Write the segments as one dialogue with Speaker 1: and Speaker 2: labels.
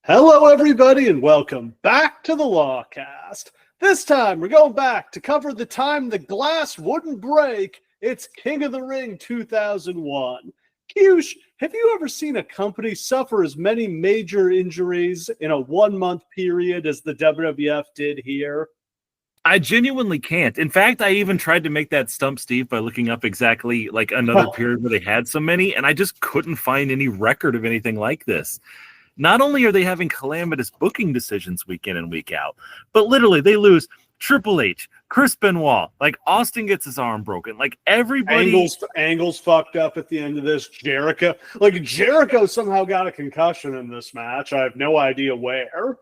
Speaker 1: Hello, everybody, and welcome back to the Lawcast. This time, we're going back to cover the time the glass wouldn't break. It's King of the Ring 2001. Kyush, have you ever seen a company suffer as many major injuries in a 1 month period as the WWF did here?
Speaker 2: I genuinely can't. In fact, I even tried to make that stump Steve by looking up exactly like another period where they had so many, and I just couldn't find any record of anything like this. Not only are they having calamitous booking decisions week in and week out, but literally they lose Triple H, Chris Benoit, like Austin gets his arm broken, like everybody.
Speaker 1: Angle's fucked up at the end of this. Jericho somehow got a concussion in this match. I have no idea where.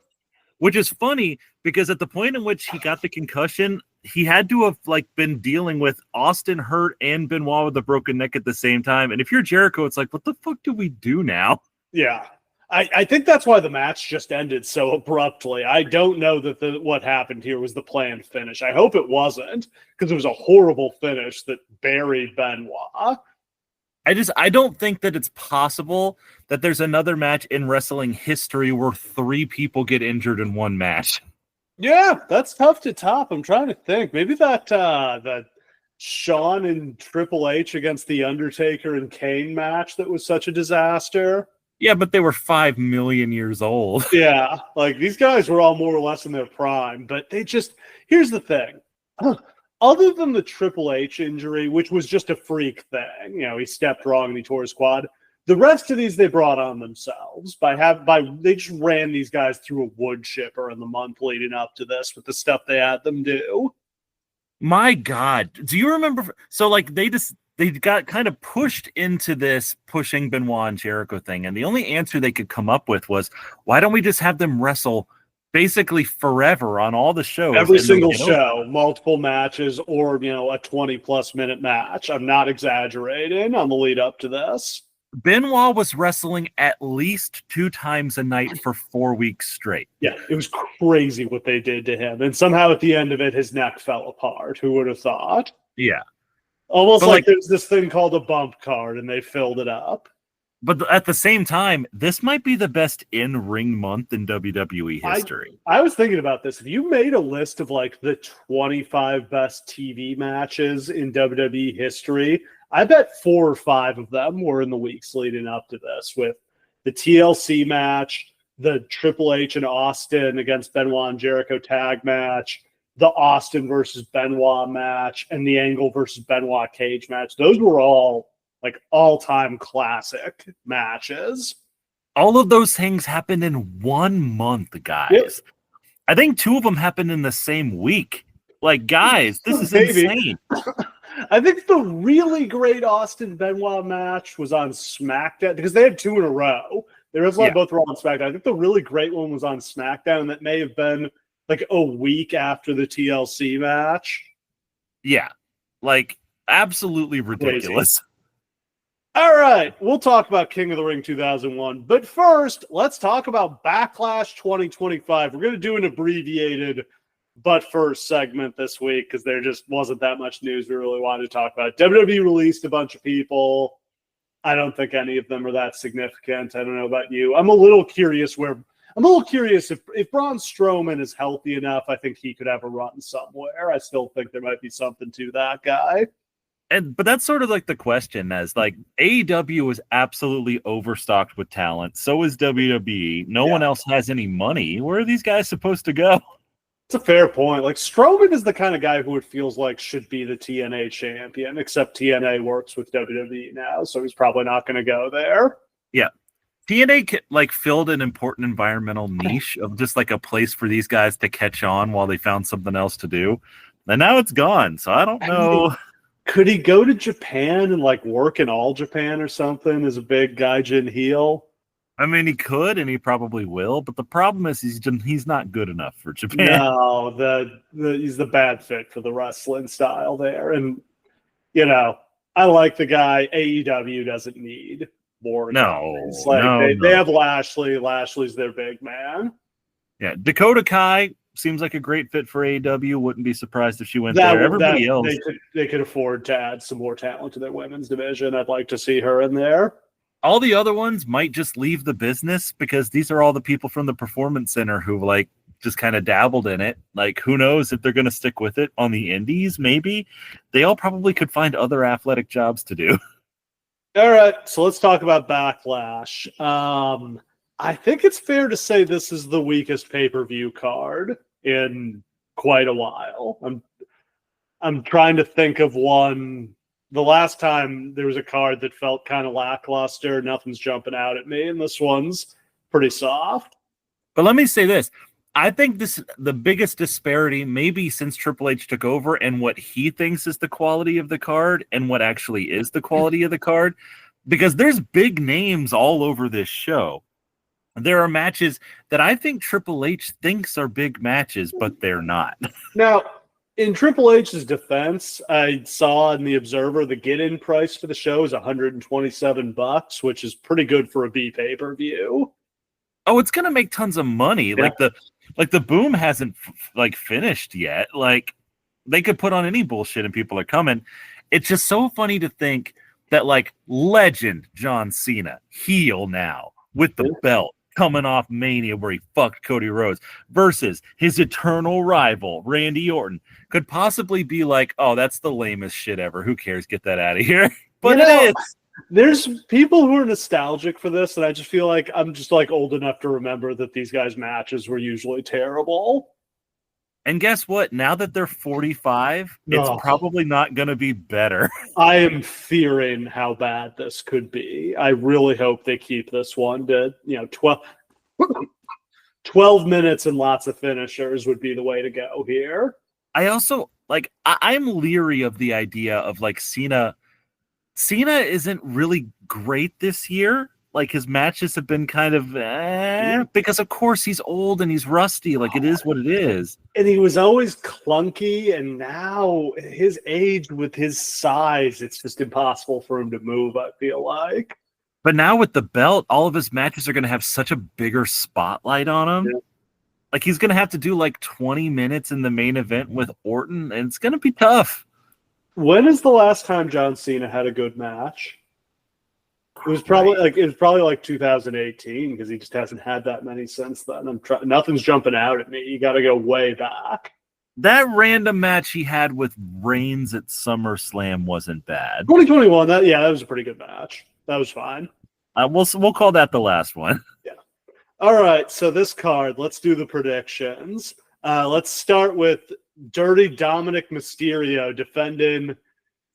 Speaker 2: Which is funny because at the point in which he got the concussion, he had to have been dealing with Austin hurt and Benoit with a broken neck at the same time. And if you're Jericho, it's like, what the fuck do we do now?
Speaker 1: Yeah. I think that's why the match just ended so abruptly. I don't know that what happened here was the planned finish. I hope it wasn't, because it was a horrible finish that buried Benoit.
Speaker 2: I don't think that it's possible that there's another match in wrestling history where 3 people get injured in one match.
Speaker 1: Yeah, that's tough to top. I'm trying to think. Maybe that Shawn and Triple H against The Undertaker and Kane match that was such a disaster.
Speaker 2: Yeah, but they were 5 million years old.
Speaker 1: Yeah, these guys were all more or less in their prime, but here's the thing. Other than the Triple H injury, which was just a freak thing, he stepped wrong and he tore his quad. The rest of these they brought on themselves they just ran these guys through a wood chipper in the month leading up to this with the stuff they had them do.
Speaker 2: My God, do you remember? So they got kind of pushed into this pushing Benoit and Jericho thing, and the only answer they could come up with was, why don't we just have them wrestle basically forever on all the shows?
Speaker 1: Every single show, multiple matches, or, a 20-plus minute match. I'm not exaggerating on the lead up to this.
Speaker 2: Benoit was wrestling at least 2 times a night for 4 weeks straight.
Speaker 1: Yeah, it was crazy what they did to him. And somehow at the end of it, his neck fell apart. Who would have thought?
Speaker 2: Yeah.
Speaker 1: Almost like there's this thing called a bump card, and they filled it up.
Speaker 2: But at the same time, this might be the best in-ring month in WWE history.
Speaker 1: I was thinking about this. If you made a list of the 25 best TV matches in WWE history, I bet 4 or 5 of them were in the weeks leading up to this, with the TLC match, the Triple H and Austin against Benoit and Jericho tag match, the Austin versus Benoit match, and the Angle versus Benoit cage match. Those were all all-time classic matches.
Speaker 2: All of those things happened in 1 month, guys. Yep. I think 2 of them happened in the same week. Guys, this is insane.
Speaker 1: I think the really great Austin Benoit match was on SmackDown, because they had 2 in a row. They were both on SmackDown. I think the really great one was on SmackDown, and that may have been a week after the TLC match.
Speaker 2: Yeah. Absolutely ridiculous.
Speaker 1: Crazy. All right, we'll talk about King of the Ring 2001. But first, let's talk about Backlash 2025. We're going to do an abbreviated but first segment this week because there just wasn't that much news we really wanted to talk about. WWE released a bunch of people. I don't think any of them are that significant. I don't know about you. I'm a little curious if Braun Strowman is healthy enough. I think he could have a run somewhere. I still think there might be something to that guy.
Speaker 2: But that's sort of the question, as AEW is absolutely overstocked with talent. So is WWE. No one else has any money. Where are these guys supposed to go?
Speaker 1: It's a fair point. Strowman is the kind of guy who it feels like should be the TNA champion, except TNA works with WWE now, so he's probably not going to go there.
Speaker 2: Yeah. TNA filled an important environmental niche of just a place for these guys to catch on while they found something else to do. And now it's gone. So I don't know.
Speaker 1: Could he go to Japan and work in All Japan or something as a big gaijin heel?
Speaker 2: I mean, he could, and he probably will. But the problem is he's not good enough for Japan.
Speaker 1: No, he's the bad fit for the wrestling style there. And, I like the guy. AEW doesn't need more guys. They have Lashley. Lashley's their big man.
Speaker 2: Yeah, Dakota Kai seems like a great fit for AEW. Wouldn't be surprised if she went there. Everybody else,
Speaker 1: they could afford to add some more talent to their women's division. I'd like to see her in there.
Speaker 2: all the other ones might just leave the business because these are all the people from the Performance Center who like just kind of dabbled in it. Like, who knows if they're going to stick with it on the indies? Maybe they all probably could find other athletic jobs to do.
Speaker 1: All right, so let's talk about Backlash. I think it's fair to say this is the weakest pay-per-view card in quite a while. I'm trying to think of one. The last time there was a card that felt kind of lackluster, nothing's jumping out at me, and this one's pretty soft.
Speaker 2: But let me say this. I think the biggest disparity maybe since Triple H took over and what he thinks is the quality of the card and what actually is the quality of the card, because there's big names all over this show. There are matches that I think Triple H thinks are big matches, but they're not.
Speaker 1: Now, in Triple H's defense, I saw in the Observer the get-in price for the show is $127, which is pretty good for a B pay-per-view.
Speaker 2: Oh, it's gonna make tons of money. Yeah. Like the boom hasn't finished yet. Like, they could put on any bullshit and people are coming. It's just so funny to think that like legend John Cena, heel now with the belt, coming off Mania where he fucked Cody Rhodes, versus his eternal rival Randy Orton, could possibly be like, oh, that's the lamest shit ever. Who cares? Get that out of here. But it is.
Speaker 1: There's people who are nostalgic for this, and I just feel like I'm just like old enough to remember that these guys' matches were usually terrible.
Speaker 2: And guess what? Now that they're 45, it's probably not going to be better.
Speaker 1: I am fearing how bad this could be. I really hope they keep this one to, 12 minutes and lots of finishers would be the way to go here.
Speaker 2: I also, I'm leery of the idea of, like, Cena isn't really great this year. Like, his matches have been kind of because of course he's old and he's rusty. Like, it is what it is.
Speaker 1: And he was always clunky, and now his age with his size, it's just impossible for him to move, I feel like.
Speaker 2: But now with the belt, all of his matches are going to have such a bigger spotlight on him. Yeah. Like, he's going to have to do like 20 minutes in the main event with Orton, and it's going to be tough.
Speaker 1: When is the last time John Cena had a good match? It was probably like 2018, because he just hasn't had that many since then. Nothing's jumping out at me. You got to go way back.
Speaker 2: That random match he had with Reigns at SummerSlam wasn't bad.
Speaker 1: 2021, that was a pretty good match. That was fine.
Speaker 2: We'll call that the last one.
Speaker 1: Yeah. All right. So this card, let's do the predictions. Let's start with Dirty Dominic Mysterio defending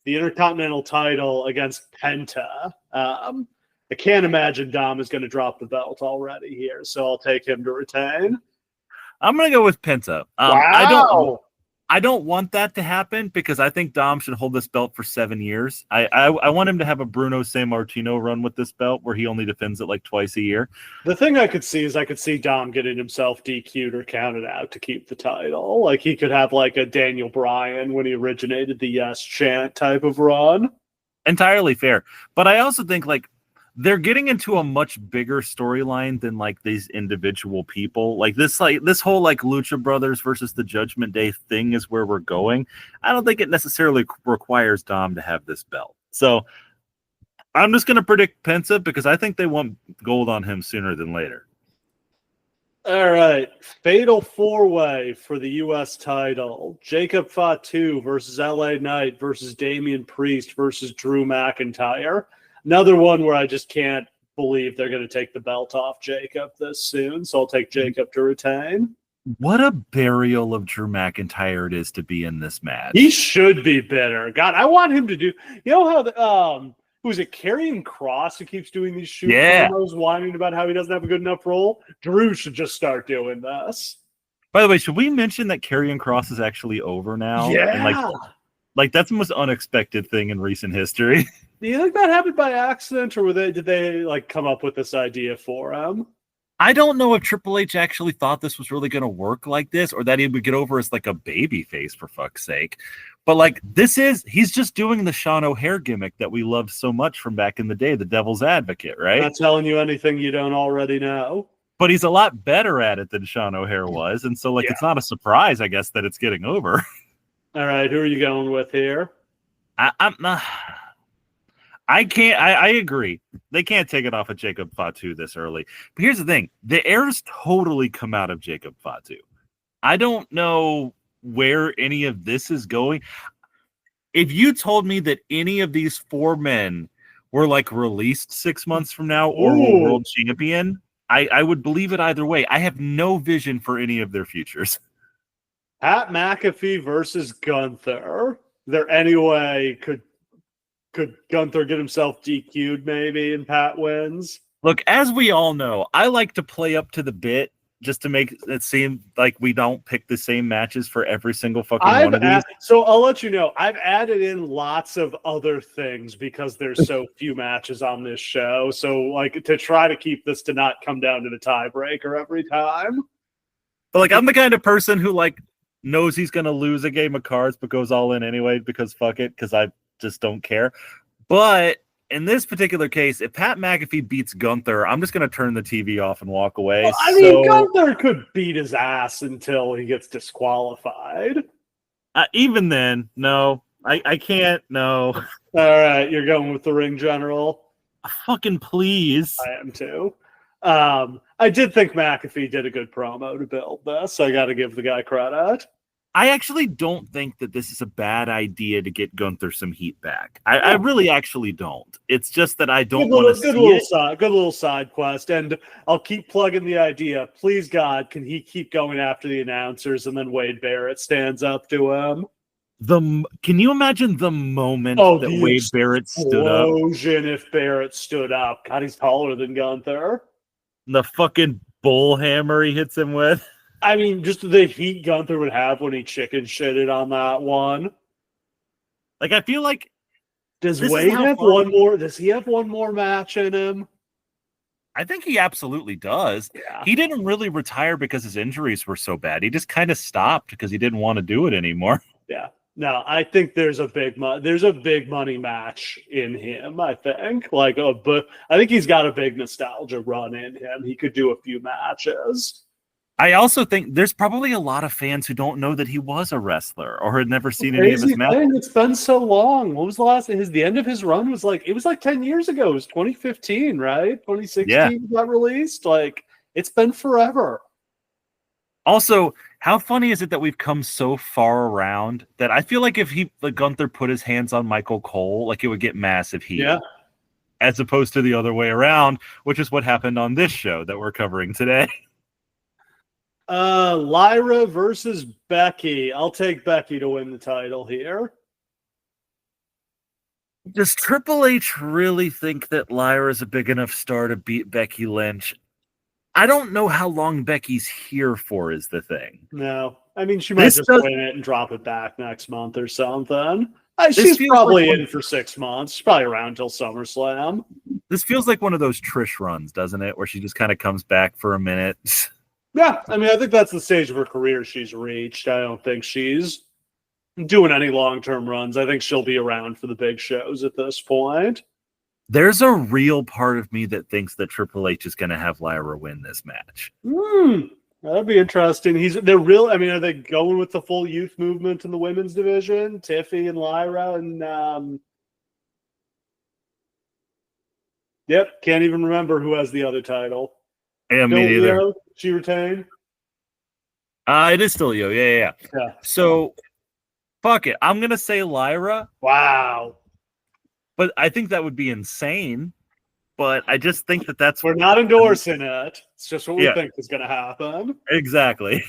Speaker 1: the Intercontinental title against Penta. I can't imagine Dom is going to drop the belt already here, so I'll take him to retain.
Speaker 2: I'm going to go with Penta.
Speaker 1: Wow.
Speaker 2: I don't want that to happen because I think Dom should hold this belt for 7 years. I want him to have a Bruno Sammartino run with this belt where he only defends it like twice a year.
Speaker 1: The thing I could see Dom getting himself DQ'd or counted out to keep the title. Like, he could have like a Daniel Bryan when he originated the Yes Chant type of run.
Speaker 2: Entirely fair. But I also think like they're getting into a much bigger storyline than like these individual people. Like this whole like Lucha Brothers versus the Judgment Day thing is where we're going. I don't think it necessarily requires Dom to have this belt. So I'm just going to predict Penta because I think they want gold on him sooner than later.
Speaker 1: All right. Fatal 4-way for the U.S. title. Jacob Fatu versus LA Knight versus Damian Priest versus Drew McIntyre. Another one where I just can't believe they're going to take the belt off Jacob this soon, so I'll take Jacob to retain.
Speaker 2: What a burial of Drew McIntyre it is to be in this match.
Speaker 1: He should be bitter. God, I want him to do... You know how... who's it? Karrion Kross, who keeps doing these shoot promos, whining about how he doesn't have a good enough role? Drew should just start doing this.
Speaker 2: By the way, should we mention that Karrion Kross is actually over now?
Speaker 1: Yeah.
Speaker 2: And like that's the most unexpected thing in recent history.
Speaker 1: Do you think that happened by accident, or did they like come up with this idea for him?
Speaker 2: I don't know if Triple H actually thought this was really going to work like this, or that he would get over as like a baby face, for fuck's sake. But like he's just doing the Sean O'Haire gimmick that we loved so much from back in the day, the devil's advocate, right?
Speaker 1: Not telling you anything you don't already know.
Speaker 2: But he's a lot better at it than Sean O'Haire was. And so it's not a surprise, I guess, that it's getting over.
Speaker 1: All right, who are you going with here?
Speaker 2: I can't. I agree. They can't take it off of Jacob Fatu this early. But here's the thing: the air's totally come out of Jacob Fatu. I don't know where any of this is going. If you told me that any of these four men were like released 6 months from now or were world champion, I would believe it either way. I have no vision for any of their futures.
Speaker 1: Pat McAfee versus Gunther. Is there any way could Gunther get himself DQ'd maybe and Pat wins?
Speaker 2: Look, as we all know, I like to play up to the bit just to make it seem like we don't pick the same matches for every single fucking one of these.
Speaker 1: So I'll let you know, I've added in lots of other things because there's so few matches on this show. So like to try to keep this to not come down to the tiebreaker every time.
Speaker 2: But like I'm the kind of person who like knows he's gonna lose a game of cards but goes all in anyway because fuck it, because I just don't care. But in this particular case, if Pat McAfee beats Gunther, I'm just going to turn the TV off and walk away.
Speaker 1: Well, I mean, Gunther could beat his ass until he gets disqualified.
Speaker 2: Even then, no. I can't, no.
Speaker 1: All right, you're going with the ring general?
Speaker 2: Fucking please.
Speaker 1: I am too. I did think McAfee did a good promo to build this. I got to give the guy credit.
Speaker 2: I actually don't think that this is a bad idea to get Gunther some heat back. I really actually don't. It's just that I don't want to see it.
Speaker 1: Good little side quest. And I'll keep plugging the idea. Please, God, can he keep going after the announcers and then Wade Barrett stands up to him?
Speaker 2: Can you imagine the moment that Wade Barrett stood up?
Speaker 1: If Barrett stood up. God, he's taller than Gunther.
Speaker 2: The fucking bull hammer he hits him with.
Speaker 1: I mean, just the heat Gunther would have when he chicken shitted on that one.
Speaker 2: Like, I feel like
Speaker 1: does Wade have one more? Does he have one more match in him?
Speaker 2: I think he absolutely does.
Speaker 1: Yeah.
Speaker 2: He didn't really retire because his injuries were so bad. He just kind of stopped because he didn't want to do it anymore.
Speaker 1: Yeah. No, I think there's a big money match in him. I think but I think he's got a big nostalgia run in him. He could do a few matches.
Speaker 2: I also think there's probably a lot of fans who don't know that he was a wrestler or had never seen any of his matches.
Speaker 1: It's been so long. What was the last? The end of his run was it was 10 years ago. It was 2015, right? 2016 got released. Like it's been forever.
Speaker 2: Also, how funny is it that we've come so far around that I feel like if Gunther put his hands on Michael Cole, like it would get massive heat.
Speaker 1: Yeah.
Speaker 2: As opposed to the other way around, which is what happened on this show that we're covering today.
Speaker 1: Lyra versus Becky. I'll take Becky to win the title here.
Speaker 2: Does Triple H really think that Lyra is a big enough star to beat Becky Lynch? I don't know how long Becky's here for is the thing.
Speaker 1: No. I mean, she might just win it and drop it back next month or something. She's probably in for 6 months. She's probably around until SummerSlam.
Speaker 2: This feels like one of those Trish runs, doesn't it? Where she just kind of comes back for a minute.
Speaker 1: Yeah, I mean, I think that's the stage of her career she's reached. I don't think she's doing any long-term runs. I think she'll be around for the big shows at this point.
Speaker 2: There's a real part of me that thinks that Triple H is going to have Lyra win this match.
Speaker 1: That'd be interesting. Are they going with the full youth movement in the women's division? Tiffy and Lyra and yep, can't even remember who has the other title.
Speaker 2: Yeah, me neither.
Speaker 1: She retained?
Speaker 2: It is still Yo. Yeah. So, fuck it. I'm going to say Lyra.
Speaker 1: Wow.
Speaker 2: But I think that would be insane. But I just think that's...
Speaker 1: We're not endorsing it. It's just what we think is going to happen.
Speaker 2: Exactly.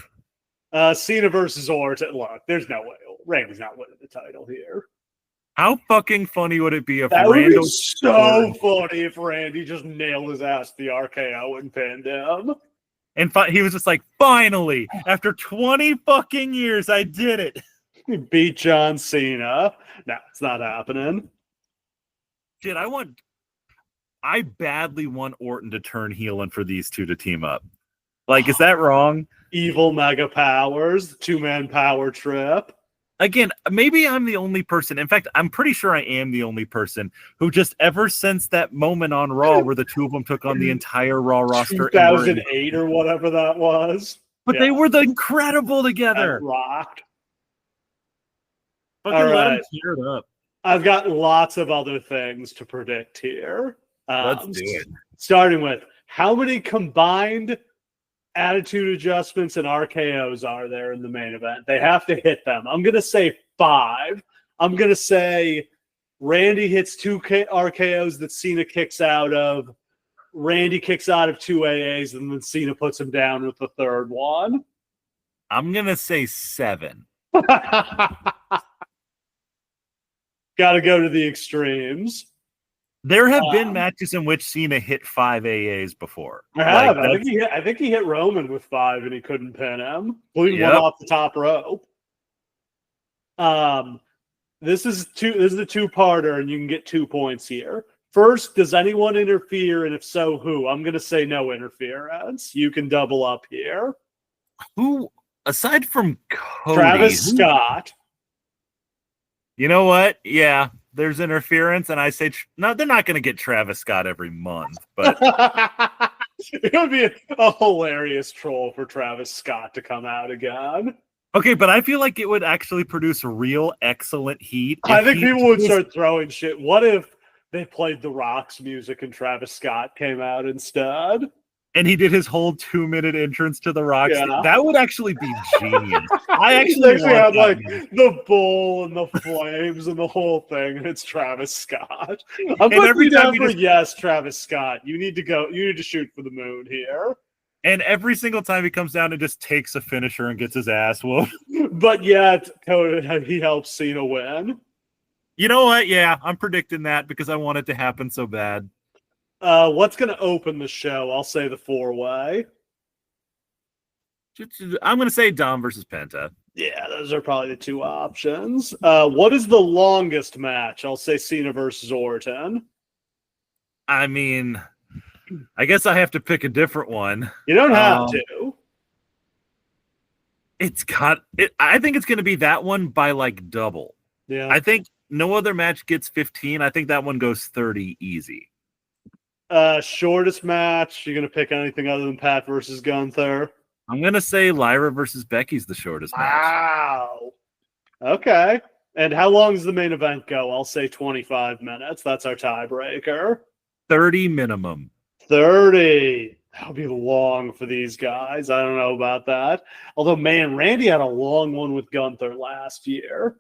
Speaker 1: Cena versus Orton. Look, there's no way. Randy's not winning the title here.
Speaker 2: How fucking funny would it be if
Speaker 1: Randy... That would be so funny if Randy just nailed his ass to the RKO and pinned him.
Speaker 2: And he was just like, finally, after 20 fucking years, I did it.
Speaker 1: He beat John Cena. No, it's not happening.
Speaker 2: Shit, I badly want Orton to turn heel and for these two to team up. Like, is that wrong?
Speaker 1: Evil mega powers, 2-man power trip.
Speaker 2: Again, maybe I'm the only person. In fact, I'm pretty sure I am the only person who just ever since that moment on Raw where the two of them took on the entire Raw roster.
Speaker 1: 2008 or whatever that was.
Speaker 2: But they were incredible together.
Speaker 1: That rocked.
Speaker 2: Fucking let them tear it up.
Speaker 1: I've got lots of other things to predict here.
Speaker 2: Let's do it.
Speaker 1: Starting with how many combined attitude adjustments and RKOs are there in the main event? They have to hit them. I'm going to say 5. I'm going to say Randy hits 2 RKOs that Cena kicks out of. Randy kicks out of 2 AAs, and then Cena puts him down with the third one.
Speaker 2: I'm going to say 7.
Speaker 1: Got to go to the extremes.
Speaker 2: There have been matches in which Cena hit 5 AAs before.
Speaker 1: I think he hit Roman with 5 and he couldn't pin him. Including one off the top rope. This is the two-parter, and you can get 2 points here. First, does anyone interfere, and if so, who? I'm going to say no interference. You can double up here.
Speaker 2: Who, aside from Cody?
Speaker 1: Travis Scott.
Speaker 2: You know what? Yeah, there's interference, and I say no. They're not going to get Travis Scott every month, but
Speaker 1: it would be a hilarious troll for Travis Scott to come out again.
Speaker 2: Okay, but I feel like it would actually produce real excellent heat.
Speaker 1: I think people would start throwing shit. What if they played The Rock's music and Travis Scott came out instead?
Speaker 2: And he did his whole 2-minute entrance to The Rock.
Speaker 1: Yeah.
Speaker 2: That would actually be genius. I actually
Speaker 1: had like the bull and the flames and the whole thing, and it's Travis Scott. I'm putting down for yes, Travis Scott. You need to go. You need to shoot for the moon here.
Speaker 2: And every single time he comes down and just takes a finisher and gets his ass whooped.
Speaker 1: But yet, he helps Cena win.
Speaker 2: You know what? Yeah, I'm predicting that because I want it to happen so bad.
Speaker 1: What's going to open the show? I'll say the 4-way.
Speaker 2: I'm going to say Dom versus Penta.
Speaker 1: Yeah, those are probably the 2 options. What is the longest match? I'll say Cena versus Orton.
Speaker 2: I mean, I guess I have to pick a different one.
Speaker 1: You don't have to.
Speaker 2: I think it's going to be that one by like double.
Speaker 1: Yeah.
Speaker 2: I think no other match gets 15. I think that one goes 30 easy.
Speaker 1: Shortest match. You're going to pick anything other than Pat versus Gunther?
Speaker 2: I'm going to say Lyra versus Becky's the shortest match.
Speaker 1: Wow. Okay. And how long does the main event go? I'll say 25 minutes. That's our tiebreaker.
Speaker 2: 30 minimum.
Speaker 1: 30. That'll be long for these guys. I don't know about that. Although, man, Randy had a long one with Gunther last year.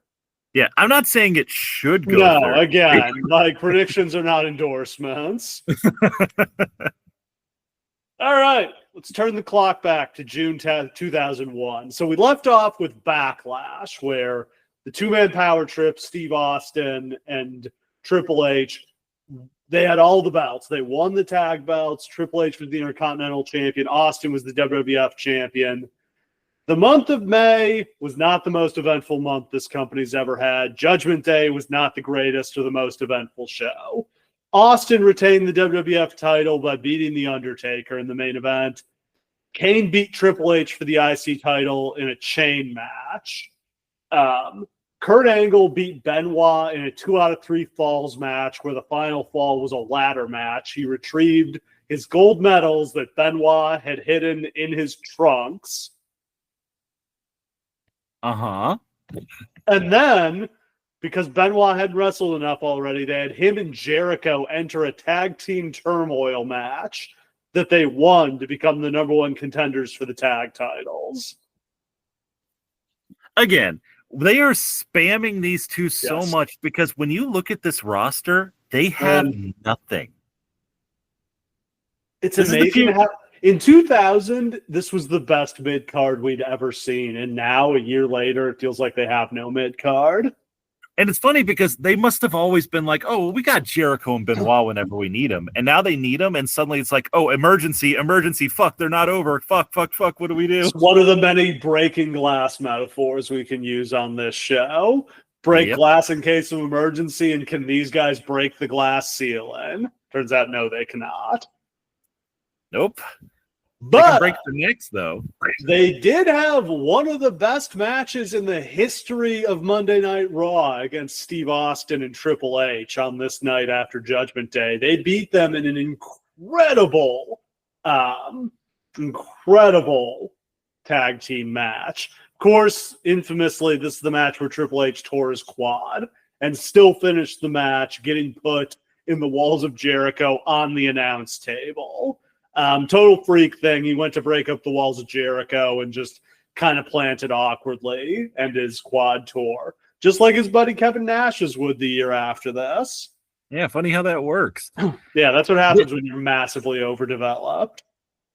Speaker 2: Yeah, I'm not saying it should go.
Speaker 1: No,
Speaker 2: 30.
Speaker 1: again, like predictions are not endorsements. All right, let's turn the clock back to June 10th, 2001. So we left off with Backlash, where the 2-man power trip, Steve Austin and Triple H, they had all the belts. They won the tag belts. Triple H was the Intercontinental Champion. Austin was the WWF Champion. The month of May was not the most eventful month this company's ever had. Judgment Day was not the greatest or the most eventful show. Austin retained the WWF title by beating The Undertaker in the main event. Kane beat Triple H for the IC title in a chain match. Kurt Angle beat Benoit in a 2 out of 3 falls match where the final fall was a ladder match. He retrieved his gold medals that Benoit had hidden in his trunks.
Speaker 2: Uh-huh.
Speaker 1: And then, because Benoit hadn't wrestled enough already, they had him and Jericho enter a tag team turmoil match that they won to become the number 1 contenders for the tag titles.
Speaker 2: Again, they are spamming these two so much because when you look at this roster, they have nothing.
Speaker 1: It's amazing how in 2000, this was the best mid-card we'd ever seen. And now, a year later, it feels like they have no mid-card.
Speaker 2: And it's funny because they must have always been like, oh, we got Jericho and Benoit whenever we need them. And now they need them. And suddenly it's like, oh, emergency. Fuck, they're not over. Fuck. What do we do?
Speaker 1: It's one of the many breaking glass metaphors we can use on this show. Break glass in case of emergency. And can these guys break the glass ceiling? Turns out, no, they cannot.
Speaker 2: Nope.
Speaker 1: But
Speaker 2: they can break the necks, though.
Speaker 1: They did have one of the best matches in the history of Monday Night Raw against Steve Austin and Triple H on this night after Judgment Day. They beat them in an incredible tag team match. Of course, infamously, this is the match where Triple H tore his quad. and still finished the match, getting put in the walls of Jericho on the announce table. Total freak thing. He went to break up the walls of Jericho and just kind of planted awkwardly, and his quad tore, just like his buddy Kevin Nash's would the year after this.
Speaker 2: Yeah, funny how that works.
Speaker 1: Yeah, that's what happens when you're massively overdeveloped.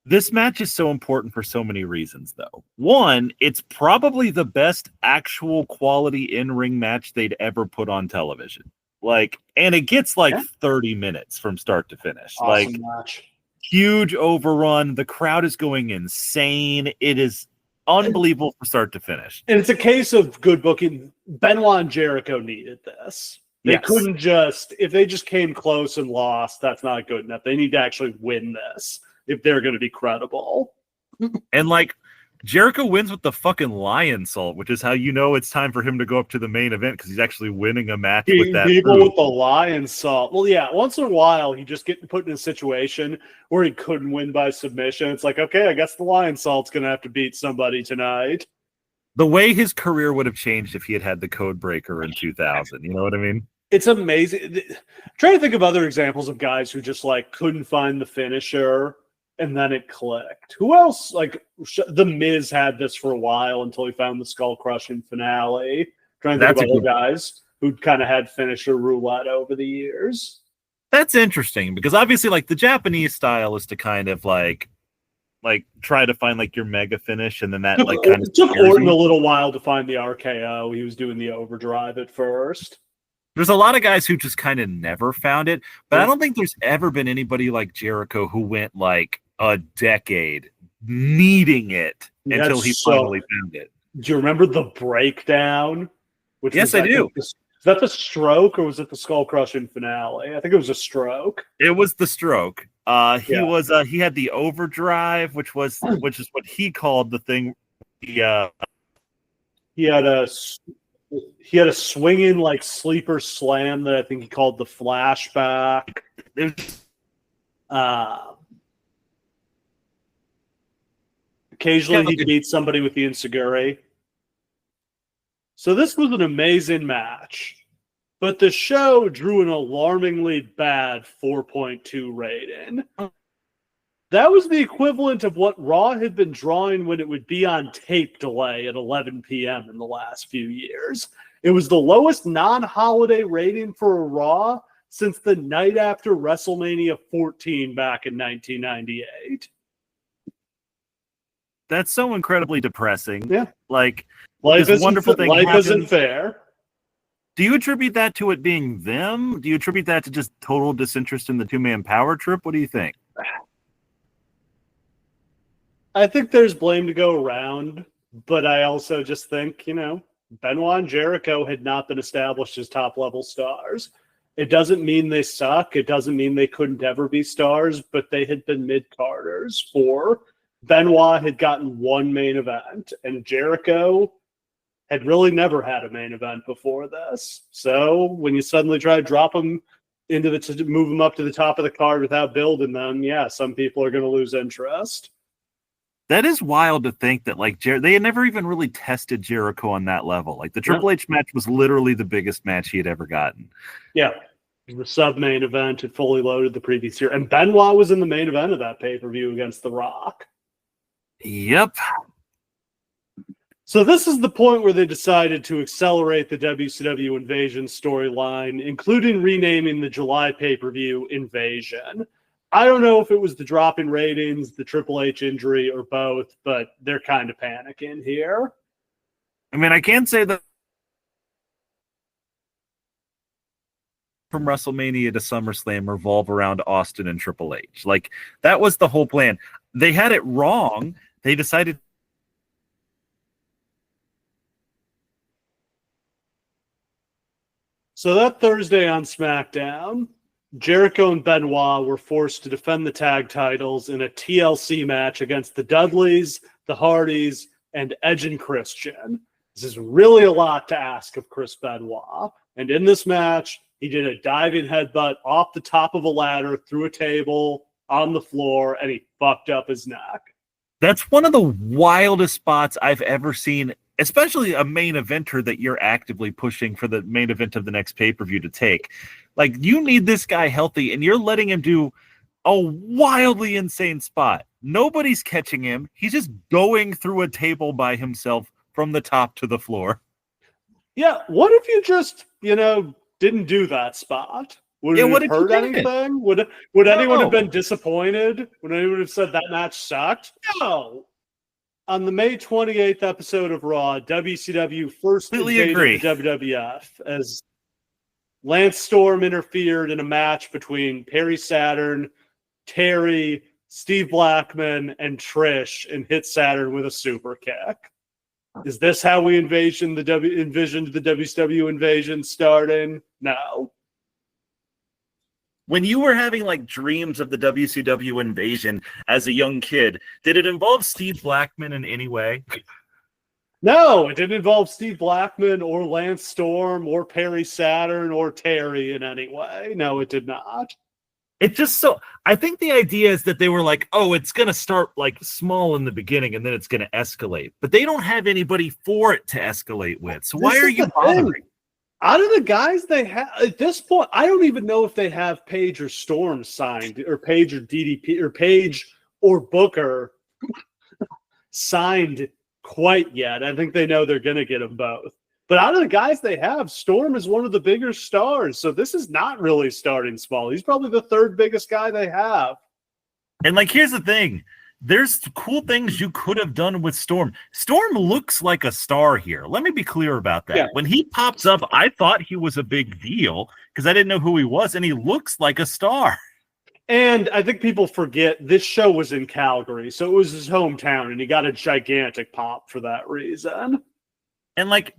Speaker 2: This match is so important for so many reasons, though. One, it's probably the best actual quality in-ring match they'd ever put on television. Like, and it gets like 30 minutes from start to finish.
Speaker 1: Awesome match.
Speaker 2: Huge overrun. The crowd is going insane. It is unbelievable from start to finish.
Speaker 1: And it's a case of good booking. Benoit and Jericho needed this. They couldn't just, if they just came close and lost, that's not good enough. They need to actually win this if they're going to be credible.
Speaker 2: And like, Jericho wins with the fucking lion salt, which is how you know it's time for him to go up to the main event, because he's actually winning a match with that.
Speaker 1: People with the lion salt. Well, yeah, once in a while he just get put in a situation where he couldn't win by submission. It's like, okay, I guess the lion salt's going to have to beat somebody tonight.
Speaker 2: The way his career would have changed if he had the code breaker in 2000. You know what I mean?
Speaker 1: It's amazing. I'm trying to think of other examples of guys who just like couldn't find the finisher and then it clicked. Who else? Like The Miz had this for a while until he found the skull crushing finale. Trying to think of other guys who kind of had finisher roulette over the years.
Speaker 2: That's interesting, because obviously like the Japanese style is to kind of like try to find like your mega finish, and then that like kind of
Speaker 1: took Orton a little while to find the RKO. He was doing the overdrive at first.
Speaker 2: There's a lot of guys who just kind of never found it, but I don't think there's ever been anybody like Jericho who went like a decade needing it until he finally found it.
Speaker 1: Do you remember the breakdown?
Speaker 2: Yes, I do.
Speaker 1: Is that the stroke, or was it the skull crushing finale? I think it was a stroke.
Speaker 2: It was the stroke. He had the overdrive, which is what he called the thing. He had a swinging like sleeper slam that I think he called the flashback. Occasionally he'd beat somebody with the enziguri. So this was an amazing match, but the show drew an alarmingly bad 4.2 rating. That was the equivalent of what Raw had been drawing when it would be on tape delay at 11 p.m. in the last few years. It was the lowest non-holiday rating for a Raw since the night after WrestleMania 14 back in 1998. That's so incredibly depressing.
Speaker 1: Yeah.
Speaker 2: Like,
Speaker 1: life
Speaker 2: this wonderful thing
Speaker 1: isn't fair.
Speaker 2: Do you attribute that to it being them? Do you attribute that to just total disinterest in the two-man power trip? What do you think?
Speaker 1: I think there's blame to go around, but I also just think, Benoit and Jericho had not been established as top-level stars. It doesn't mean they suck. It doesn't mean they couldn't ever be stars, but they had been mid-carders. Benoit had gotten one main event, and Jericho had really never had a main event before this. So when you suddenly try to drop them move them up to the top of the card without building them, some people are going to lose interest.
Speaker 2: That is wild to think that like they had never even really tested Jericho on that level. Like the Triple H match was literally the biggest match he had ever gotten. Yeah.
Speaker 1: The sub-main event had fully loaded the previous year. And Benoit was in the main event of that pay-per-view against The Rock.
Speaker 2: Yep.
Speaker 1: So this is the point where they decided to accelerate the WCW Invasion storyline, including renaming the July pay-per-view Invasion. I don't know if it was the drop in ratings, the Triple H injury, or both, but they're kind of panicking here.
Speaker 2: I mean, I can say that from WrestleMania to SummerSlam revolve around Austin and Triple H. Like, that was the whole plan. They had it wrong. They decided.
Speaker 1: So that Thursday on SmackDown, Jericho and Benoit were forced to defend the tag titles in a TLC match against the Dudleys, the Hardys, and Edge and Christian. This is really a lot to ask of Chris Benoit. And in this match, he did a diving headbutt off the top of a ladder through a table on the floor, and he fucked up his neck.
Speaker 2: That's one of the wildest spots I've ever seen especially a main eventer that you're actively pushing for the main event of the next pay-per-view to take. Like, you need this guy healthy, and you're letting him do a wildly insane spot. Nobody's catching him. He's just going through a table by himself from the top to the floor.
Speaker 1: Yeah, what if you just, didn't do that spot? Would it have hurt anything? Would anyone have been disappointed? Would anyone have said that match sucked? No. On the May 28th episode of Raw, WCW first invaded the WWF as Lance Storm interfered in a match between Perry Saturn, Terry, Steve Blackman, and Trish, and hit Saturn with a super kick. Is this how we envisioned the WCW invasion starting? No.
Speaker 2: When you were having like dreams of the WCW invasion as a young kid, did it involve Steve Blackman in any way?
Speaker 1: No, it didn't involve Steve Blackman or Lance Storm or Perry Saturn or Terry in any way. No, it did not.
Speaker 2: It just so I think the idea is that they were like, oh, it's going to start like small in the beginning and then it's going to escalate. But they don't have anybody for it to escalate with. So why are you bothering?
Speaker 1: Out of the guys they have at this point, I don't even know if they have Page or Storm signed, or Page or DDP, or Page or Booker signed quite yet. I think they know they're going to get them both. But out of the guys they have, Storm is one of the bigger stars. So this is not really starting small. He's probably the third biggest guy they have.
Speaker 2: And like, here's the thing. There's cool things you could have done with Storm. Storm looks like a star here. Let me be clear about that. Yeah. When he pops up, I thought he was a big deal because I didn't know who he was, and he looks like a star.
Speaker 1: And I think people forget this show was in Calgary, so it was his hometown, and he got a gigantic pop for that reason.
Speaker 2: And like,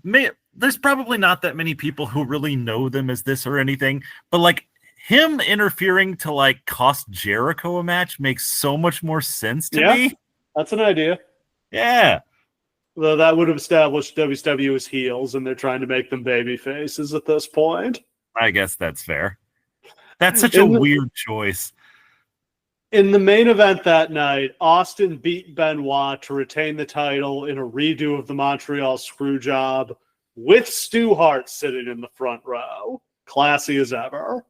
Speaker 2: there's probably not that many people who really know them as this or anything, but like, him interfering to like cost Jericho a match makes so much more sense to me.
Speaker 1: That's an idea.
Speaker 2: Yeah.
Speaker 1: Though that would have established WCW as heels, and they're trying to make them baby faces at this point.
Speaker 2: I guess that's fair. That's such a weird choice.
Speaker 1: In the main event that night, Austin beat Benoit to retain the title in a redo of the Montreal Screwjob with Stu Hart sitting in the front row. Classy as ever.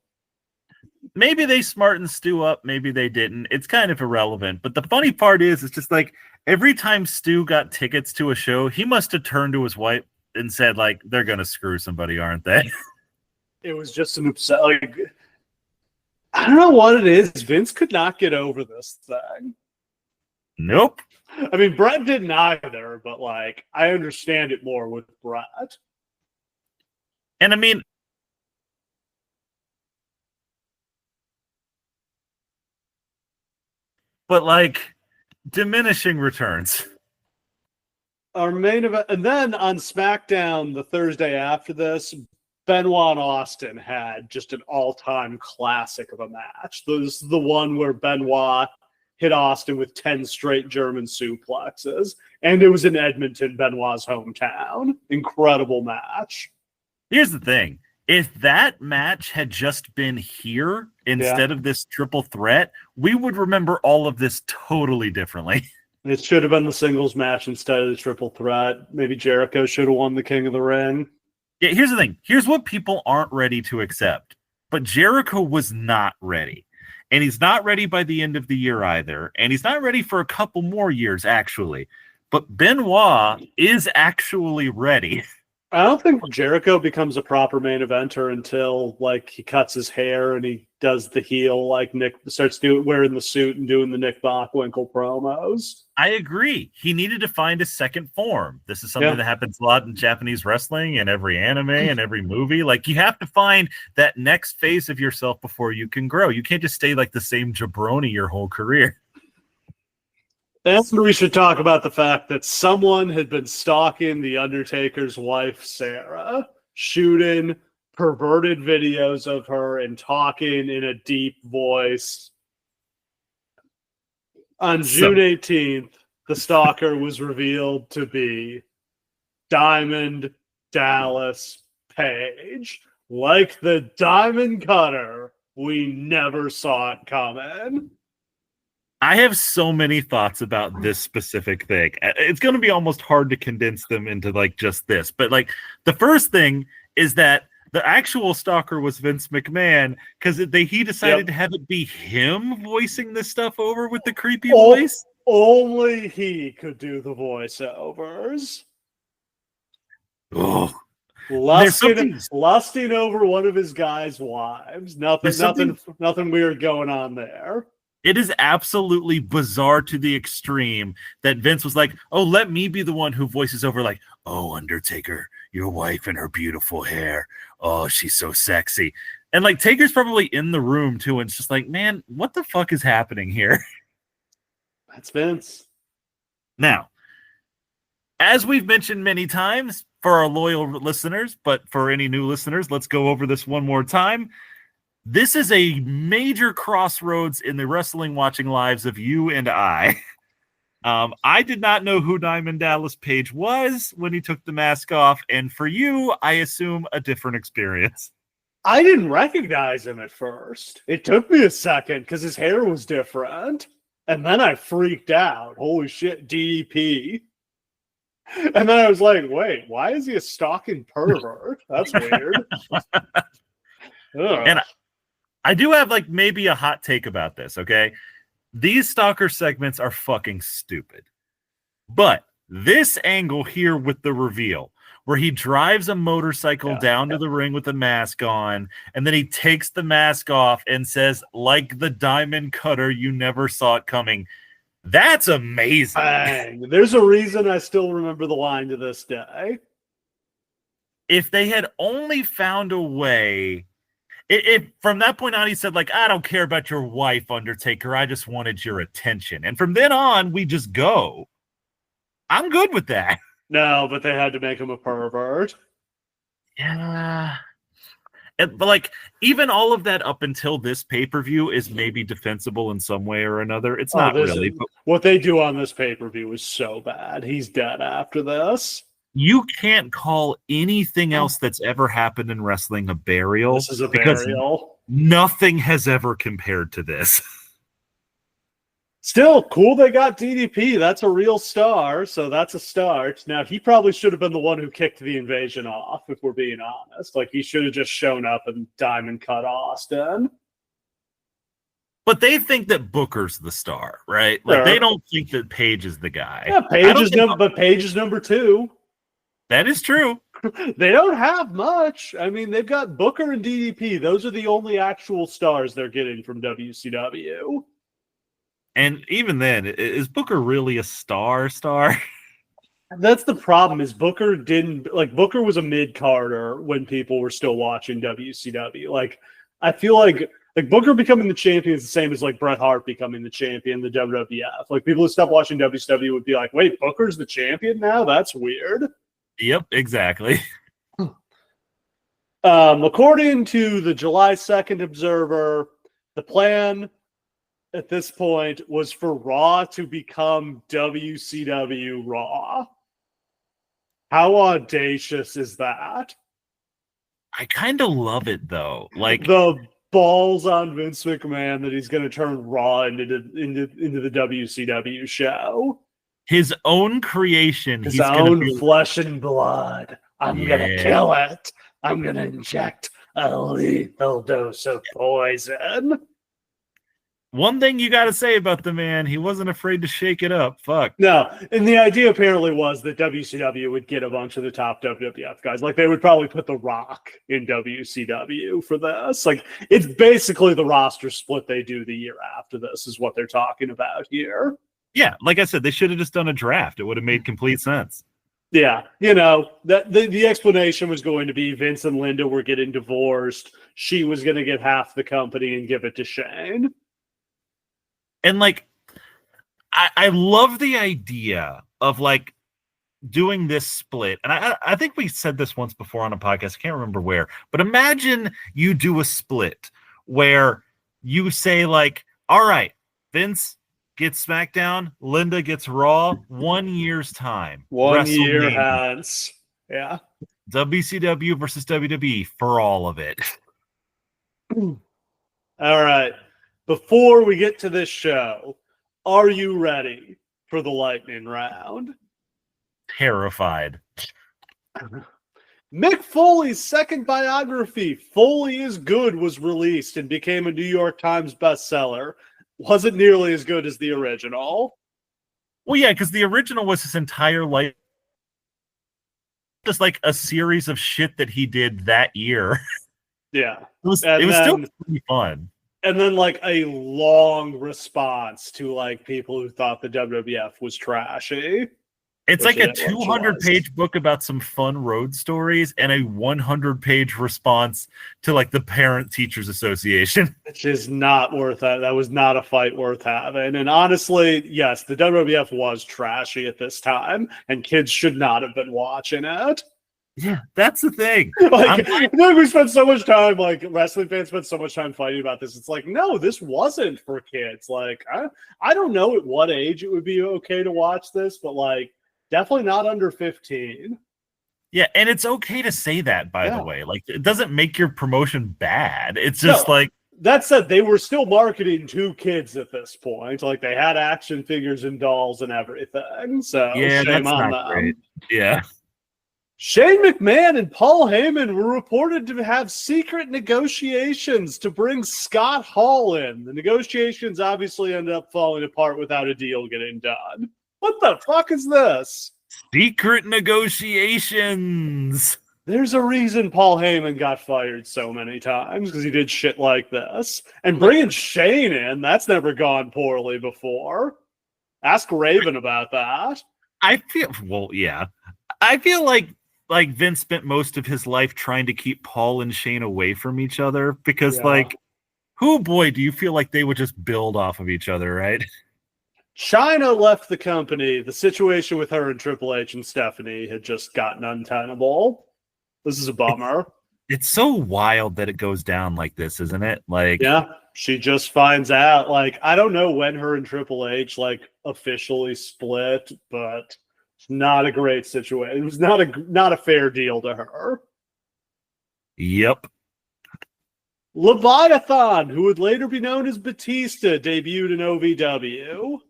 Speaker 2: Maybe they smartened Stu up, maybe they didn't. It's kind of irrelevant. But the funny part is, it's just like every time Stu got tickets to a show, he must have turned to his wife and said, like, they're going to screw somebody, aren't they?
Speaker 1: It was just an upset. Like, I don't know what it is. Vince could not get over this thing.
Speaker 2: Nope.
Speaker 1: I mean, Brett didn't either, but like, I understand it more with Brett.
Speaker 2: And I mean, but like, diminishing returns.
Speaker 1: Our main event, and then on SmackDown the Thursday after this, Benoit and Austin had just an all-time classic of a match. This is the one where Benoit hit Austin with 10 straight German suplexes, and it was in Edmonton, Benoit's hometown. Incredible match.
Speaker 2: Here's the thing. If that match had just been here instead of this triple threat, we would remember all of this totally differently.
Speaker 1: It should have been the singles match instead of the triple threat. Maybe Jericho should have won the King of the Ring.
Speaker 2: Yeah, here's the thing. Here's what people aren't ready to accept. But Jericho was not ready. And he's not ready by the end of the year either. And he's not ready for a couple more years, actually. But Benoit is actually ready.
Speaker 1: I don't think Jericho becomes a proper main eventer until like he cuts his hair and he does the heel, like Nick starts wearing the suit and doing the Nick Bockwinkel promos.
Speaker 2: I agree. He needed to find a second form. This is something that happens a lot in Japanese wrestling and every anime and every movie. Like, you have to find that next phase of yourself before you can grow. You can't just stay like the same jabroni your whole career.
Speaker 1: And we should talk about the fact that someone had been stalking The Undertaker's wife, Sarah, shooting perverted videos of her and talking in a deep voice. On June 18th, the stalker was revealed to be Diamond Dallas Page. Like the diamond cutter, we never saw it coming.
Speaker 2: I have so many thoughts about this specific thing. It's going to be almost hard to condense them into like just this. But like the first thing is that the actual stalker was Vince McMahon because he decided to have it be him voicing this stuff over with the creepy voice.
Speaker 1: Only he could do the voiceovers.
Speaker 2: Oh,
Speaker 1: lusting over one of his guys' wives. Nothing weird going on there.
Speaker 2: It is absolutely bizarre to the extreme that Vince was like, oh, let me be the one who voices over like, oh, Undertaker, your wife and her beautiful hair. Oh, she's so sexy. And like Taker's probably in the room too. And it's just like, man, what the fuck is happening here?
Speaker 1: That's Vince.
Speaker 2: Now, as we've mentioned many times for our loyal listeners, but for any new listeners, let's go over this one more time. This is a major crossroads in the wrestling watching lives of you and I. I did not know who Diamond Dallas Page was when he took the mask off. And for you, I assume a different experience.
Speaker 1: I didn't recognize him at first. It took me a second because his hair was different. And then I freaked out. Holy shit, DDP. And then I was like, wait, why is he a stalking pervert? That's weird.
Speaker 2: And I do have like maybe a hot take about this, okay? These stalker segments are fucking stupid. But this angle here with the reveal, where he drives a motorcycle down to the ring with the mask on, and then he takes the mask off and says, like the diamond cutter, you never saw it coming. That's amazing.
Speaker 1: Bang. There's a reason I still remember the line to this day.
Speaker 2: If they had only found a way... If from that point on, he said, like, I don't care about your wife, Undertaker. I just wanted your attention. And from then on, we just go. I'm good with that.
Speaker 1: No, but they had to make him a pervert.
Speaker 2: Yeah. But, like, even all of that up until this pay-per-view is maybe defensible in some way or another. It's not really. But
Speaker 1: what they do on this pay-per-view is so bad. He's dead after this.
Speaker 2: You can't call anything else that's ever happened in wrestling a burial.
Speaker 1: This is a burial.
Speaker 2: Nothing has ever compared to this.
Speaker 1: Still, cool they got DDP. That's a real star, so that's a start. Now, he probably should have been the one who kicked the invasion off, if we're being honest. Like, he should have just shown up and diamond cut Austin.
Speaker 2: But they think that Booker's the star, right? Like, they don't think that Page is the guy.
Speaker 1: Yeah, but Page is number 2.
Speaker 2: That is true.
Speaker 1: They don't have much. I mean, they've got Booker and DDP. Those are the only actual stars they're getting from WCW.
Speaker 2: And even then, is Booker really a star?
Speaker 1: That's the problem, is Booker was a mid-carder when people were still watching WCW. Like, I feel like Booker becoming the champion is the same as like Bret Hart becoming the champion, the WWF. Like, people who stopped watching WCW would be like, wait, Booker's the champion now? That's weird.
Speaker 2: Yep, exactly.
Speaker 1: According to the July 2nd Observer, the plan at this point was for Raw to become WCW Raw. How audacious is that?
Speaker 2: I kind of love it, though. Like,
Speaker 1: the balls on Vince McMahon that he's going to turn Raw into the WCW show.
Speaker 2: His own creation.
Speaker 1: His own flesh and blood. I'm going to kill it. I'm going to inject a lethal dose of poison.
Speaker 2: One thing you got to say about the man, he wasn't afraid to shake it up. Fuck.
Speaker 1: No, and the idea apparently was that WCW would get a bunch of the top WWF guys. Like, they would probably put The Rock in WCW for this. Like, it's basically the roster split they do the year after this is what they're talking about here.
Speaker 2: Yeah, like I said, they should have just done a draft. It would have made complete sense.
Speaker 1: Yeah, that the explanation was going to be Vince and Linda were getting divorced. She was going to get half the company and give it to Shane.
Speaker 2: And like, I love the idea of like doing this split. And I think we said this once before on a podcast. I can't remember where, but imagine you do a split where you say like, all right, Vince gets SmackDown, Linda gets Raw, 1 year's time.
Speaker 1: 1 year hence. Yeah.
Speaker 2: WCW versus WWE for all of it.
Speaker 1: All right. Before we get to this show, Are you ready for the lightning round?
Speaker 2: Terrified.
Speaker 1: Mick Foley's second biography, Foley is Good, was released and became a New York Times bestseller. Wasn't nearly as good as the original.
Speaker 2: Well, yeah, because the original was his entire life, just like a series of shit that he did that year.
Speaker 1: Yeah.
Speaker 2: It was still pretty fun.
Speaker 1: And then like a long response to like people who thought the WWF was trashy.
Speaker 2: It's like a 200-page book about some fun road stories and a 100-page response to like the Parent Teachers Association.
Speaker 1: Which is not worth that. That was not a fight worth having. And honestly, yes, the WWF was trashy at this time, and kids should not have been watching it.
Speaker 2: Yeah, that's the thing.
Speaker 1: Like, we spent so much time, like wrestling fans spent so much time fighting about this. It's like, no, this wasn't for kids. Like, I don't know at what age it would be okay to watch this, but like, definitely not under 15.
Speaker 2: Yeah, and it's okay to say that, by the way. Like, it doesn't make your promotion bad. It's just like...
Speaker 1: That said, they were still marketing to kids at this point. Like, they had action figures and dolls and everything. So,
Speaker 2: yeah,
Speaker 1: shame
Speaker 2: that's
Speaker 1: on
Speaker 2: not
Speaker 1: them.
Speaker 2: great. Yeah.
Speaker 1: Shane McMahon and Paul Heyman were reported to have secret negotiations to bring Scott Hall in. The negotiations obviously ended up falling apart without a deal getting done. What the fuck is this?
Speaker 2: Secret negotiations.
Speaker 1: There's a reason Paul Heyman got fired so many times, because he did shit like this. And bringing Shane in, that's never gone poorly before. Ask Raven about that.
Speaker 2: I feel like Vince spent most of his life trying to keep Paul and Shane away from each other, because like, do you feel like they would just build off of each other, right?
Speaker 1: China left the company. The situation with her and Triple H and Stephanie had just gotten untenable. This is a bummer.
Speaker 2: It's so wild that it goes down like this, isn't it? Like,
Speaker 1: yeah, she just finds out. Like, I don't know when her and Triple H like officially split, but it's not a great situation. It was not a fair deal to her.
Speaker 2: Yep.
Speaker 1: Leviathan, who would later be known as Batista, debuted in OVW.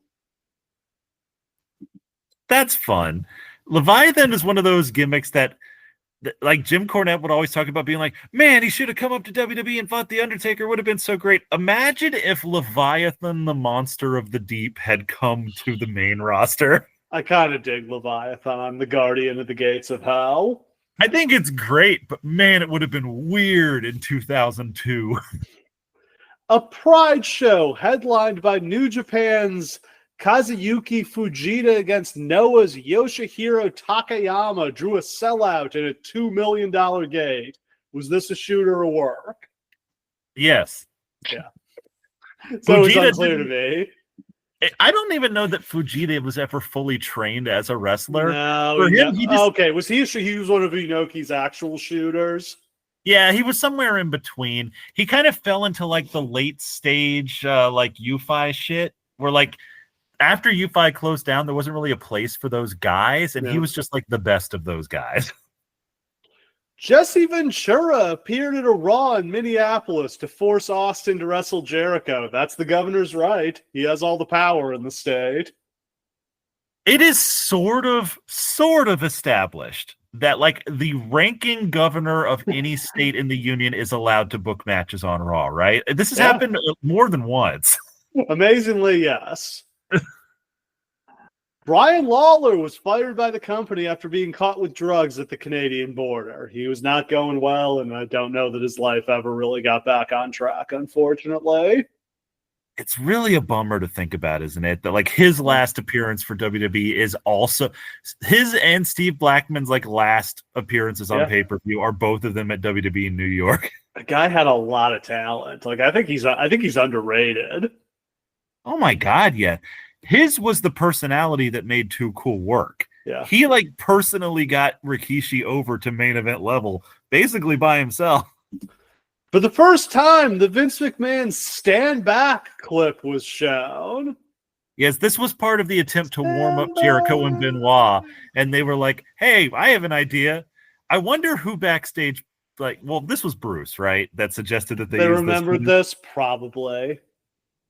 Speaker 2: That's fun. Leviathan is one of those gimmicks that like Jim Cornette would always talk about, being like, man, he should have come up to WWE and fought The Undertaker. Would have been so great. Imagine if Leviathan, the monster of the deep, had come to the main roster.
Speaker 1: I kind of dig Leviathan, the guardian of the gates of hell.
Speaker 2: I think it's great, but man, it would have been weird in 2002.
Speaker 1: A Pride show headlined by New Japan's Kazuyuki Fujita against Noah's Yoshihiro Takayama drew a sellout in a $2 million gate. Was this a shoot or a work?
Speaker 2: Yes.
Speaker 1: Yeah. So it's unclear to me.
Speaker 2: I don't even know that Fujita was ever fully trained as a wrestler.
Speaker 1: No.
Speaker 2: For him,
Speaker 1: okay. Was he was one of Inoki's actual shooters?
Speaker 2: Yeah, he was somewhere in between. He kind of fell into like the late stage like UFI shit, where like after UFI closed down, there wasn't really a place for those guys, and he was just like the best of those guys.
Speaker 1: Jesse Ventura appeared at a Raw in Minneapolis to force Austin to wrestle Jericho. That's the governor's right. He has all the power in the state.
Speaker 2: It is sort of established that like the ranking governor of any state in the union is allowed to book matches on Raw, right? This has happened more than once.
Speaker 1: Amazingly, yes. Brian Lawler was fired by the company after being caught with drugs at the Canadian border. He was not going well, and I don't know that his life ever really got back on track, unfortunately.
Speaker 2: It's really a bummer to think about, isn't it? That like his last appearance for WWE is also his and Steve Blackman's like last appearances on pay-per-view are both of them at WWE in New York.
Speaker 1: The guy had a lot of talent. Like I think he's underrated.
Speaker 2: Oh my God, yeah. His was the personality that made Too Cool work.
Speaker 1: Yeah.
Speaker 2: He like personally got Rikishi over to main event level basically by himself.
Speaker 1: For the first time, the Vince McMahon stand back clip was shown.
Speaker 2: Yes, this was part of the attempt to warm up Jericho and Benoit. And they were like, hey, I have an idea. I wonder who backstage, like, well, this was Bruce, right? That suggested that they
Speaker 1: remembered this, probably.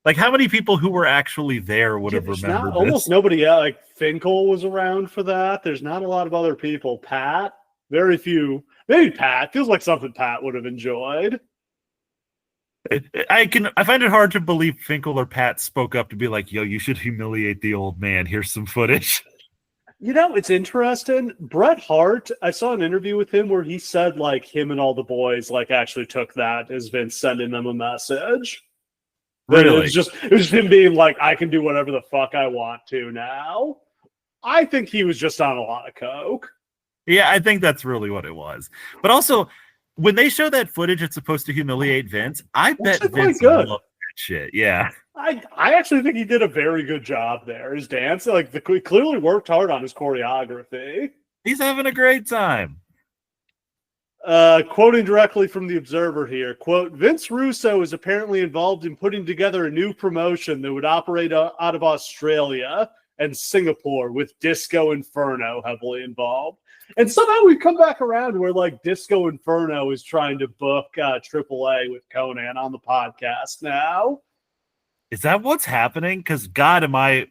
Speaker 2: Like, how many people who were actually there would have
Speaker 1: There's
Speaker 2: remembered this?
Speaker 1: almost nobody. Like Finkel was around for that. There's not a lot of other people. Pat, very few. Maybe Pat feels like something Pat would have enjoyed.
Speaker 2: I find it hard to believe Finkel or Pat spoke up to be like, "Yo, you should humiliate the old man. Here's some footage."
Speaker 1: You know, it's interesting. Bret Hart, I saw an interview with him where he said like him and all the boys like actually took that as Vince sending them a message.
Speaker 2: Really?
Speaker 1: It was just him being like, I can do whatever the fuck I want to now. I think he was just on a lot of coke.
Speaker 2: Yeah, I think that's really what it was. But also, when they show that footage, it's supposed to humiliate Vince. I bet Vince loved that shit. Yeah.
Speaker 1: I actually think he did a very good job there. His dance, he clearly worked hard on his choreography.
Speaker 2: He's having a great time.
Speaker 1: Quoting directly from the Observer here, quote, Vince Russo is apparently involved in putting together a new promotion that would operate out of Australia and Singapore with Disco Inferno heavily involved. And somehow we've come back around where like Disco Inferno is trying to book AAA with Conan on the podcast now.
Speaker 2: Is that what's happening? Because God, my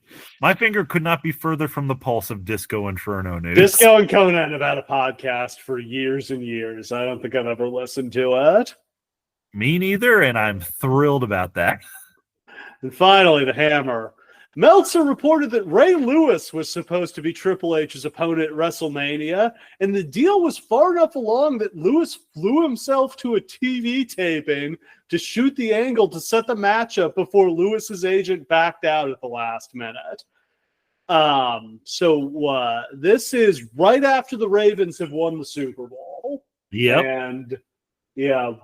Speaker 2: finger could not be further from the pulse of Disco Inferno news.
Speaker 1: Disco and Conan have had a podcast for years and years. I don't think I've ever listened to it.
Speaker 2: Me neither, and I'm thrilled about that.
Speaker 1: And finally, the Hammer. Meltzer reported that Ray Lewis was supposed to be Triple H's opponent at WrestleMania, and the deal was far enough along that Lewis flew himself to a TV taping to shoot the angle to set the matchup before Lewis's agent backed out at the last minute. So this is right after the Ravens have won the Super Bowl.
Speaker 2: Yep.
Speaker 1: And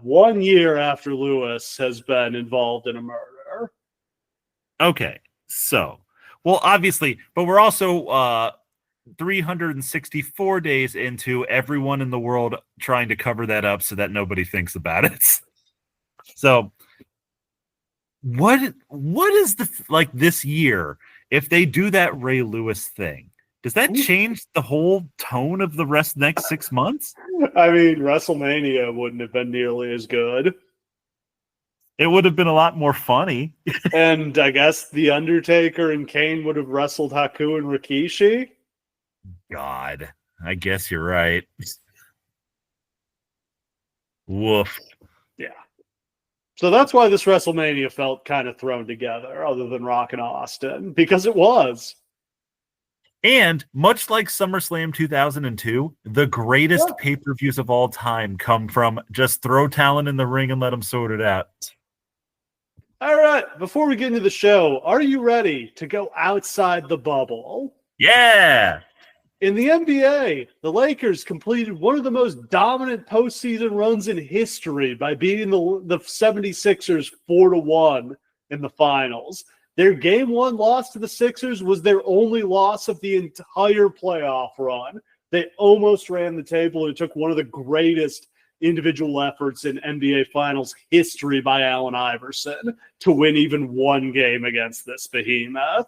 Speaker 1: 1 year after Lewis has been involved in a murder.
Speaker 2: Okay. So, well, obviously, but we're also 364 days into everyone in the world trying to cover that up so that nobody thinks about it. So, what is this year, if they do that Ray Lewis thing, does that change the whole tone of the next 6 months?
Speaker 1: I mean, WrestleMania wouldn't have been nearly as good.
Speaker 2: It would have been a lot more funny.
Speaker 1: And I guess The Undertaker and Kane would have wrestled Haku and Rikishi.
Speaker 2: God, I guess you're right. Woof.
Speaker 1: Yeah. So that's why this WrestleMania felt kind of thrown together, other than Rock and Austin, because it was.
Speaker 2: And much like SummerSlam 2002, the greatest pay-per-views of all time come from just throw talent in the ring and let them sort it out.
Speaker 1: All right, before we get into the show, are you ready to go outside the bubble?
Speaker 2: Yeah!
Speaker 1: In the NBA, the Lakers completed one of the most dominant postseason runs in history by beating the 76ers 4-1 in the finals. Their Game 1 loss to the Sixers was their only loss of the entire playoff run. They almost ran the table, and it took one of the greatest individual efforts in NBA Finals history by Allen Iverson to win even one game against this behemoth.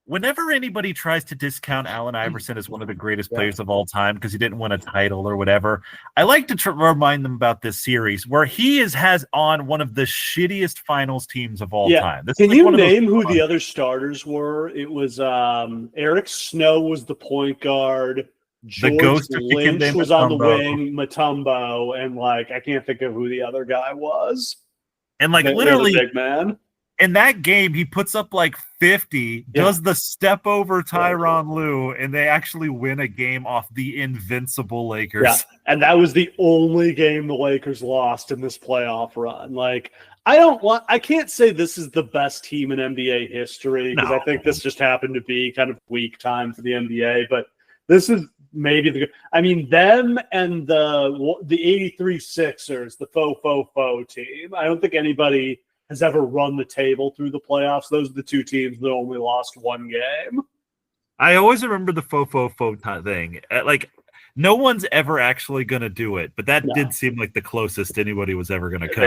Speaker 2: Whenever anybody tries to discount Allen Iverson as one of the greatest players of all time because he didn't win a title or whatever, I like to remind them about this series where he has on one of the shittiest finals teams of all time.
Speaker 1: Can you name who the other starters were? It was Eric Snow was the point guard. George Lynch was on the wing, Mutombo, and I can't think of who the other guy was.
Speaker 2: And literally,
Speaker 1: big man.
Speaker 2: In that game, he puts up 50, does the step over Tyronn Lue, and they actually win a game off the invincible Lakers.
Speaker 1: Yeah, and that was the only game the Lakers lost in this playoff run. I can't say this is the best team in NBA history because I think this just happened to be kind of weak time for the NBA, but this is maybe them and the 83 Sixers, the faux team. I don't think anybody has ever run the table through the playoffs. Those are the two teams that only lost one game.
Speaker 2: I always remember the faux thing. No one's ever actually going to do it, but that did seem like the closest anybody was ever going to come.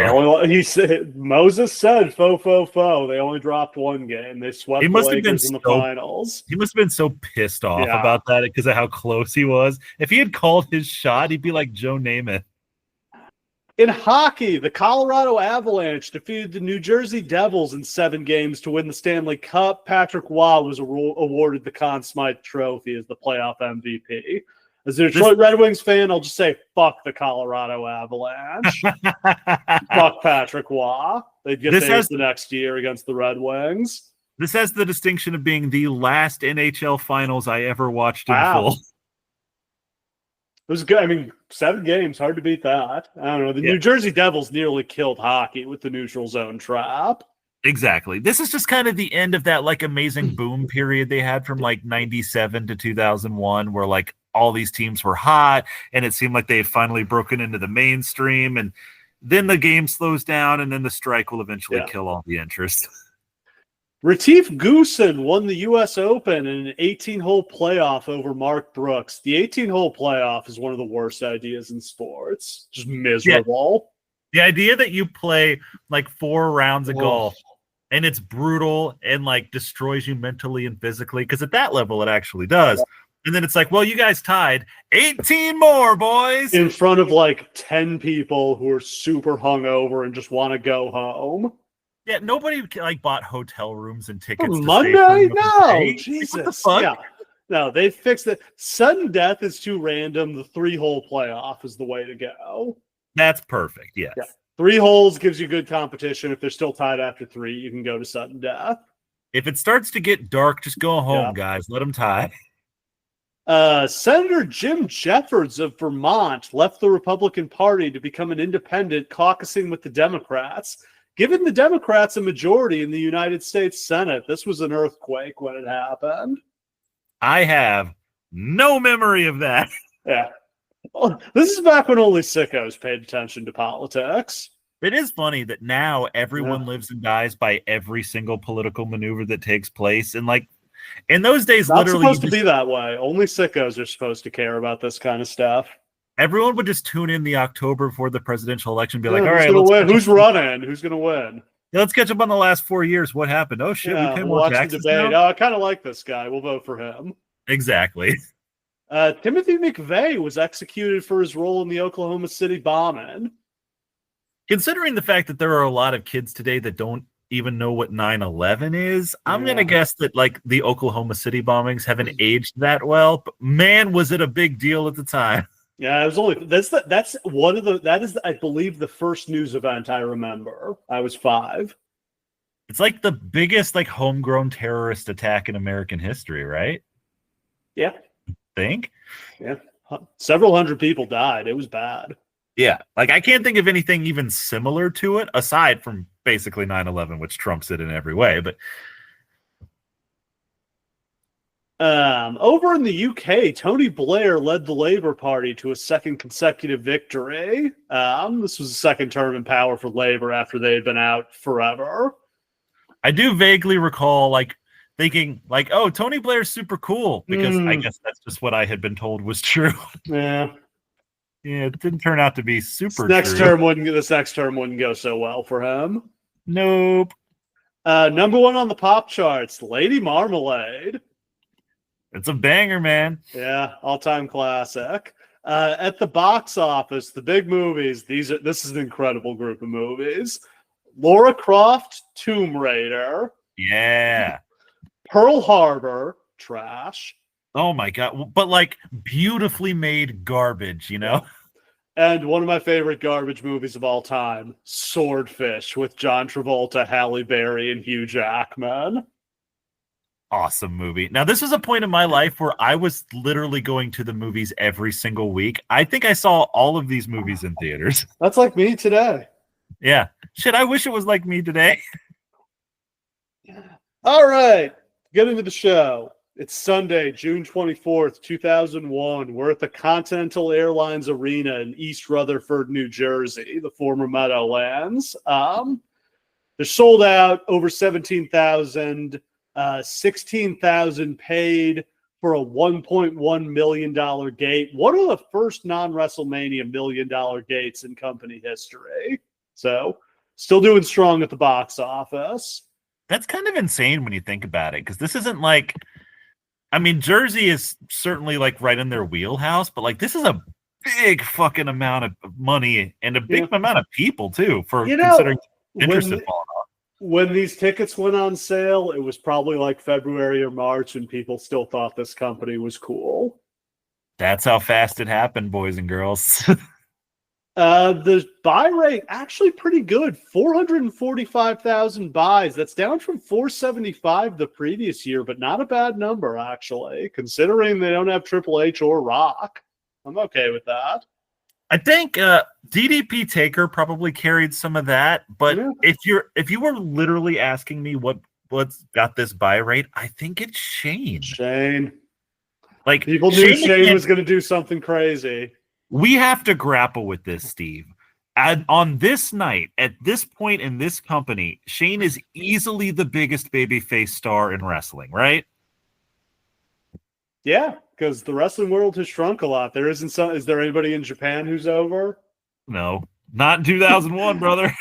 Speaker 1: Moses said faux. They only dropped one game. They swept the Lakers in the finals.
Speaker 2: He must have been so pissed off about that because of how close he was. If he had called his shot, he'd be like Joe Namath.
Speaker 1: In hockey, the Colorado Avalanche defeated the New Jersey Devils in 7 games to win the Stanley Cup. Patrick Waugh was awarded the Conn Smythe Trophy as the playoff MVP. As a Detroit Red Wings fan, I'll just say, fuck the Colorado Avalanche. Fuck Patrick Waugh. They'd get theirs the next year against the Red Wings.
Speaker 2: This has the distinction of being the last NHL finals I ever watched in full.
Speaker 1: It was good. I mean, 7 games, hard to beat that. I don't know. The New Jersey Devils nearly killed hockey with the neutral zone trap.
Speaker 2: Exactly. This is just kind of the end of that like amazing boom period they had from like 97 to 2001 where like all these teams were hot and it seemed like they had finally broken into the mainstream, and then the game slows down and then the strike will eventually kill all the interest.
Speaker 1: Retief Goosen won the U.S. Open in an 18-hole playoff over Mark Brooks. The 18-hole playoff is one of the worst ideas in sports. Just miserable.
Speaker 2: The idea that you play like 4 rounds of golf and it's brutal and like destroys you mentally and physically, because at that level it actually does. And then it's like, well, you guys tied 18 more, boys.
Speaker 1: In front of like 10 people who are super hungover and just want to go home.
Speaker 2: Yeah, nobody like bought hotel rooms and tickets.
Speaker 1: On Monday? No, Jesus.
Speaker 2: What the fuck?
Speaker 1: Yeah. No, they fixed it. Sudden death is too random. The 3-hole playoff is the way to go.
Speaker 2: That's perfect. Yes.
Speaker 1: Yeah. 3 holes gives you good competition. If they're still tied after 3, you can go to sudden death.
Speaker 2: If it starts to get dark, just go home, guys. Let them tie.
Speaker 1: Senator Jim Jeffords of Vermont left the Republican Party to become an independent, caucusing with the Democrats. Given the Democrats a majority in the United States Senate, this was an earthquake when it happened.
Speaker 2: I have no memory of that.
Speaker 1: Yeah. Well, this is back when only sickos paid attention to politics.
Speaker 2: It is funny that now everyone lives and dies by every single political maneuver that takes place. And like in those days,
Speaker 1: Not
Speaker 2: literally
Speaker 1: supposed to be that way. Only sickos are supposed to care about this kind of stuff.
Speaker 2: Everyone would just tune in the October before the presidential election and be like, all right,
Speaker 1: who's running? Who's going to win?
Speaker 2: Let's catch up on the last 4 years. What happened? Oh, shit.
Speaker 1: Yeah,
Speaker 2: we can
Speaker 1: watch the debate.
Speaker 2: now?
Speaker 1: Oh, I kind of like this guy. We'll vote for him.
Speaker 2: Exactly.
Speaker 1: Timothy McVeigh was executed for his role in the Oklahoma City bombing.
Speaker 2: Considering the fact that there are a lot of kids today that don't even know what 9/11 is, I'm going to guess that like the Oklahoma City bombings haven't aged that well. But man, was it a big deal at the time.
Speaker 1: Yeah, it was only that's one of the that is I believe the first news event I remember. I was 5.
Speaker 2: It's like the biggest like homegrown terrorist attack in American history, right?
Speaker 1: Yeah.
Speaker 2: I think.
Speaker 1: Yeah. Several hundred people died. It was bad.
Speaker 2: Yeah. Like I can't think of anything even similar to it aside from basically 9/11, which trumps it in every way, but
Speaker 1: over in the UK, Tony Blair led the Labour Party to a second consecutive victory. This was the second term in power for Labour after they had been out forever.
Speaker 2: I do vaguely recall like thinking like, oh, Tony Blair's super cool, because I guess that's just what I had been told was true.
Speaker 1: Yeah.
Speaker 2: Yeah, it didn't turn out to be super
Speaker 1: This next term wouldn't go so well for him.
Speaker 2: Nope.
Speaker 1: Number 1 on the pop charts, Lady Marmalade.
Speaker 2: It's a banger, man.
Speaker 1: Yeah, all-time classic. At the box office, the big movies, this is an incredible group of movies. Lara Croft, Tomb Raider.
Speaker 2: Yeah.
Speaker 1: Pearl Harbor, trash.
Speaker 2: Oh my God. But like beautifully made garbage, you know?
Speaker 1: And one of my favorite garbage movies of all time, Swordfish, with John Travolta, Halle Berry, and Hugh Jackman.
Speaker 2: Awesome movie. Now, this was a point in my life where I was literally going to the movies every single week. I think I saw all of these movies in theaters.
Speaker 1: That's like me today.
Speaker 2: Yeah. Shit, I wish it was like me today.
Speaker 1: All right. Get into the show. It's Sunday, June 24th, 2001. We're at the Continental Airlines Arena in East Rutherford, New Jersey, the former Meadowlands. They're sold out, over 17,000. 16,000 paid for a $1.1 million gate. One of the first non-WrestleMania $1 million gates in company history. So still doing strong at the box office.
Speaker 2: That's kind of insane when you think about it, because this isn't like, I mean, Jersey is certainly like right in their wheelhouse, but like this is a big fucking amount of money and a big
Speaker 1: Yeah.
Speaker 2: amount of people too for
Speaker 1: You know,
Speaker 2: considering interest
Speaker 1: when
Speaker 2: in falling off.
Speaker 1: when these tickets went on sale, it was probably like February or March, and people still thought this company was cool.
Speaker 2: That's how fast it happened, boys and girls.
Speaker 1: The buy rate actually pretty good, 445,000 buys. That's down from 475 the previous year, but not a bad number actually, considering they don't have Triple H or Rock. I'm okay with that.
Speaker 2: I think DDP Taker probably carried some of that, but
Speaker 1: Yeah.
Speaker 2: if you were literally asking me what's got this buy rate, I think it's Shane.
Speaker 1: Shane.
Speaker 2: Like
Speaker 1: People knew Shane
Speaker 2: McMahon-
Speaker 1: was going to do something crazy.
Speaker 2: We have to grapple with this, Steve. And on this night, at this point in this company, Shane is easily the biggest babyface star in wrestling, right?
Speaker 1: Yeah, because the wrestling world has shrunk a lot. Is there anybody in Japan who's over?
Speaker 2: No, not in 2001, brother.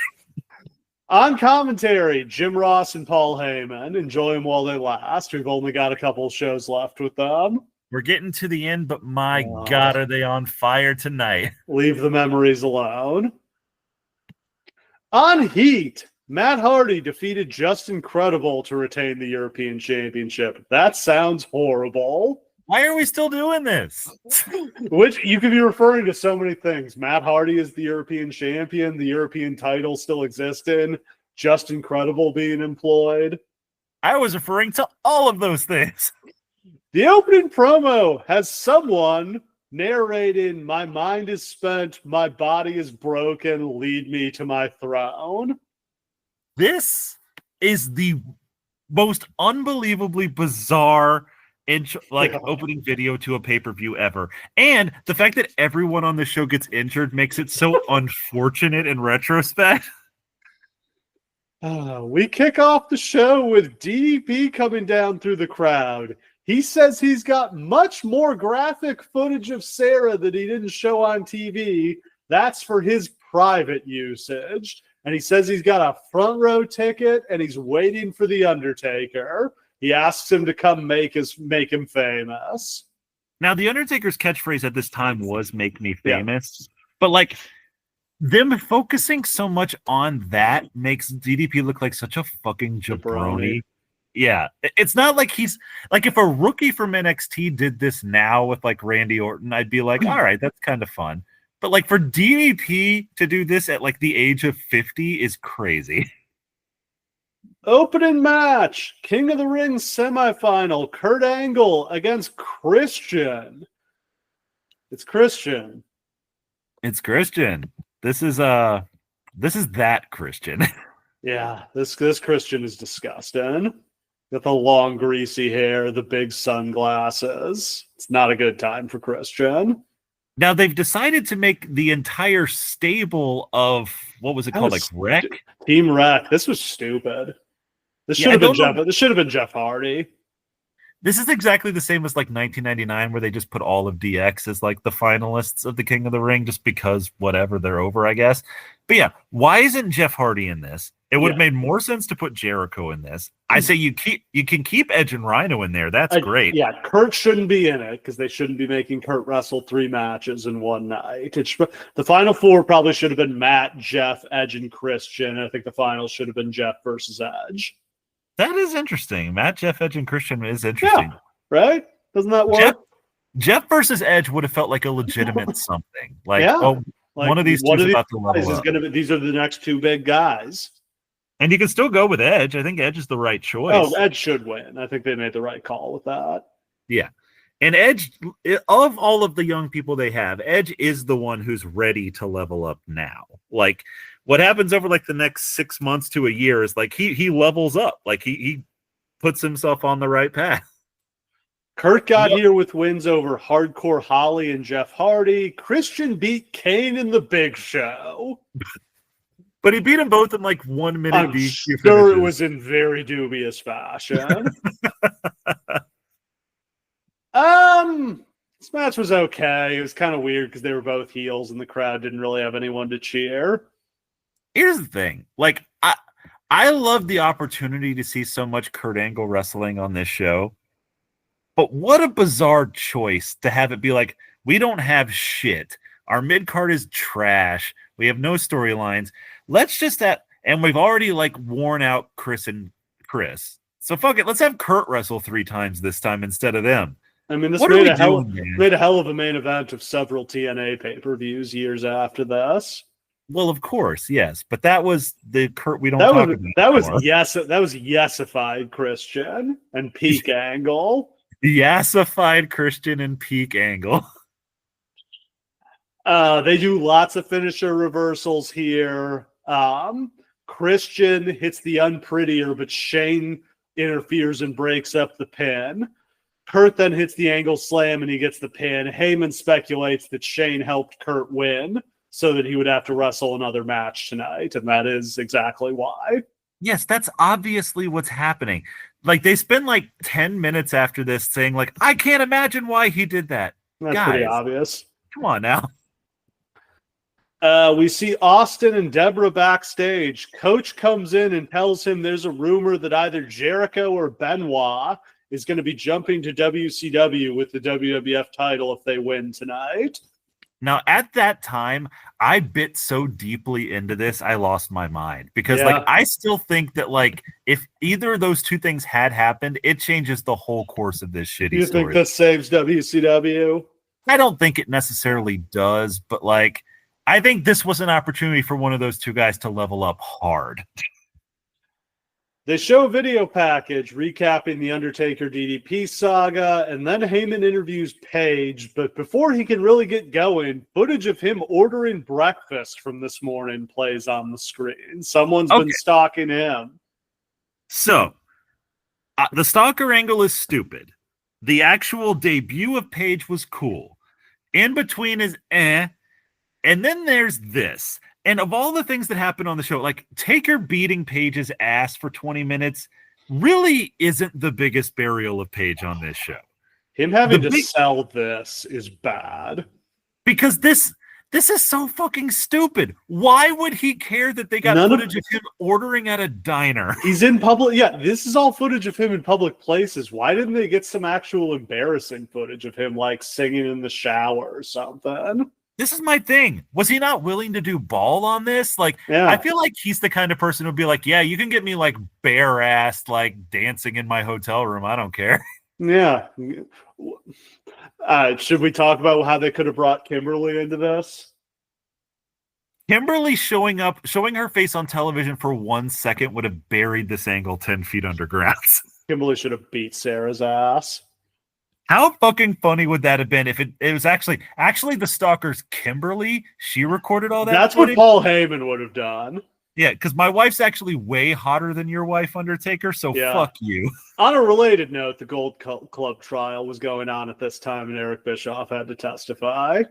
Speaker 1: On commentary, Jim Ross and Paul Heyman. Enjoy them while they last. We've only got a couple shows left with them.
Speaker 2: We're getting to the end, but my
Speaker 1: Oh.
Speaker 2: God, are they on fire tonight?
Speaker 1: Leave the memories alone. On Heat, Matt Hardy defeated Justin Credible to retain the European Championship. That sounds horrible.
Speaker 2: Why are we still doing this?
Speaker 1: Which you could be referring to so many things. Matt Hardy is the European champion. The European title still existing. Justin Credible being employed.
Speaker 2: I was referring to all of those things.
Speaker 1: The opening promo has someone narrating, "My mind is spent, my body is broken, lead me to my throne."
Speaker 2: This is the most unbelievably bizarre opening video to a pay-per-view ever. And the fact that everyone on the show gets injured makes it so unfortunate in retrospect.
Speaker 1: We kick off the show with DDP coming down through the crowd. He says he's got much more graphic footage of Sarah that he didn't show on TV. That's for his private usage. And he says he's got a front row ticket and he's waiting for The Undertaker. He asks him to come make him famous.
Speaker 2: Now, The Undertaker's catchphrase at this time was "make me famous," but like them focusing so much on that makes DDP look like such a fucking jabroni. Yeah, it's not like he's like, if a rookie from NXT did this now with like Randy Orton, I'd be like, all right, that's kind of fun. But like for DDP to do this at like the age of 50 is crazy.
Speaker 1: Opening match, King of the Ring semifinal, Kurt Angle against Christian. It's Christian.
Speaker 2: It's Christian. This is that Christian.
Speaker 1: Yeah, this Christian is disgusting. Got the long greasy hair, the big sunglasses. It's not a good time for Christian.
Speaker 2: Now they've decided to make the entire stable of, what was it called, like Wreck?
Speaker 1: Team Wreck. This was stupid. This should have been Jeff. This should have been Jeff Hardy.
Speaker 2: This is exactly the same as like 1999, where they just put all of DX as like the finalists of the King of the Ring, just because whatever, they're over, I guess. But yeah, why isn't Jeff Hardy in this? It would have made more sense to put Jericho in this. I say you can keep Edge and Rhino in there. That's great.
Speaker 1: Yeah, Kurt shouldn't be in it because they shouldn't be making Kurt wrestle 3 matches in one night. The final 4 probably should have been Matt, Jeff, Edge, and Christian. I think the final should have been Jeff versus Edge.
Speaker 2: That is interesting. Matt, Jeff, Edge, and Christian is interesting.
Speaker 1: Yeah, right? Doesn't that work?
Speaker 2: Jeff versus Edge would have felt like a legitimate something. Like, one of these two is about to level up.
Speaker 1: These are the next 2 big guys.
Speaker 2: And you can still go with Edge. I think Edge is the right choice.
Speaker 1: Oh, Edge should win. I think they made the right call with that.
Speaker 2: Yeah. And Edge, of all of the young people they have, Edge is the one who's ready to level up now. Like, what happens over like the next 6 months to a year is like he levels up. Like he puts himself on the right path.
Speaker 1: Kurt got here with wins over Hardcore Holly and Jeff Hardy. Christian beat Kane in the Big Show.
Speaker 2: But he beat them both in like 1 minute.
Speaker 1: I'm sure it was in very dubious fashion. This match was okay. It was kind of weird because they were both heels and the crowd didn't really have anyone to cheer.
Speaker 2: Here's the thing. Like, I love the opportunity to see so much Kurt Angle wrestling on this show. But what a bizarre choice to have it be like, we don't have shit. Our mid card is trash. We have no storylines. Let's just and we've already like worn out Chris. So fuck it. Let's have Kurt wrestle 3 times this time instead of them.
Speaker 1: I mean, this
Speaker 2: What
Speaker 1: made
Speaker 2: are we doing, man?
Speaker 1: made a hell of a main event of several TNA pay-per-views years after this.
Speaker 2: Well, of course, yes, but that was the Kurt we don't talk about.
Speaker 1: That was yesified Christian and peak Angle.
Speaker 2: Yassified Christian and peak Angle.
Speaker 1: They do lots of finisher reversals here. Christian hits the unprettier, but Shane interferes and breaks up the pin. Kurt then hits the Angle slam and he gets the pin. Heyman speculates that Shane helped Kurt win so that he would have to wrestle another match tonight, and that is exactly why.
Speaker 2: Yes, that's obviously what's happening. Like, they spend like 10 minutes after this saying, like, I can't imagine why he did that.
Speaker 1: That's pretty obvious.
Speaker 2: Come on now.
Speaker 1: We see Austin and Deborah backstage. Coach comes in and tells him there's a rumor that either Jericho or Benoit is going to be jumping to WCW with the WWF title if they win tonight.
Speaker 2: Now, at that time, I bit so deeply into this, I lost my mind. Because, like, I still think that, like, if either of those two things had happened, it changes the whole course of this shitty
Speaker 1: You
Speaker 2: story.
Speaker 1: think this saves WCW?
Speaker 2: I don't think it necessarily does, but, like, I think this was an opportunity for one of those two guys to level up hard.
Speaker 1: They show a video package recapping the Undertaker DDP saga, and then Heyman interviews Paige. But before he can really get going, footage of him ordering breakfast from this morning plays on the screen. Someone's been stalking him.
Speaker 2: So, the stalker angle is stupid. The actual debut of Paige was cool. In between is and then there's this. And of all the things that happened on the show, like Taker beating Paige's ass for 20 minutes really isn't the biggest burial of Paige on this show.
Speaker 1: Him having to sell this is bad.
Speaker 2: Because this is so fucking stupid. Why would he care that they got footage of him ordering at a diner?
Speaker 1: He's in public. Yeah, this is all footage of him in public places. Why didn't they get some actual embarrassing footage of him like singing in the shower or something?
Speaker 2: This is my thing. Was he not willing to do ball on this? Like, I feel like he's the kind of person who'd be like, yeah, you can get me like bare-assed, like dancing in my hotel room. I don't care.
Speaker 1: Yeah. Should we talk about how they could have brought Kimberly into this?
Speaker 2: Kimberly showing her face on television for 1 second would have buried this angle 10 feet underground.
Speaker 1: Kimberly should have beat Sarah's ass.
Speaker 2: How fucking funny would that have been if it was actually the stalker's Kimberly? She recorded all that.
Speaker 1: That's footage? What Paul Heyman would have done.
Speaker 2: Yeah, because my wife's actually way hotter than your wife, Undertaker, so fuck you.
Speaker 1: On a related note, the Gold Club trial was going on at this time, and Eric Bischoff had to testify.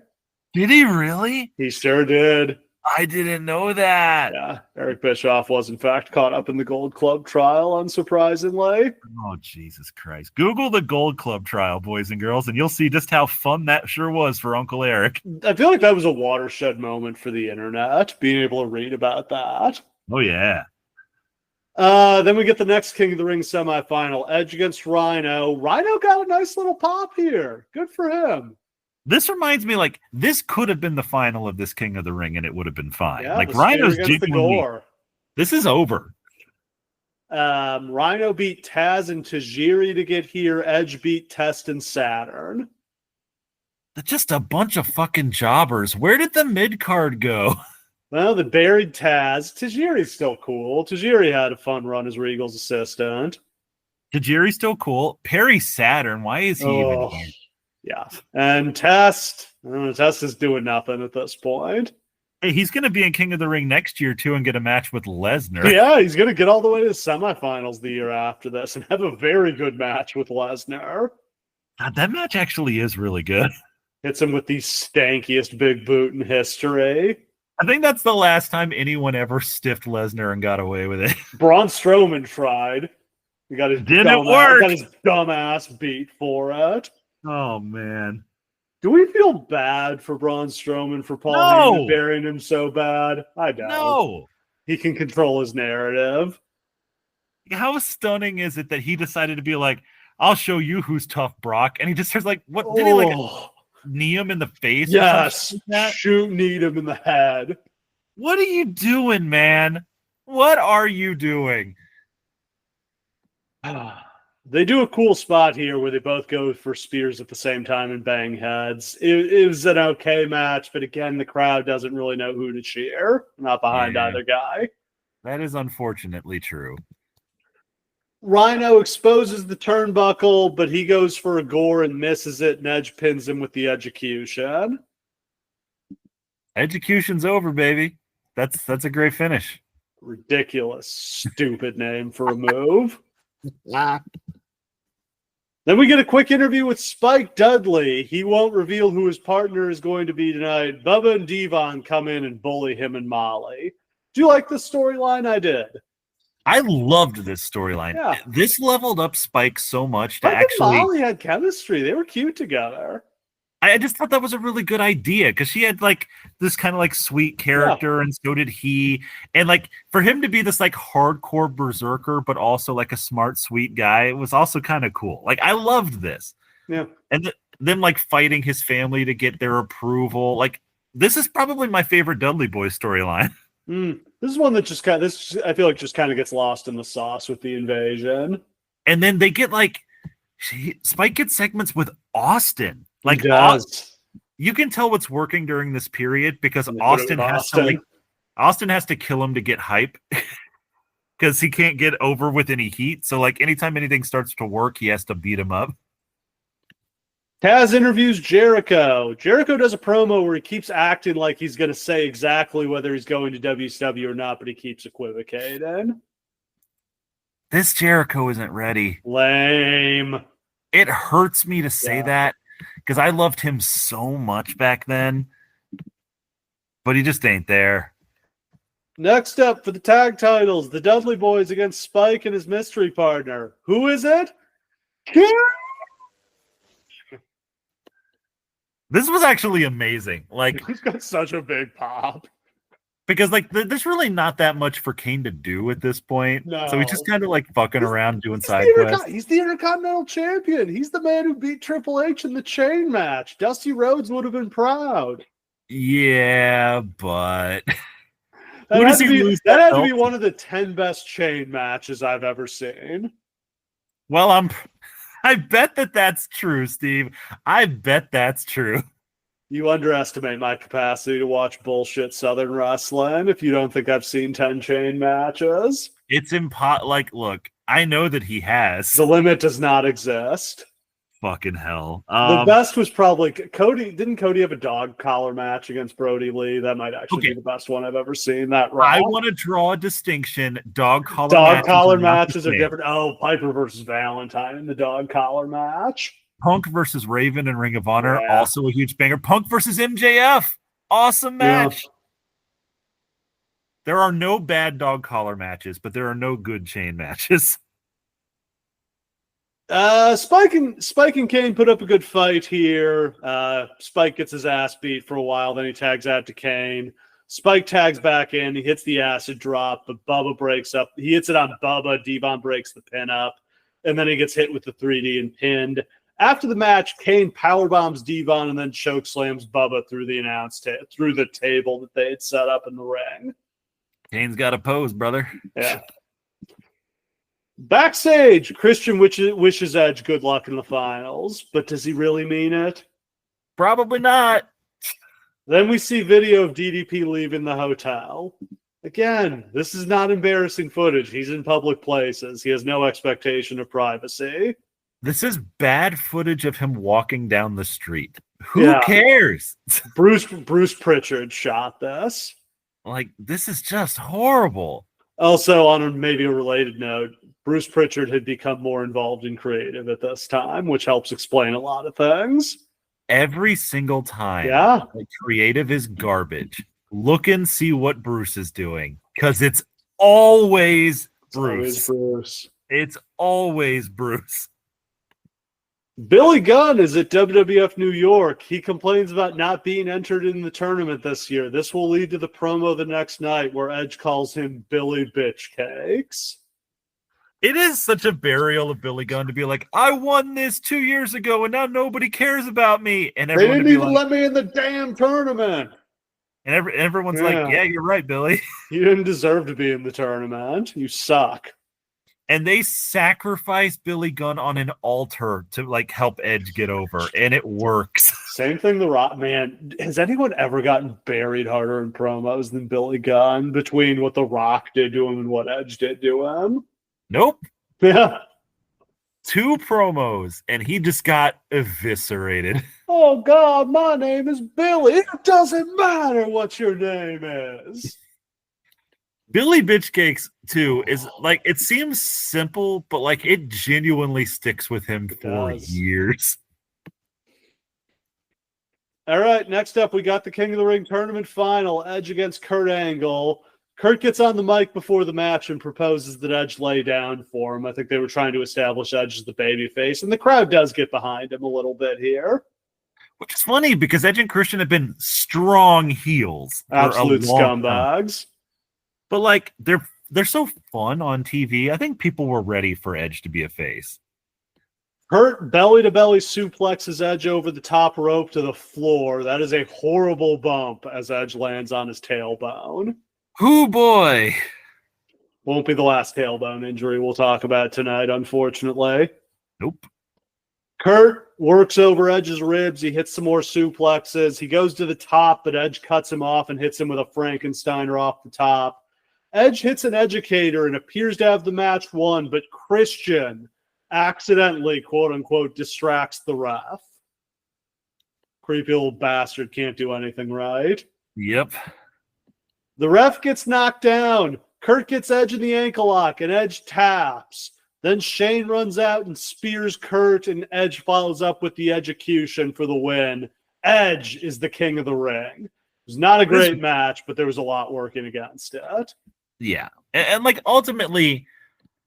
Speaker 2: Did he really?
Speaker 1: He sure did.
Speaker 2: I didn't know that.
Speaker 1: Yeah, Eric Bischoff was, in fact, caught up in the Gold Club trial, unsurprisingly.
Speaker 2: Oh, Jesus Christ. Google the Gold Club trial, boys and girls, and you'll see just how fun that sure was for Uncle Eric.
Speaker 1: I feel like that was a watershed moment for the internet, being able to read about that.
Speaker 2: Oh, yeah.
Speaker 1: Then we get the next King of the Ring semifinal, Edge against Rhino. Rhino got a nice little pop here. Good for him.
Speaker 2: This reminds me, like, this could have been the final of this King of the Ring, and it would have been fine.
Speaker 1: Yeah,
Speaker 2: like, Rhino's genuinely... This is over.
Speaker 1: Rhino beat Taz and Tajiri to get here. Edge beat Test and Saturn.
Speaker 2: They're just a bunch of fucking jobbers. Where did the mid-card go?
Speaker 1: Well, they buried Taz. Tajiri's still cool. Tajiri had a fun run as Regal's assistant.
Speaker 2: Tajiri's still cool. Perry Saturn, why is he even here?
Speaker 1: Yeah. And Test is doing nothing at this point.
Speaker 2: Hey, he's going to be in King of the Ring next year, too, and get a match with Lesnar.
Speaker 1: Yeah, he's going to get all the way to the semifinals the year after this and have a very good match with Lesnar.
Speaker 2: God, that match actually is really good.
Speaker 1: Hits him with the stankiest big boot in history.
Speaker 2: I think that's the last time anyone ever stiffed Lesnar and got away with it.
Speaker 1: Braun Strowman tried. He got his dumb ass beat for it.
Speaker 2: Oh, man.
Speaker 1: Do we feel bad for Braun Strowman for Paul Heyman burying him so bad? I don't.
Speaker 2: No.
Speaker 1: He can control his narrative.
Speaker 2: How stunning is it that he decided to be like, I'll show you who's tough, Brock. And he just starts like, what? Did he like knee him in the face.
Speaker 1: Yes,
Speaker 2: Or that.
Speaker 1: shoot Needham in the head.
Speaker 2: What are you doing, man? What are you doing?
Speaker 1: They do a cool spot here where they both go for spears at the same time and bang heads. It was an okay match, but again, the crowd doesn't really know who to cheer. Not behind either guy.
Speaker 2: That is unfortunately true.
Speaker 1: Rhino exposes the turnbuckle, but he goes for a gore and misses it, and Edge pins him with the execution.
Speaker 2: Execution's over, baby. That's a great finish.
Speaker 1: Ridiculous, stupid name for a move. Then we get a quick interview with Spike Dudley. He won't reveal who his partner is going to be tonight. Bubba and Devon come in and bully him and Molly. Do you like the storyline? I did.
Speaker 2: I loved this storyline.
Speaker 1: Yeah.
Speaker 2: This leveled up Spike so much to
Speaker 1: Spike and
Speaker 2: actually.
Speaker 1: Molly had chemistry. They were cute together.
Speaker 2: I just thought that was a really good idea because she had like this kind of like sweet character, and so did he. And like for him to be this like hardcore berserker, but also like a smart, sweet guy, it was also kind of cool. Like I loved this.
Speaker 1: Yeah.
Speaker 2: And them like fighting his family to get their approval. Like this is probably my favorite Dudley Boys storyline.
Speaker 1: This is one that just kind of I feel like just kind of gets lost in the sauce with the invasion.
Speaker 2: And then they get like Spike gets segments with Austin. Like you can tell what's working during this period because Austin has to kill him to get hype because he can't get over with any heat. So like anytime anything starts to work, he has to beat him up.
Speaker 1: Taz interviews Jericho. Jericho does a promo where he keeps acting like he's going to say exactly whether he's going to WCW or not, but he keeps equivocating.
Speaker 2: This Jericho isn't ready.
Speaker 1: Lame.
Speaker 2: It hurts me to say that because I loved him so much back then, but he just ain't there.
Speaker 1: Next up for the tag titles, the Dudley Boys against Spike and his mystery partner. Who is it?
Speaker 2: This was actually amazing. Like
Speaker 1: he's got such a big pop.
Speaker 2: Because like there's really not that much for Kane to do at this point.
Speaker 1: No.
Speaker 2: So he's just kind of like fucking around doing side quests.
Speaker 1: He's the Intercontinental Champion. He's the man who beat Triple H in the chain match. Dusty Rhodes would have been proud.
Speaker 2: Yeah, but
Speaker 1: that had to be one of the 10 best chain matches I've ever seen.
Speaker 2: Well, I bet that's true, Steve. I bet that's true.
Speaker 1: You underestimate my capacity to watch bullshit Southern wrestling if you don't think I've seen 10 chain matches.
Speaker 2: It's like, look, I know that he has.
Speaker 1: The limit does not exist.
Speaker 2: Fucking hell.
Speaker 1: The best was probably Cody. Didn't Cody have a dog collar match against Brody Lee? That might actually be the best one I've ever seen. That
Speaker 2: I want to draw a distinction. Dog collar
Speaker 1: matches are different. Oh, Piper versus Valentine in the dog collar match.
Speaker 2: Punk versus Raven and Ring of Honor, also a huge banger. Punk versus MJF, awesome match. Yeah. There are no bad dog collar matches, but there are no good chain matches.
Speaker 1: Spike and Kane put up a good fight here. Spike gets his ass beat for a while, then he tags out to Kane. Spike tags back in, he hits the acid drop, but Bubba breaks up. He hits it on Bubba, Devon breaks the pin up, and then he gets hit with the 3D and pinned. After the match, Kane powerbombs Devon and then chokeslams Bubba through the table that they had set up in the ring.
Speaker 2: Kane's got a pose, brother.
Speaker 1: Yeah. Backstage, Christian wishes Edge good luck in the finals, but does he really mean it?
Speaker 2: Probably not.
Speaker 1: Then we see video of DDP leaving the hotel. Again, this is not embarrassing footage. He's in public places. He has no expectation of privacy.
Speaker 2: This is bad footage of him walking down the street. Who cares?
Speaker 1: Bruce Pritchard shot this.
Speaker 2: Like, this is just horrible.
Speaker 1: Also, on maybe a related note, Bruce Pritchard had become more involved in creative at this time, which helps explain a lot of things.
Speaker 2: Every single time, the creative is garbage. Look and see what Bruce is doing, because it's always Bruce. It's always Bruce.
Speaker 1: Billy Gunn is at WWF New York. He complains about not being entered in the tournament this year. This will lead to the promo the next night where Edge calls him Billy Bitch Cakes.
Speaker 2: It is such a burial of Billy Gunn to be like, I won this 2 years ago and now nobody cares about me. And
Speaker 1: They
Speaker 2: everyone
Speaker 1: didn't
Speaker 2: to be
Speaker 1: even
Speaker 2: like,
Speaker 1: let me in the damn tournament.
Speaker 2: and everyone's like, yeah, you're right, Billy.
Speaker 1: You didn't deserve to be in the tournament. You suck.
Speaker 2: And they sacrifice Billy Gunn on an altar to like help Edge get over, and it works.
Speaker 1: Same thing, The Rock. Man, has anyone ever gotten buried harder in promos than Billy Gunn between what The Rock did to him and what Edge did to him?
Speaker 2: Nope.
Speaker 1: Yeah.
Speaker 2: 2 promos, and he just got eviscerated.
Speaker 1: Oh, God, my name is Billy. It doesn't matter what your name is.
Speaker 2: Billy Bitchcakes, too, is like, it seems simple, but like it genuinely sticks with him for years.
Speaker 1: All right, next up, we got the King of the Ring tournament final, Edge against Kurt Angle. Kurt gets on the mic before the match and proposes that Edge lay down for him. I think they were trying to establish Edge as the babyface, and the crowd does get behind him a little bit here.
Speaker 2: Which is funny because Edge and Christian have been strong heels.
Speaker 1: Absolute scumbags.
Speaker 2: But like they're so fun on TV. I think people were ready for Edge to be a face.
Speaker 1: Kurt belly-to-belly suplexes Edge over the top rope to the floor. That is a horrible bump as Edge lands on his tailbone.
Speaker 2: Hoo boy.
Speaker 1: Won't be the last tailbone injury we'll talk about tonight, unfortunately.
Speaker 2: Nope.
Speaker 1: Kurt works over Edge's ribs. He hits some more suplexes. He goes to the top, but Edge cuts him off and hits him with a Frankensteiner off the top. Edge hits an educator and appears to have the match won, but Christian accidentally, quote-unquote, distracts the ref. Creepy old bastard can't do anything right.
Speaker 2: Yep.
Speaker 1: The ref gets knocked down. Kurt gets Edge in the ankle lock, and Edge taps. Then Shane runs out and spears Kurt, and Edge follows up with the execution for the win. Edge is the king of the ring. It was not a great match, but there was a lot working against it.
Speaker 2: Yeah. And like ultimately,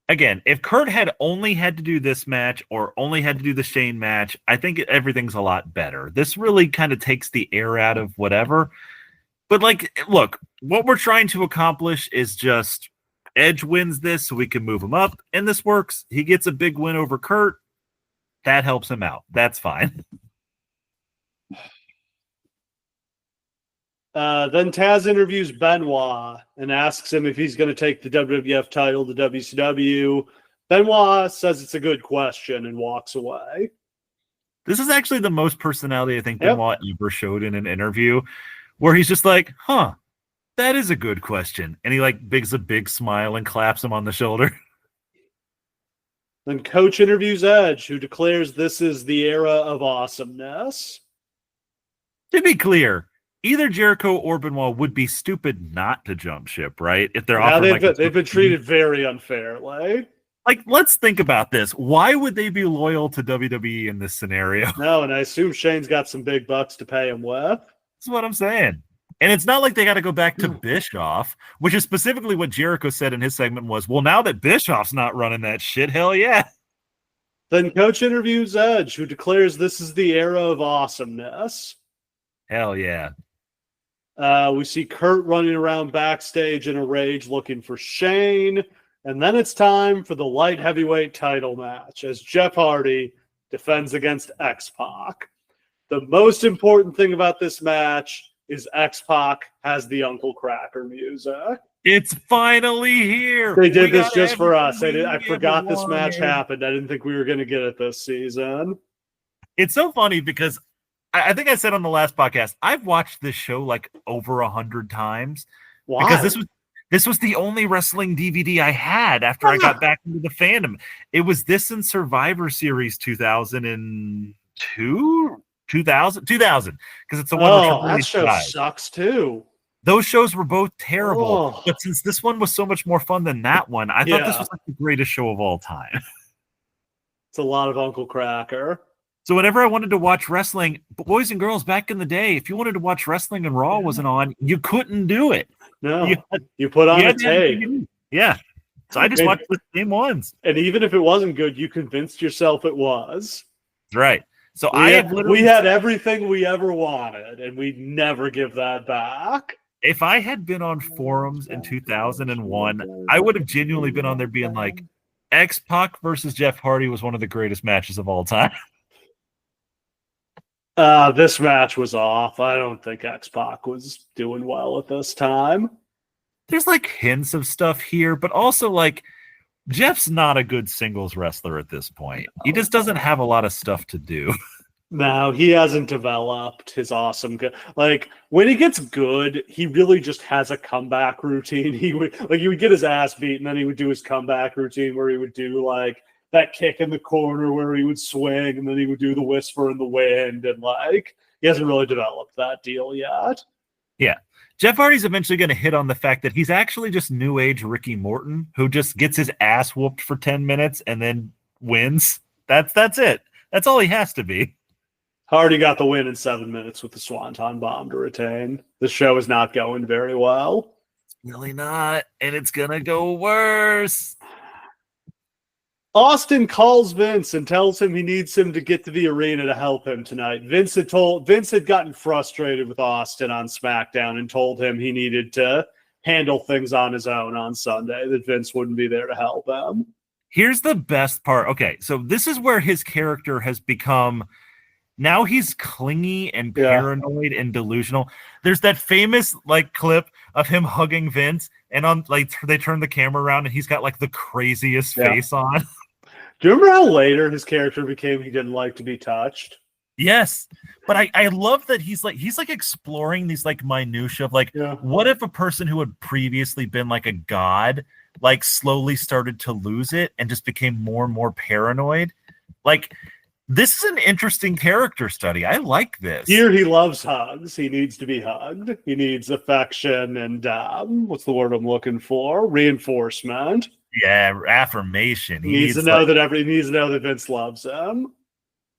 Speaker 2: again, if Kurt had only had to do this match or only had to do the Shane match, I think everything's a lot better. This really kind of takes the air out of whatever. But like, look, what we're trying to accomplish is just Edge wins this so we can move him up, and this works. He gets a big win over Kurt. That helps him out. That's fine.
Speaker 1: Then Taz interviews Benoit and asks him if he's going to take the WWF title to WCW. Benoit says it's a good question and walks away.
Speaker 2: This is actually the most personality I think Benoit ever showed in an interview, where he's just like, huh, that is a good question. And he like bigs a big smile and claps him on the shoulder.
Speaker 1: Then Coach interviews Edge, who declares this is the era of awesomeness.
Speaker 2: To be clear, either Jericho or Benoit would be stupid not to jump ship, right? If they're offered
Speaker 1: they've been treated very unfairly.
Speaker 2: Like, let's think about this. Why would they be loyal to WWE in this scenario?
Speaker 1: No, and I assume Shane's got some big bucks to pay him with.
Speaker 2: That's what I'm saying. And it's not like they got to go back to Bischoff, which is specifically what Jericho said in his segment was, well, now that Bischoff's not running that shit, hell yeah.
Speaker 1: Then Coach interviews Edge, who declares this is the era of awesomeness.
Speaker 2: Hell yeah.
Speaker 1: We see Kurt running around backstage in a rage looking for Shane. And then it's time for the light heavyweight title match as Jeff Hardy defends against X-Pac. The most important thing about this match is X-Pac has the Uncle Cracker music.
Speaker 2: It's finally here.
Speaker 1: They did this just for us. I forgot this match happened. I didn't think we were going to get it this season.
Speaker 2: It's so funny because I think I said on the last podcast, I've watched this show like over 100 times.
Speaker 1: Why?
Speaker 2: Because this was the only wrestling DVD I had after I got back into the fandom. It was this and Survivor Series 2002. 2000 because it's the one
Speaker 1: that show sucks too.
Speaker 2: Those shows were both terrible, but since this one was so much more fun than that one, I thought this was like the greatest show of all time.
Speaker 1: It's a lot of Uncle Cracker.
Speaker 2: So whenever I wanted to watch wrestling, boys and girls back in the day, if you wanted to watch wrestling and Raw wasn't on, you couldn't do it.
Speaker 1: No, you put on a tape.
Speaker 2: Yeah. So I just watched the same ones.
Speaker 1: And even if it wasn't good, you convinced yourself it was.
Speaker 2: That's right. So
Speaker 1: we had everything we ever wanted, and we'd never give that back.
Speaker 2: If I had been on forums in 2001, I would have genuinely been on there being like, X-Pac versus Jeff Hardy was one of the greatest matches of all time.
Speaker 1: This match was off. I don't think X-Pac was doing well at this time.
Speaker 2: There's like hints of stuff here, but also like Jeff's not a good singles wrestler at this point. He just doesn't have a lot of stuff to do.
Speaker 1: No, he hasn't developed his awesome like when he gets good, he really just has a comeback routine. He would get his ass beat and then he would do his comeback routine where he would do like that kick in the corner where he would swing and then he would do the whisper in the wind, and like he hasn't really developed that deal yet.
Speaker 2: Yeah. Jeff Hardy's eventually going to hit on the fact that he's actually just new age Ricky Morton who just gets his ass whooped for 10 minutes and then wins. That's it. That's all he has to be.
Speaker 1: Hardy got the win in 7 minutes with the Swanton Bomb to retain. The show is not going very well.
Speaker 2: Really not, and it's going to go worse.
Speaker 1: Austin calls Vince and tells him he needs him to get to the arena to help him tonight. Vince had gotten frustrated with Austin on SmackDown and told him he needed to handle things on his own on Sunday, that Vince wouldn't be there to help him.
Speaker 2: Here's the best part. Okay, so this is where his character has become... Now he's clingy and paranoid and delusional. There's that famous like clip of him hugging Vince, and on like they turn the camera around and he's got like the craziest face on.
Speaker 1: Do you remember how later his character became he didn't like to be touched?
Speaker 2: Yes, but I love that he's like exploring these like minutia of like what if a person who had previously been like a god like slowly started to lose it and just became more and more paranoid, like. This is an interesting character study. I like this.
Speaker 1: Here he loves hugs. He needs to be hugged. He needs affection and what's the word I'm looking for? Reinforcement.
Speaker 2: Yeah, affirmation.
Speaker 1: He needs to know that Vince loves him.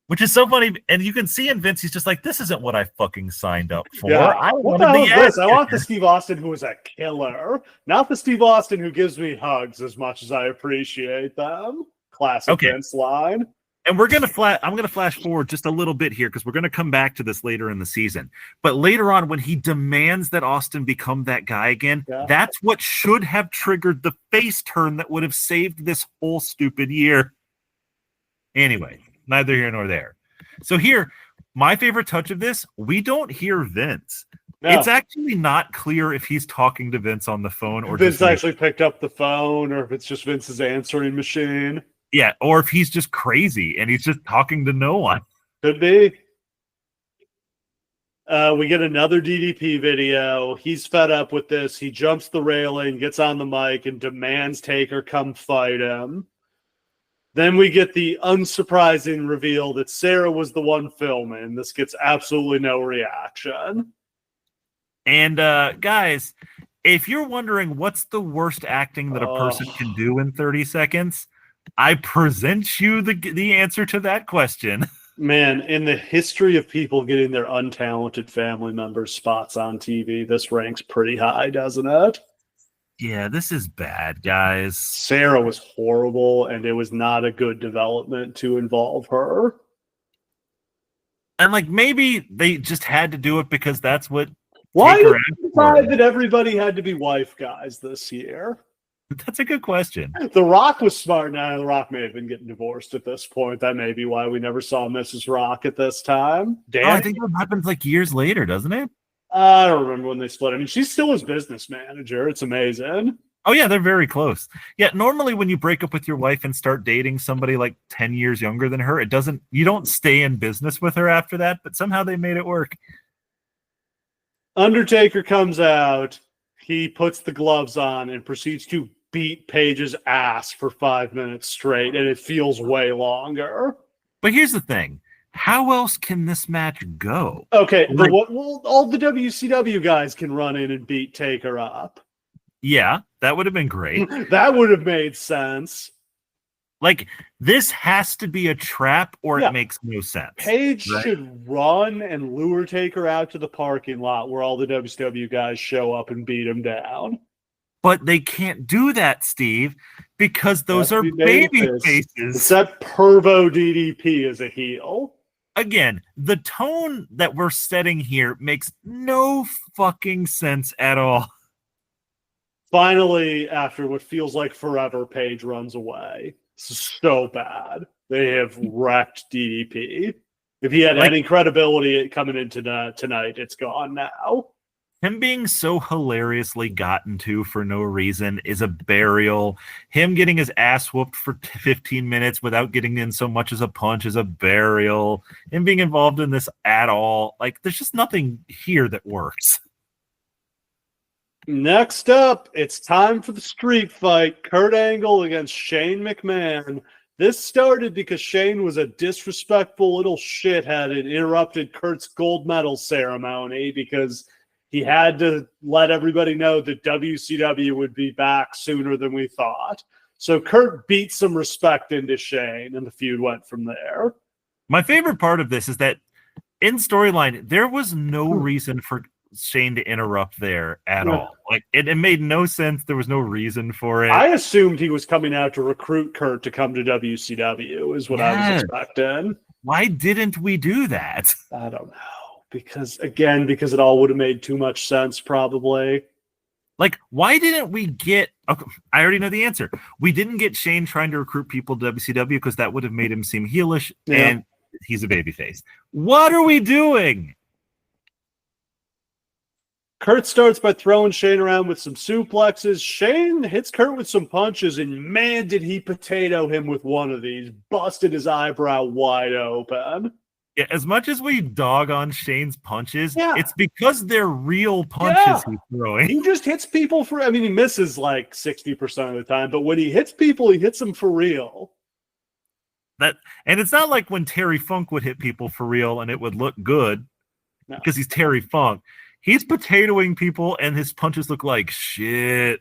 Speaker 2: Which is so funny. And you can see in Vince, he's just like, this isn't what I fucking signed up for.
Speaker 1: Yeah.
Speaker 2: I
Speaker 1: what the hell is this? I want the Steve Austin who is a killer. Not the Steve Austin who gives me hugs as much as I appreciate them. Classic Vince line.
Speaker 2: And I'm going to flash forward just a little bit here because we're going to come back to this later in the season. But later on, when he demands that Austin become that guy again, that's what should have triggered the face turn that would have saved this whole stupid year. Anyway, neither here nor there. So here, my favorite touch of this, we don't hear Vince. No. It's actually not clear if he's talking to Vince on the phone or
Speaker 1: Vince actually picked up the phone or if it's just Vince's answering machine.
Speaker 2: Yeah, or if he's just crazy and he's just talking to no one.
Speaker 1: Could be. We get another DDP video. He's fed up with this. He jumps the railing, gets on the mic, and demands Taker come fight him. Then we get the unsurprising reveal that Sarah was the one filming. This gets absolutely no reaction.
Speaker 2: And guys, if you're wondering what's the worst acting that a person can do in 30 seconds, I present you the answer to that question.
Speaker 1: Man, in the history of people getting their untalented family members spots on TV, this ranks pretty high, doesn't it?
Speaker 2: Yeah, this is bad, guys.
Speaker 1: Sarah was horrible, and it was not a good development to involve her.
Speaker 2: And like maybe they just had to do it because that's what.
Speaker 1: Why did you decide that everybody had to be wife guys this year?
Speaker 2: That's a good question. The
Speaker 1: Rock was smart. Now, The Rock may have been getting divorced at this point. That may be why we never saw Mrs. Rock at this time.
Speaker 2: I think that happens like years later, doesn't it?
Speaker 1: I don't remember when they split. I mean, she's still his business manager. It's amazing.
Speaker 2: Oh, yeah, they're very close. Yeah, normally when you break up with your wife and start dating somebody like 10 years younger than her, you don't stay in business with her after that, but somehow they made it work.
Speaker 1: Undertaker comes out. He puts the gloves on and proceeds to beat Paige's ass for 5 minutes straight, and it feels way longer.
Speaker 2: But here's the thing. How else can this match go?
Speaker 1: Okay, all the WCW guys can run in and beat Taker up.
Speaker 2: Yeah, that would have been great.
Speaker 1: That would have made sense.
Speaker 2: Like, this has to be a trap or it makes no sense.
Speaker 1: Paige should run and lure Taker out to the parking lot where all the WCW guys show up and beat him down.
Speaker 2: But they can't do that, Steve, because those are baby faces.
Speaker 1: Except Pervo DDP is a heel.
Speaker 2: Again, the tone that we're setting here makes no fucking sense at all.
Speaker 1: Finally, after what feels like forever, Paige runs away. so bad. They have wrecked DDP. If he had
Speaker 2: Like-
Speaker 1: any credibility coming into tonight, it's gone now.
Speaker 2: Him being so hilariously gotten to for no reason is a burial. Him getting his ass whooped for 15 minutes without getting in so much as a punch is a burial. Him being involved in this at all, like, there's just nothing here that works.
Speaker 1: Next up, it's time for the street fight. Kurt Angle against Shane McMahon. This started because Shane was a disrespectful little shithead and interrupted Kurt's gold medal ceremony because he had to let everybody know that WCW would be back sooner than we thought. So Kurt beat some respect into Shane, and the feud went from there.
Speaker 2: My favorite part of this is that in storyline, there was no reason for Shane to interrupt there at all. Like it made no sense. There was no reason for it.
Speaker 1: I assumed he was coming out to recruit Kurt to come to WCW, is what I was expecting.
Speaker 2: Why didn't we do that?
Speaker 1: I don't know. Because it all would have made too much sense, probably.
Speaker 2: Like, why didn't we get... Okay, I already know the answer. We didn't get Shane trying to recruit people to WCW because that would have made him seem heelish, and he's a babyface. What are we doing?
Speaker 1: Kurt starts by throwing Shane around with some suplexes. Shane hits Kurt with some punches, and man, did he potato him with one of these. Busted his eyebrow wide open.
Speaker 2: Yeah, as much as we dog on Shane's punches, it's because they're real punches he's throwing.
Speaker 1: He just hits people for... I mean, he misses like 60% of the time, but when he hits people, he hits them for real.
Speaker 2: And it's not like when Terry Funk would hit people for real and it would look good because he's Terry Funk. He's potatoing people and his punches look like shit.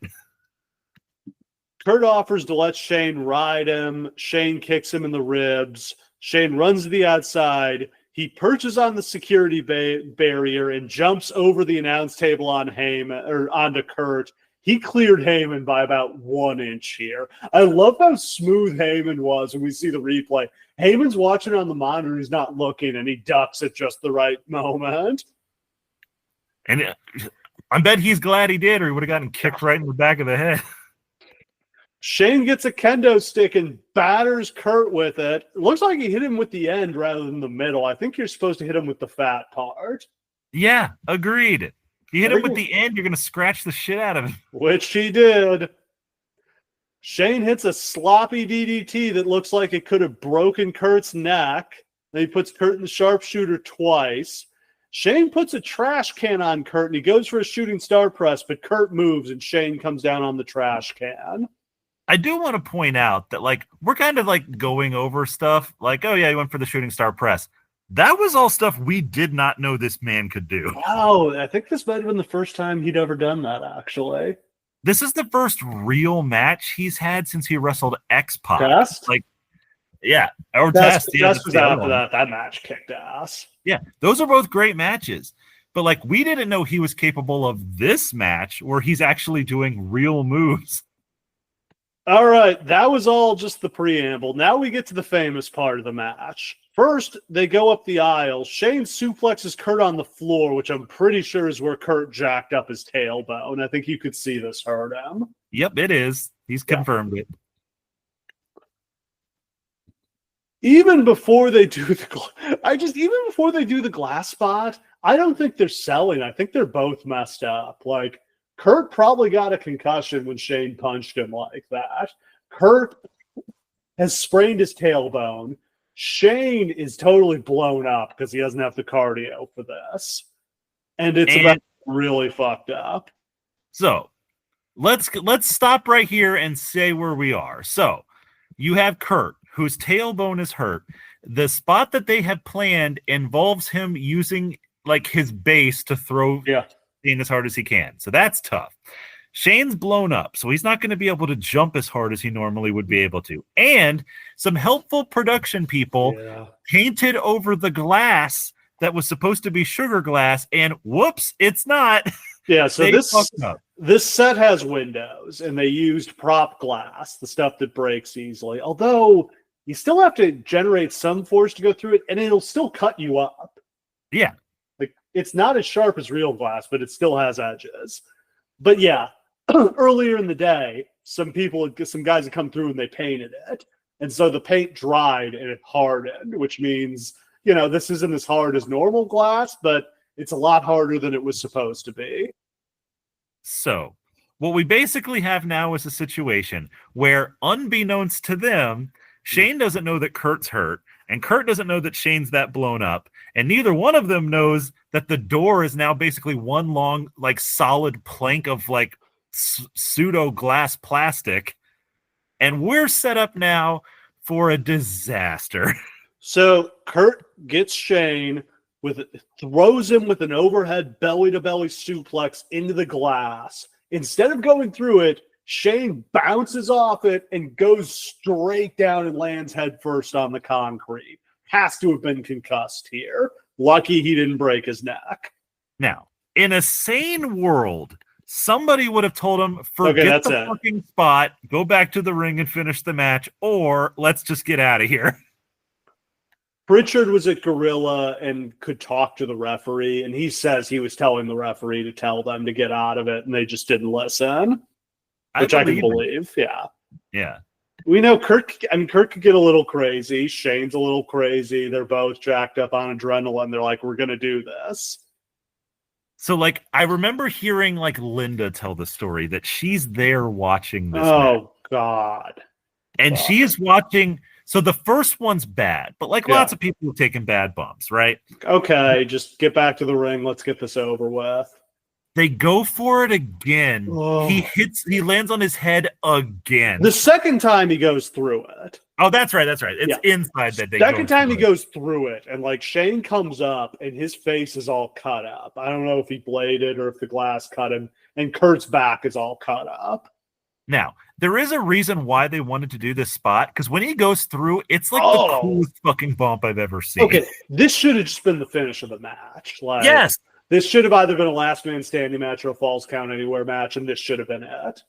Speaker 1: Kurt offers to let Shane ride him. Shane kicks him in the ribs. Shane runs to the outside. He perches on the security barrier and jumps over the announce table on Heyman or onto Kurt. He cleared Heyman by about 1 inch here. I love how smooth Heyman was when we see the replay. Heyman's watching on the monitor. He's not looking, and he ducks at just the right moment.
Speaker 2: And I bet he's glad he did, or he would have gotten kicked right in the back of the head.
Speaker 1: Shane gets a kendo stick and batters Kurt with it. It looks like he hit him with the end rather than the middle. I think you're supposed to hit him with the fat part.
Speaker 2: Yeah, agreed. If you hit him with the end, you're going to scratch the shit out of him.
Speaker 1: Which he did. Shane hits a sloppy DDT that looks like it could have broken Kurt's neck. Then he puts Kurt in the sharpshooter twice. Shane puts a trash can on Kurt, and he goes for a shooting star press, but Kurt moves, and Shane comes down on the trash can.
Speaker 2: I do want to point out that, like, we're kind of like going over stuff like, oh yeah, he went for the shooting star press. That was all stuff we did not know this man could do.
Speaker 1: Oh, I think this might have been the first time he'd ever done that, actually.
Speaker 2: This is the first real match he's had since he wrestled X-Pac.
Speaker 1: Test?
Speaker 2: Like, yeah. Or
Speaker 1: Test
Speaker 2: Yeah,
Speaker 1: was after that. That match kicked ass.
Speaker 2: Yeah, those are both great matches. But, like, we didn't know he was capable of this match where he's actually doing real moves.
Speaker 1: All right, that was all just the preamble. Now we get to the famous part of the match. First, they go up the aisle. Shane suplexes Kurt on the floor, which I'm pretty sure is where Kurt jacked up his tailbone. I think you could see this hurt him.
Speaker 2: Yep, it is. He's confirmed it.
Speaker 1: Even before they do the glass spot, I don't think they're selling. I think they're both messed up. Like, Kurt probably got a concussion when Shane punched him like that. Kurt has sprained his tailbone. Shane is totally blown up because he doesn't have the cardio for this. And it's about really fucked up.
Speaker 2: So let's stop right here and say where we are. So you have Kurt, whose tailbone is hurt. The spot that they have planned involves him using like his base to throw Shane as hard as he can. So that's tough. Shane's blown up, so he's not going to be able to jump as hard as he normally would be able to. And some helpful production people painted over the glass that was supposed to be sugar glass, and whoops, it's not.
Speaker 1: Yeah, so this set has windows, and they used prop glass, the stuff that breaks easily. Although you still have to generate some force to go through it, and it'll still cut you up.
Speaker 2: Yeah.
Speaker 1: Like, it's not as sharp as real glass, but it still has edges. But yeah, earlier in the day, some guys had come through and they painted it. And so the paint dried and it hardened, which means, this isn't as hard as normal glass, but it's a lot harder than it was supposed to be.
Speaker 2: So what we basically have now is a situation where, unbeknownst to them, Shane doesn't know that Kurt's hurt, and Kurt doesn't know that Shane's that blown up, and neither one of them knows that the door is now basically one long, like, solid plank of, like, pseudo glass plastic, and we're set up now for a disaster.
Speaker 1: So Kurt gets Shane, throws him with an overhead belly-to-belly suplex into the glass. Instead of going through it, Shane bounces off it and goes straight down and lands headfirst on the concrete. Has to have been concussed here. Lucky he didn't break his neck.
Speaker 2: Now, in a sane world, somebody would have told him, forget the fucking spot, go back to the ring and finish the match, or let's just get out of here.
Speaker 1: Pritchard was at Gorilla and could talk to the referee, and he says he was telling the referee to tell them to get out of it, and they just didn't listen, which I can believe. Yeah.
Speaker 2: Yeah.
Speaker 1: We know Kurt could get a little crazy. Shane's a little crazy. They're both jacked up on adrenaline. They're like, we're going to do this.
Speaker 2: So, like, I remember hearing, like, Linda tell the story that she's there watching this.
Speaker 1: Oh, God.
Speaker 2: And she is watching. So the first one's bad, but lots of people have taken bad bumps, right?
Speaker 1: Okay, just get back to the ring. Let's get this over with.
Speaker 2: They go for it again.
Speaker 1: Oh.
Speaker 2: He lands on his head again.
Speaker 1: The second time he goes through it.
Speaker 2: Oh, that's right. It's inside that they
Speaker 1: second time he goes through it, and like Shane comes up and his face is all cut up. I don't know if he bladed or if the glass cut him, and Kurt's back is all cut up.
Speaker 2: Now, there is a reason why they wanted to do this spot, because when he goes through, it's like the coolest fucking bump I've ever seen.
Speaker 1: Okay, this should have just been the finish of the match. Like,
Speaker 2: yes.
Speaker 1: This should have either been a last man standing match or a falls count anywhere match, and this should have been it.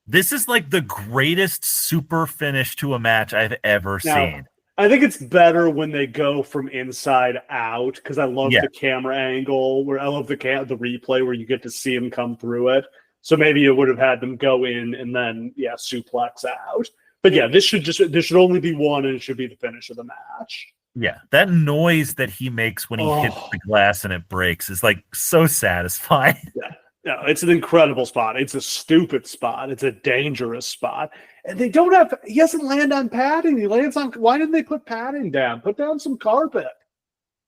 Speaker 2: This is like the greatest super finish to a match I've ever seen.
Speaker 1: I think it's better when they go from inside out, because I love the camera angle, where I love the replay where you get to see him come through it. So maybe it would have had them go in and then suplex out. But yeah, this should only be one, and it should be the finish of the match.
Speaker 2: Yeah, that noise that he makes when he hits the glass and it breaks is like so satisfying.
Speaker 1: Yeah, no, it's an incredible spot. It's a stupid spot. It's a dangerous spot. And he doesn't land on padding. He lands on, why didn't they put padding down? Put down some carpet.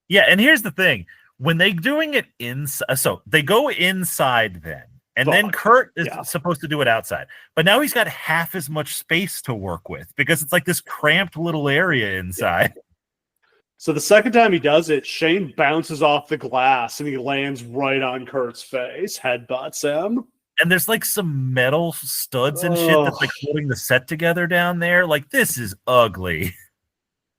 Speaker 2: Yeah, and here's the thing. When they're doing it inside, so they go inside then. And then Kurt is supposed to do it outside. But now he's got half as much space to work with because it's like this cramped little area inside.
Speaker 1: Yeah. So the second time he does it, Shane bounces off the glass and he lands right on Kurt's face, headbutts him.
Speaker 2: And there's like some metal studs and shit that's like holding the set together down there. Like, this is ugly.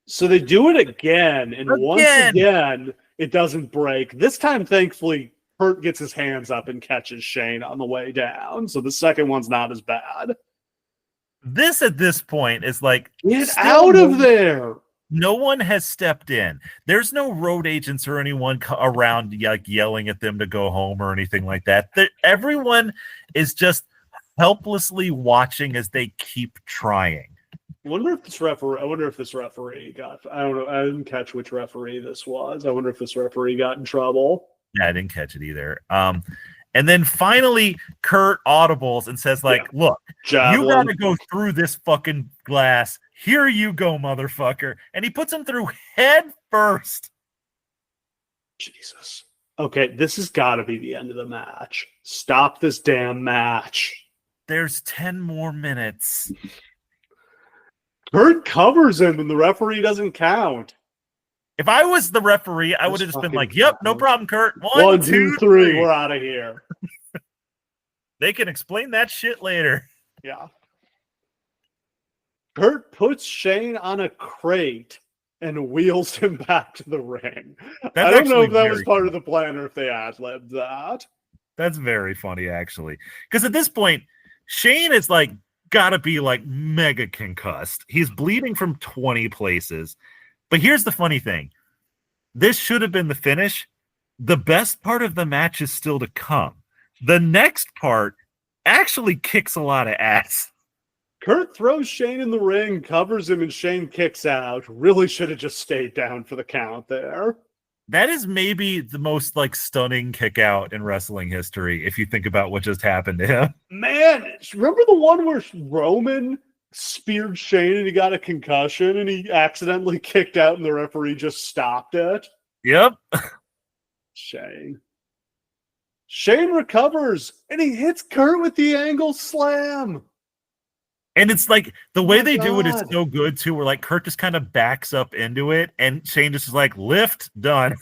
Speaker 1: So they do it again. And once again, it doesn't break. This time, thankfully, Kurt gets his hands up and catches Shane on the way down. So the second one's not as bad.
Speaker 2: This at this point is like,
Speaker 1: get out of there.
Speaker 2: No one has stepped in. There's no road agents or anyone around like yelling at them to go home or anything like that. Everyone is just helplessly watching as they keep trying.
Speaker 1: I wonder if this referee got, I don't know. I didn't catch which referee this was. I wonder if this referee got in trouble.
Speaker 2: Yeah, I didn't catch it either. And then finally, Kurt audibles and says, like, look, you got to go through this fucking glass. Here you go, motherfucker. And he puts him through head first.
Speaker 1: Jesus. Okay, this has got to be the end of the match. Stop this damn match.
Speaker 2: There's 10 more minutes.
Speaker 1: Kurt covers him and the referee doesn't count.
Speaker 2: If I was the referee, I would have just been like, yep, no problem, Kurt.
Speaker 1: One, two, three. We're out of here.
Speaker 2: They can explain that shit later.
Speaker 1: Yeah. Kurt puts Shane on a crate and wheels him back to the ring. I don't know if that was part of the plan or if they ad-libbed that.
Speaker 2: That's very funny, actually. Because at this point, Shane is like, gotta be like mega concussed. He's bleeding from 20 places. But here's the funny thing. This should have been the finish. The best part of the match is still to come. The next part actually kicks a lot of ass.
Speaker 1: Kurt throws Shane in the ring, covers him, and Shane kicks out. Really should have just stayed down for the count there.
Speaker 2: That is maybe the most like stunning kick out in wrestling history if you think about what just happened to him.
Speaker 1: Man, remember the one where Roman speared Shane and he got a concussion and he accidentally kicked out and the referee just stopped it?
Speaker 2: Yep.
Speaker 1: Shane recovers and he hits Kurt with the angle slam.
Speaker 2: And it's like the way they
Speaker 1: God.
Speaker 2: do it is so good too, where like Kurt just kind of backs up into it and Shane just is like, lift, done.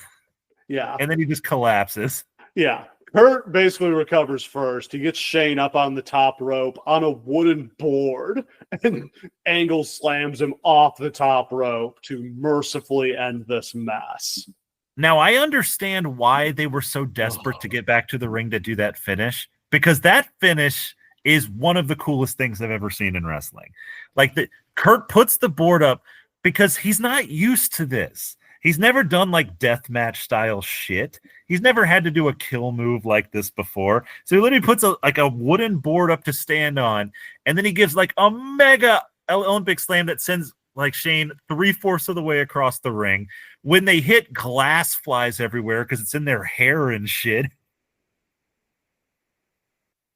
Speaker 1: Yeah.
Speaker 2: And then he just collapses.
Speaker 1: Yeah. Kurt basically recovers first. He gets Shane up on the top rope on a wooden board and Angle slams him off the top rope to mercifully end this mess.
Speaker 2: Now, I understand why they were so desperate to get back to the ring to do that finish, because that finish is one of the coolest things I've ever seen in wrestling. Like Kurt puts the board up because he's not used to this. He's never done like deathmatch style shit. He's never had to do a kill move like this before. So he literally puts a wooden board up to stand on, and then he gives like a mega Olympic slam that sends like Shane 3/4 of the way across the ring. When they hit, glass flies everywhere because it's in their hair and shit.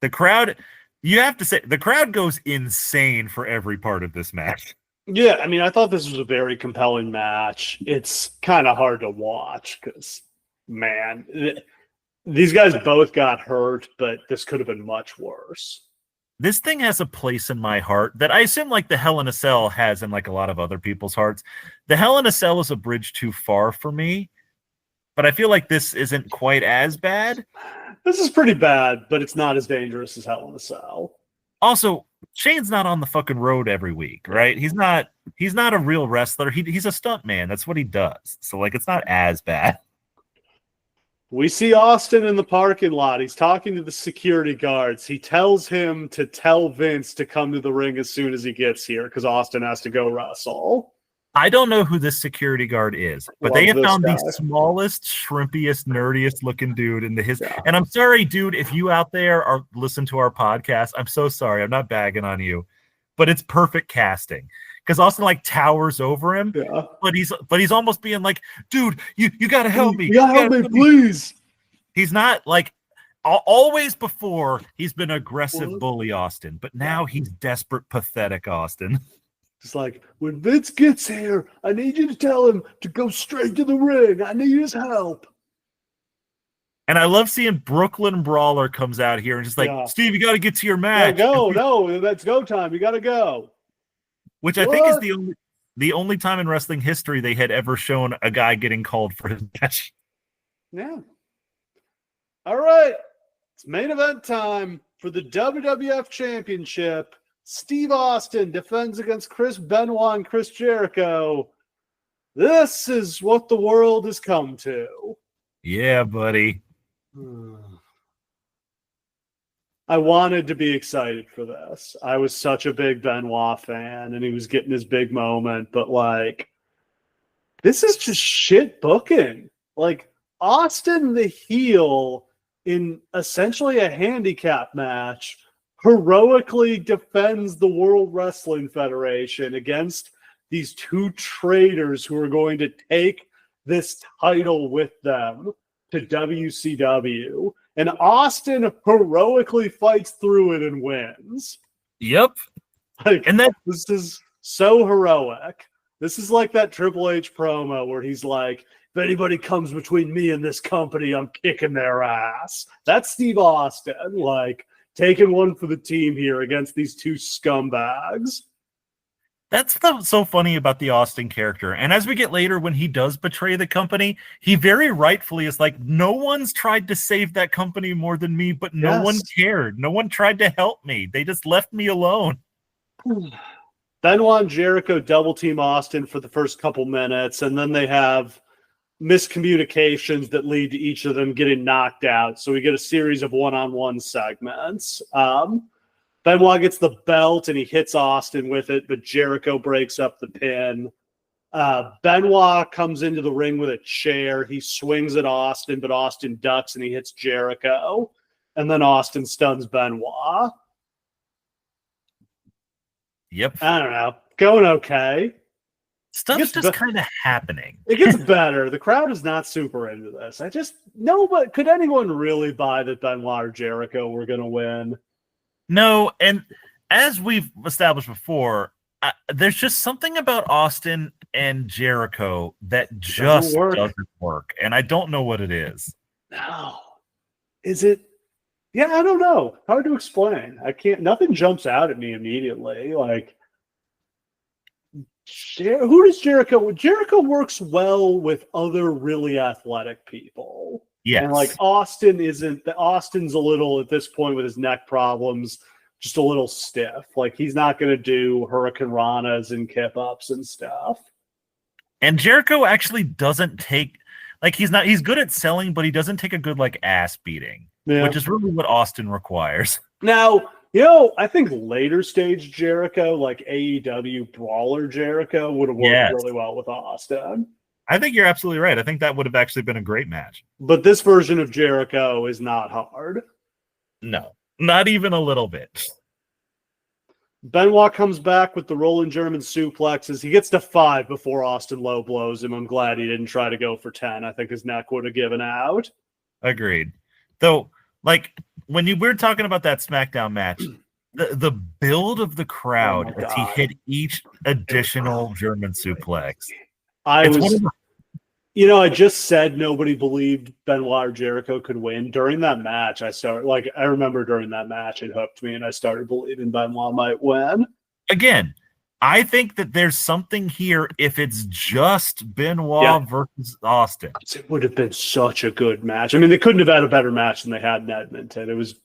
Speaker 2: The crowd, you have to say, the crowd goes insane for every part of this match.
Speaker 1: Yeah, I mean, I thought this was a very compelling match. It's kind of hard to watch because, man, these guys both got hurt, but this could have been much worse.
Speaker 2: This thing has a place in my heart that I assume like the Hell in a Cell has in like a lot of other people's hearts. The Hell in a Cell is a bridge too far for me, but I feel like this isn't quite as bad.
Speaker 1: This is pretty bad, but it's not as dangerous as Hell in a Cell.
Speaker 2: Also, Shane's not on the fucking road every week, right? He's not a real wrestler. He's a stunt man. That's what he does. So like it's not as bad.
Speaker 1: We see Austin in the parking lot. He's talking to the security guards. He tells him to tell Vince to come to the ring as soon as he gets here because Austin has to go wrestle.
Speaker 2: I don't know who this security guard is, but they have found the smallest, shrimpiest, nerdiest looking dude in the history. Yeah. And I'm sorry, dude, if you out there are listen to our podcast, I'm so sorry. I'm not bagging on you, but it's perfect casting because Austin like towers over him, but he's almost being like, dude, you gotta help me.
Speaker 1: You gotta help me, please.
Speaker 2: He's not like always before he's been aggressive bully Austin, but now he's desperate, pathetic Austin.
Speaker 1: It's like, when Vince gets here, I need you to tell him to go straight to the ring. I need his help.
Speaker 2: And I love seeing Brooklyn Brawler comes out here and just like, Steve, you got to get to your match.
Speaker 1: No, that's go time. You got to go.
Speaker 2: Which I think is the only time in wrestling history they had ever shown a guy getting called for his match.
Speaker 1: Yeah. All right. It's main event time for the WWF Championship. Steve Austin defends against Chris Benoit and Chris Jericho. This is what the world has come to.
Speaker 2: Yeah, buddy.
Speaker 1: I wanted to be excited for this. I was such a big Benoit fan, and he was getting his big moment, but like, this is just shit booking. Like, Austin the heel in essentially a handicap match heroically defends the World Wrestling Federation against these two traitors who are going to take this title with them to WCW. And Austin heroically fights through it and wins.
Speaker 2: Yep.
Speaker 1: This is so heroic. This is like that Triple H promo where he's like, if anybody comes between me and this company, I'm kicking their ass. That's Steve Austin. Like, taking one for the team here against these two scumbags.
Speaker 2: That's so funny about the Austin character. And as we get later, when he does betray the company, he very rightfully is like, no one's tried to save that company more than me, but no one cared. No one tried to help me. They just left me alone.
Speaker 1: Benoit and Jericho double team Austin for the first couple minutes, and then they have miscommunications that lead to each of them getting knocked out. So we get a series of one-on-one segments. Benoit gets the belt and he hits Austin with it, but Jericho breaks up the pin. Benoit comes into the ring with a chair. He swings at Austin, but Austin ducks and he hits Jericho. And then Austin stuns Benoit.
Speaker 2: Yep.
Speaker 1: I don't know. Going okay.
Speaker 2: Stuff's just kind of happening.
Speaker 1: It gets better. The crowd is not super into this. But could anyone really buy that Benoit or Jericho were going to win?
Speaker 2: No, and as we've established before, there's just something about Austin and Jericho that just doesn't work, and I don't know what it is.
Speaker 1: No. Is it? Yeah, I don't know. Hard to explain. Nothing jumps out at me immediately. Like, who does Jericho? Jericho works well with other really athletic people.
Speaker 2: Yes.
Speaker 1: And like Austin isn't. Austin's a little at this point with his neck problems, just a little stiff. Like he's not going to do Hurricane Ranas and kip ups and stuff.
Speaker 2: And Jericho actually doesn't take he's good at selling, but he doesn't take a good ass beating, which is really what Austin requires.
Speaker 1: Now, I think later stage Jericho, like AEW Brawler Jericho, would have worked really well with Austin.
Speaker 2: I think you're absolutely right. I think that would have actually been a great match.
Speaker 1: But this version of Jericho is not hard.
Speaker 2: No, not even a little bit.
Speaker 1: Benoit comes back with the rolling German suplexes. He gets to 5 before Austin low blows him. I'm glad he didn't try to go for 10. I think his neck would have given out.
Speaker 2: Agreed. Though, when we were talking about that SmackDown match, the build of the crowd as he hit each additional German suplex.
Speaker 1: I just said nobody believed Benoit or Jericho could win. During that match, I remember during that match, it hooked me, and I started believing Benoit might win.
Speaker 2: Again, I think that there's something here if it's just Benoit versus Austin.
Speaker 1: It would have been such a good match. I mean, they couldn't have had a better match than they had in Edmonton. It was,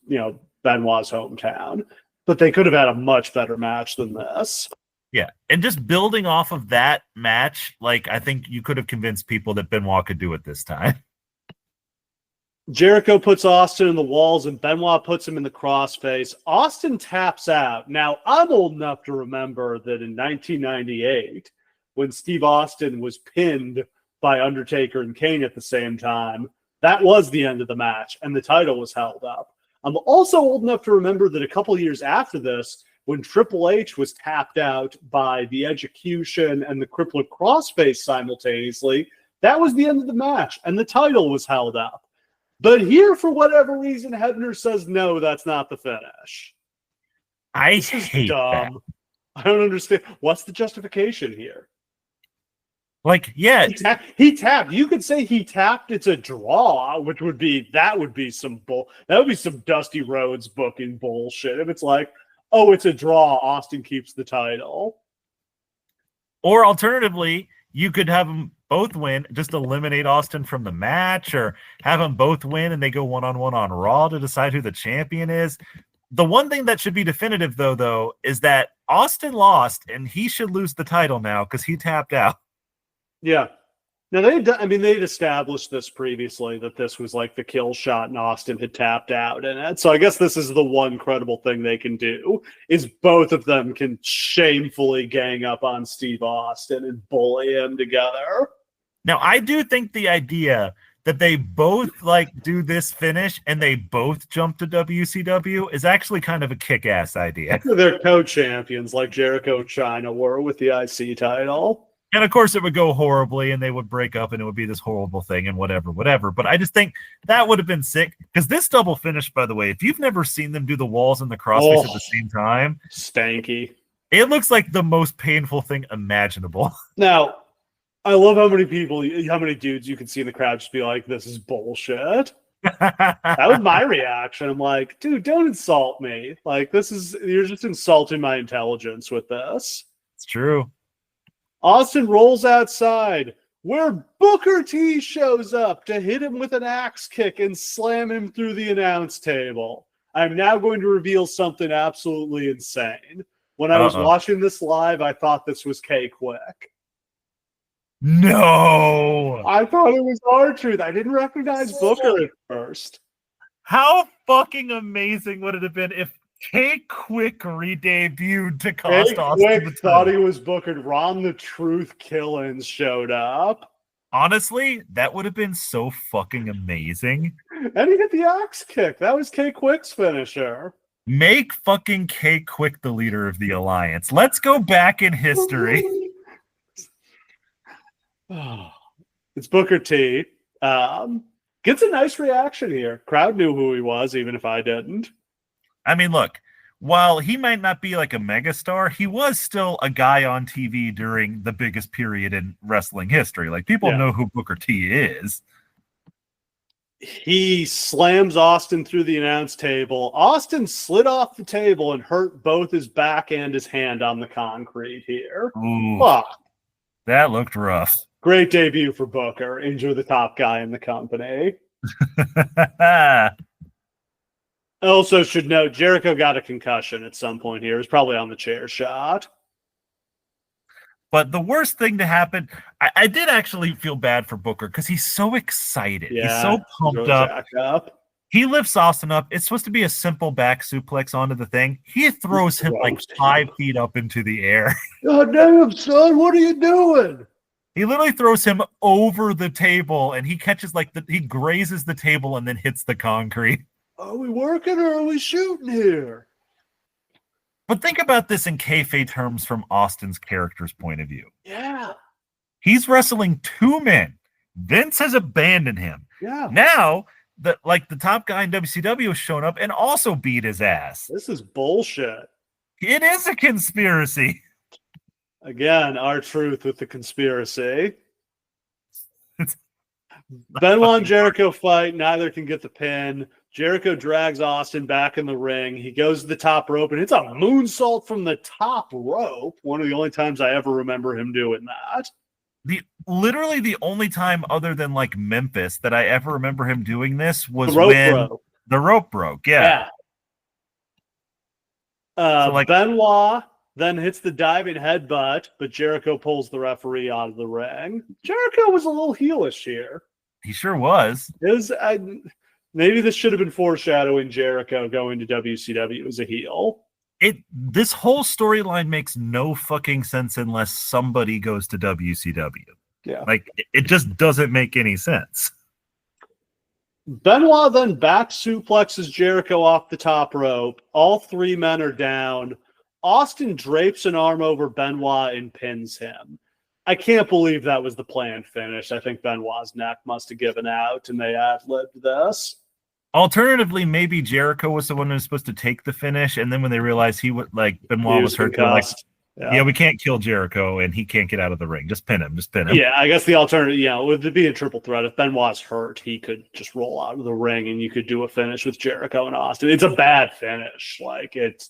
Speaker 1: Benoit's hometown. But they could have had a much better match than this.
Speaker 2: Yeah, and just building off of that match, I think you could have convinced people that Benoit could do it this time.
Speaker 1: Jericho puts Austin in the walls, and Benoit puts him in the crossface. Austin taps out. Now, I'm old enough to remember that in 1998, when Steve Austin was pinned by Undertaker and Kane at the same time, that was the end of the match, and the title was held up. I'm also old enough to remember that a couple years after this, when Triple H was tapped out by the Execution and the Crippler Crossface simultaneously, that was the end of the match, and the title was held up. But here, for whatever reason, Hebner says, no, that's not the finish.
Speaker 2: I hate that.
Speaker 1: I don't understand. What's the justification here?
Speaker 2: He
Speaker 1: tapped. You could say he tapped. It's a draw, which would be some Dusty Rhodes booking bullshit. If it's it's a draw, Austin keeps the title.
Speaker 2: Or alternatively, you could have them both win, just eliminate Austin from the match, or have them both win and they go one-on-one on Raw to decide who the champion is. The one thing that should be definitive, though, is that Austin lost, and he should lose the title now because he tapped out.
Speaker 1: Yeah. Now, they'd established this previously, that this was the kill shot and Austin had tapped out in it. So I guess this is the one credible thing they can do, is both of them can shamefully gang up on Steve Austin and bully him together.
Speaker 2: Now, I do think the idea that they both do this finish and they both jump to WCW is actually kind of a kick-ass idea.
Speaker 1: They're co-champions like Jericho and Chyna were with the IC title.
Speaker 2: And of course it would go horribly and they would break up and it would be this horrible thing and whatever. But I just think that would have been sick. Because this double finish, by the way, if you've never seen them do the walls and the crossface at the same time,
Speaker 1: stanky.
Speaker 2: It looks like the most painful thing imaginable.
Speaker 1: Now, I love how many dudes you can see in the crowd just be like, this is bullshit. That was my reaction. I'm like, dude, don't insult me. You're just insulting my intelligence with this.
Speaker 2: It's true.
Speaker 1: Austin rolls outside, where Booker T shows up to hit him with an axe kick and slam him through the announce table. I'm now going to reveal something absolutely insane. When I was watching this live, I thought this was K-Quick.
Speaker 2: No!
Speaker 1: I thought it was R-Truth. I didn't recognize Booker at first.
Speaker 2: How fucking amazing would it have been if K-Quick re-debuted to cost Austin the title?
Speaker 1: Thought he was Booker. Ron the Truth Killins showed up.
Speaker 2: Honestly, that would have been so fucking amazing.
Speaker 1: And he hit the axe kick. That was K-Quick's finisher.
Speaker 2: Make fucking K Quick the leader of the alliance. Let's go back in history.
Speaker 1: It's Booker T. Gets a nice reaction here. Crowd knew who he was, even if I didn't.
Speaker 2: I mean, look, while he might not be like a megastar, he was still a guy on TV during the biggest period in wrestling history. Like, people know who Booker T is.
Speaker 1: He slams Austin through the announce table. Austin slid off the table and hurt both his back and his hand on the concrete here.
Speaker 2: Ooh, that looked rough.
Speaker 1: Great debut for Booker. Injure the top guy in the company. Also should note, Jericho got a concussion at some point here. It was probably on the chair shot.
Speaker 2: But the worst thing to happen, I did actually feel bad for Booker because he's so excited. Yeah, he's so pumped really up. He lifts Austin up. It's supposed to be a simple back suplex onto the thing. He throws him like 5 feet up into the air.
Speaker 1: God damn, son, what are you doing?
Speaker 2: He literally throws him over the table, and he catches he grazes the table and then hits the concrete.
Speaker 1: Are we working or are we shooting here?
Speaker 2: But think about this in kayfabe terms from Austin's character's point of view.
Speaker 1: Yeah.
Speaker 2: He's wrestling 2 men. Vince has abandoned him.
Speaker 1: Yeah.
Speaker 2: Now, the top guy in WCW has shown up and also beat his ass.
Speaker 1: This is bullshit.
Speaker 2: It is a conspiracy.
Speaker 1: Again, R-Truth with the conspiracy. Benoit and Jericho fight. Neither can get the pin. Jericho drags Austin back in the ring. He goes to the top rope, and it's a moonsault from the top rope. One of the only times I ever remember him doing that.
Speaker 2: Literally the only time other than like Memphis that I ever remember him doing this was
Speaker 1: when
Speaker 2: the rope broke. Yeah.
Speaker 1: Benoit then hits the diving headbutt, but Jericho pulls the referee out of the ring. Jericho was a little heelish here.
Speaker 2: He sure was.
Speaker 1: Maybe this should have been foreshadowing Jericho going to WCW as a heel.
Speaker 2: This whole storyline makes no fucking sense unless somebody goes to WCW.
Speaker 1: Yeah.
Speaker 2: Like, it just doesn't make any sense.
Speaker 1: Benoit then back suplexes Jericho off the top rope. All 3 men are down. Austin drapes an arm over Benoit and pins him. I can't believe that was the planned finish. I think Benoit's neck must have given out and they ad-libbed this.
Speaker 2: Alternatively, maybe Jericho was the one who was supposed to take the finish, and then when they realized Benoit was hurt, they're we can't kill Jericho and he can't get out of the ring. Just pin him.
Speaker 1: Yeah, I guess the alternative, with it being triple threat, if Benoit's hurt, he could just roll out of the ring and you could do a finish with Jericho and Austin. It's a bad finish. Like, it's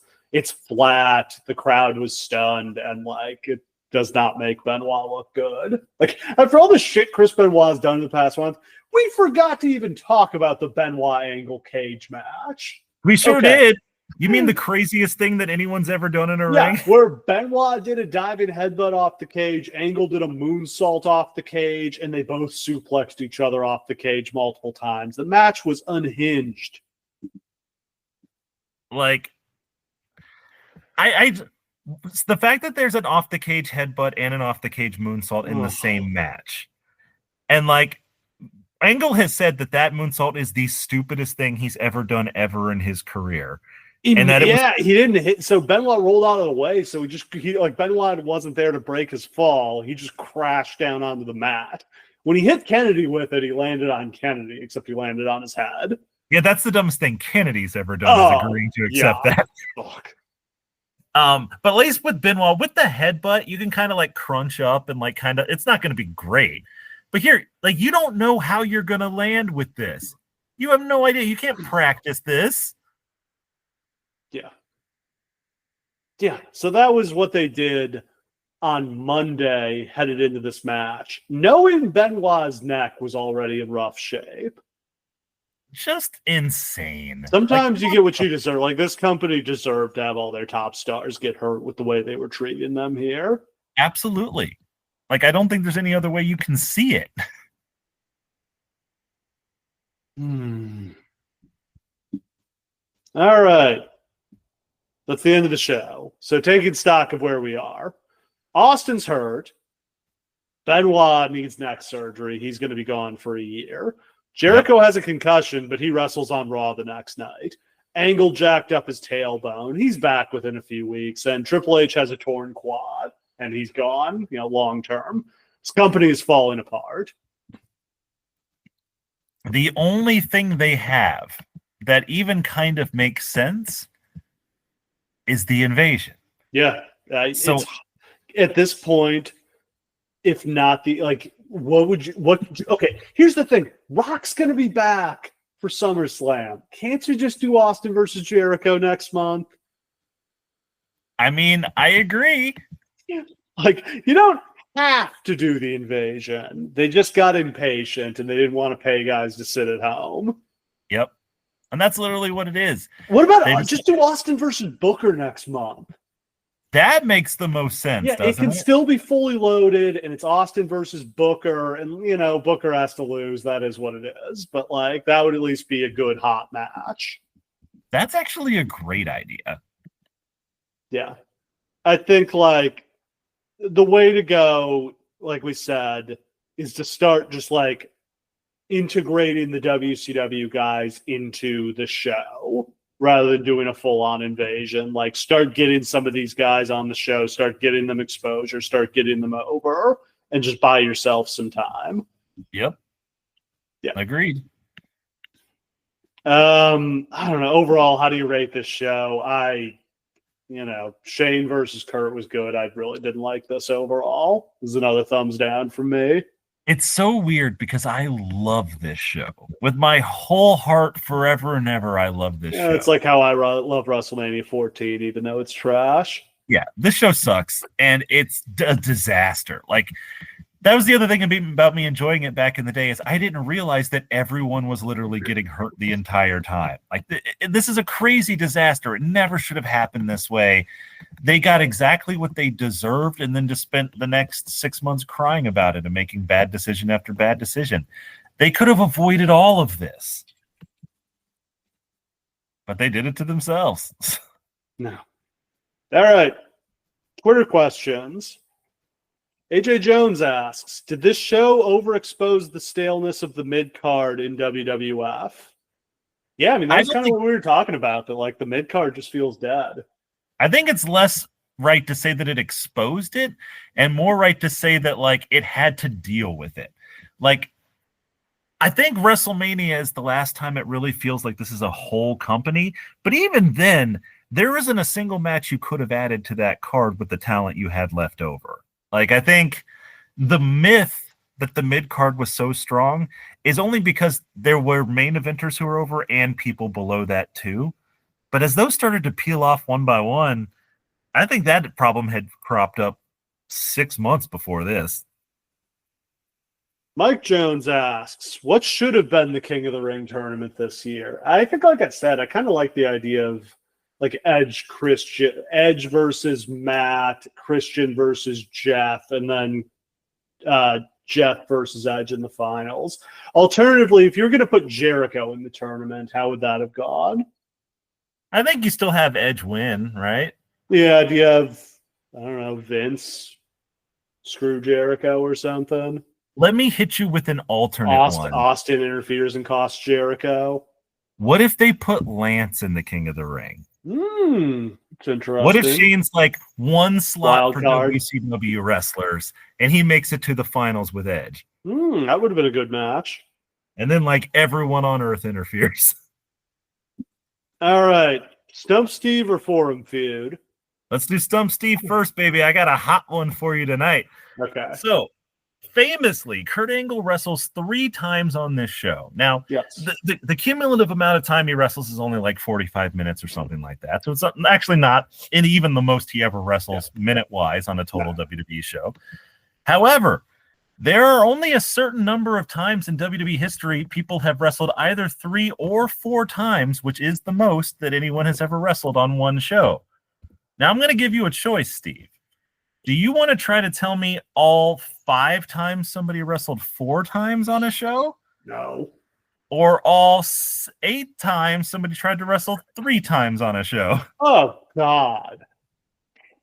Speaker 1: flat. The crowd was stunned, and it does not make Benoit look good. Like, after all the shit Chris Benoit has done in the past month, we forgot to even talk about the Benoit Angle cage match.
Speaker 2: We sure did. You mean the craziest thing that anyone's ever done in a ring?
Speaker 1: Where Benoit did a diving headbutt off the cage, Angle did a moonsault off the cage, and they both suplexed each other off the cage multiple times. The match was unhinged.
Speaker 2: Like, the fact that there's an off the cage headbutt and an off the cage moonsault in the same match, and Angle has said that moonsault is the stupidest thing he's ever done in his career.
Speaker 1: He didn't hit. So Benoit rolled out of the way. So Benoit wasn't there to break his fall. He just crashed down onto the mat. When he hit Kennedy with it, he landed on Kennedy, except he landed on his head.
Speaker 2: Yeah, that's the dumbest thing Kennedy's ever done, is agreeing to accept that.
Speaker 1: Fuck.
Speaker 2: But at least with Benoit, with the headbutt, you can kind of crunch up and it's not going to be great. But here, you don't know how you're going to land with this. You have no idea. You can't practice this.
Speaker 1: Yeah. Yeah. So that was what they did on Monday headed into this match. Knowing Benoit's neck was already in rough shape.
Speaker 2: Just insane.
Speaker 1: Sometimes you get what you deserve. This company deserved to have all their top stars get hurt with the way they were treating them here.
Speaker 2: Absolutely. I don't think there's any other way you can see it.
Speaker 1: All right. That's the end of the show. So taking stock of where we are. Austin's hurt. Benoit needs neck surgery. He's going to be gone for a year. Jericho has a concussion, but he wrestles on Raw the next night. Angle jacked up his tailbone. He's back within a few weeks. And Triple H has a torn quad, and he's gone, long term. This company is falling apart.
Speaker 3: The only thing they have that even kind of makes sense is the invasion.
Speaker 1: Yeah. So at this point, if not okay, here's the thing. Rock's going to be back for SummerSlam. Can't you just do Austin versus Jericho next month?
Speaker 3: I mean, I agree.
Speaker 1: Yeah. You don't have to do the invasion. They just got impatient and they didn't want to pay guys to sit at home.
Speaker 3: Yep. And that's literally what it is.
Speaker 1: What about just do Austin versus Booker next month?
Speaker 3: That makes the most sense.
Speaker 1: Yeah, it can still be fully loaded, and it's Austin versus Booker, and Booker has to lose. That is what it is. But that would at least be a good hot match.
Speaker 3: That's actually a great idea.
Speaker 1: Yeah, I think the way to go, like we said, is to start just integrating the WCW guys into the show, rather than doing a full-on invasion. Start getting some of these guys on the show, start getting them exposure, start getting them over, and just buy yourself some time.
Speaker 3: Yep.
Speaker 1: Yeah.
Speaker 3: Agreed.
Speaker 1: I don't know. Overall, how do you rate this show? Shane versus Kurt was good. I really didn't like this overall. This is another thumbs down from me.
Speaker 3: It's so weird because I love this show with my whole heart forever and ever. I love this show.
Speaker 1: It's like how I love WrestleMania 14, even though it's trash.
Speaker 3: Yeah, this show sucks and it's a disaster. That was the other thing about me enjoying it back in the day is I didn't realize that everyone was literally getting hurt the entire time. This is a crazy disaster. It never should have happened this way. They got exactly what they deserved and then just spent the next 6 months crying about it and making bad decision after bad decision. They could have avoided all of this. But they did it to themselves.
Speaker 1: No. All right. Twitter questions. AJ Jones asks, did this show overexpose the staleness of the mid-card in WWF? Yeah, that's kind of what we were talking about, that the mid-card just feels dead.
Speaker 3: I think it's less right to say that it exposed it and more right to say that it had to deal with it. I think WrestleMania is the last time it really feels like this is a whole company. But even then, there isn't a single match you could have added to that card with the talent you had left over. I think the myth that the mid-card was so strong is only because there were main eventers who were over and people below that too. But as those started to peel off one by one, I think that problem had cropped up 6 months before this.
Speaker 1: Mike Jones asks, what should have been the King of the Ring tournament this year? I think, like I said, I kind of like the idea of Edge versus Matt, Christian versus Jeff, and then Jeff versus Edge in the finals. Alternatively, if you're going to put Jericho in the tournament, how would that have gone?
Speaker 3: I think you still have Edge win, right?
Speaker 1: Yeah, do you have, Vince screw Jericho or something?
Speaker 3: Let me hit you with an alternate one.
Speaker 1: Austin interferes and costs Jericho.
Speaker 3: What if they put Lance in the King of the Ring?
Speaker 1: It's interesting.
Speaker 3: What if Shane's one slot
Speaker 1: Wild
Speaker 3: for
Speaker 1: card.
Speaker 3: WCW wrestlers and he makes it to the finals with Edge?
Speaker 1: That would have been a good match.
Speaker 3: And then everyone on Earth interferes.
Speaker 1: All right. Stump Steve or Forum Feud?
Speaker 3: Let's do Stump Steve first, baby. I got a hot one for you tonight.
Speaker 1: Okay.
Speaker 3: So, famously, Kurt Angle wrestles 3 times on this show. Now,
Speaker 1: yes.
Speaker 3: the cumulative amount of time he wrestles is only 45 minutes or something like that. So it's actually not in even the most he ever wrestles minute-wise on a total WWE show. However, there are only a certain number of times in WWE history people have wrestled either 3 or 4 times, which is the most that anyone has ever wrestled on one show. Now, I'm going to give you a choice, Steve. Do you want to try to tell me all 5 times somebody wrestled 4 times on a show?
Speaker 1: No.
Speaker 3: Or all 8 times somebody tried to wrestle 3 times on a show?
Speaker 1: Oh, God.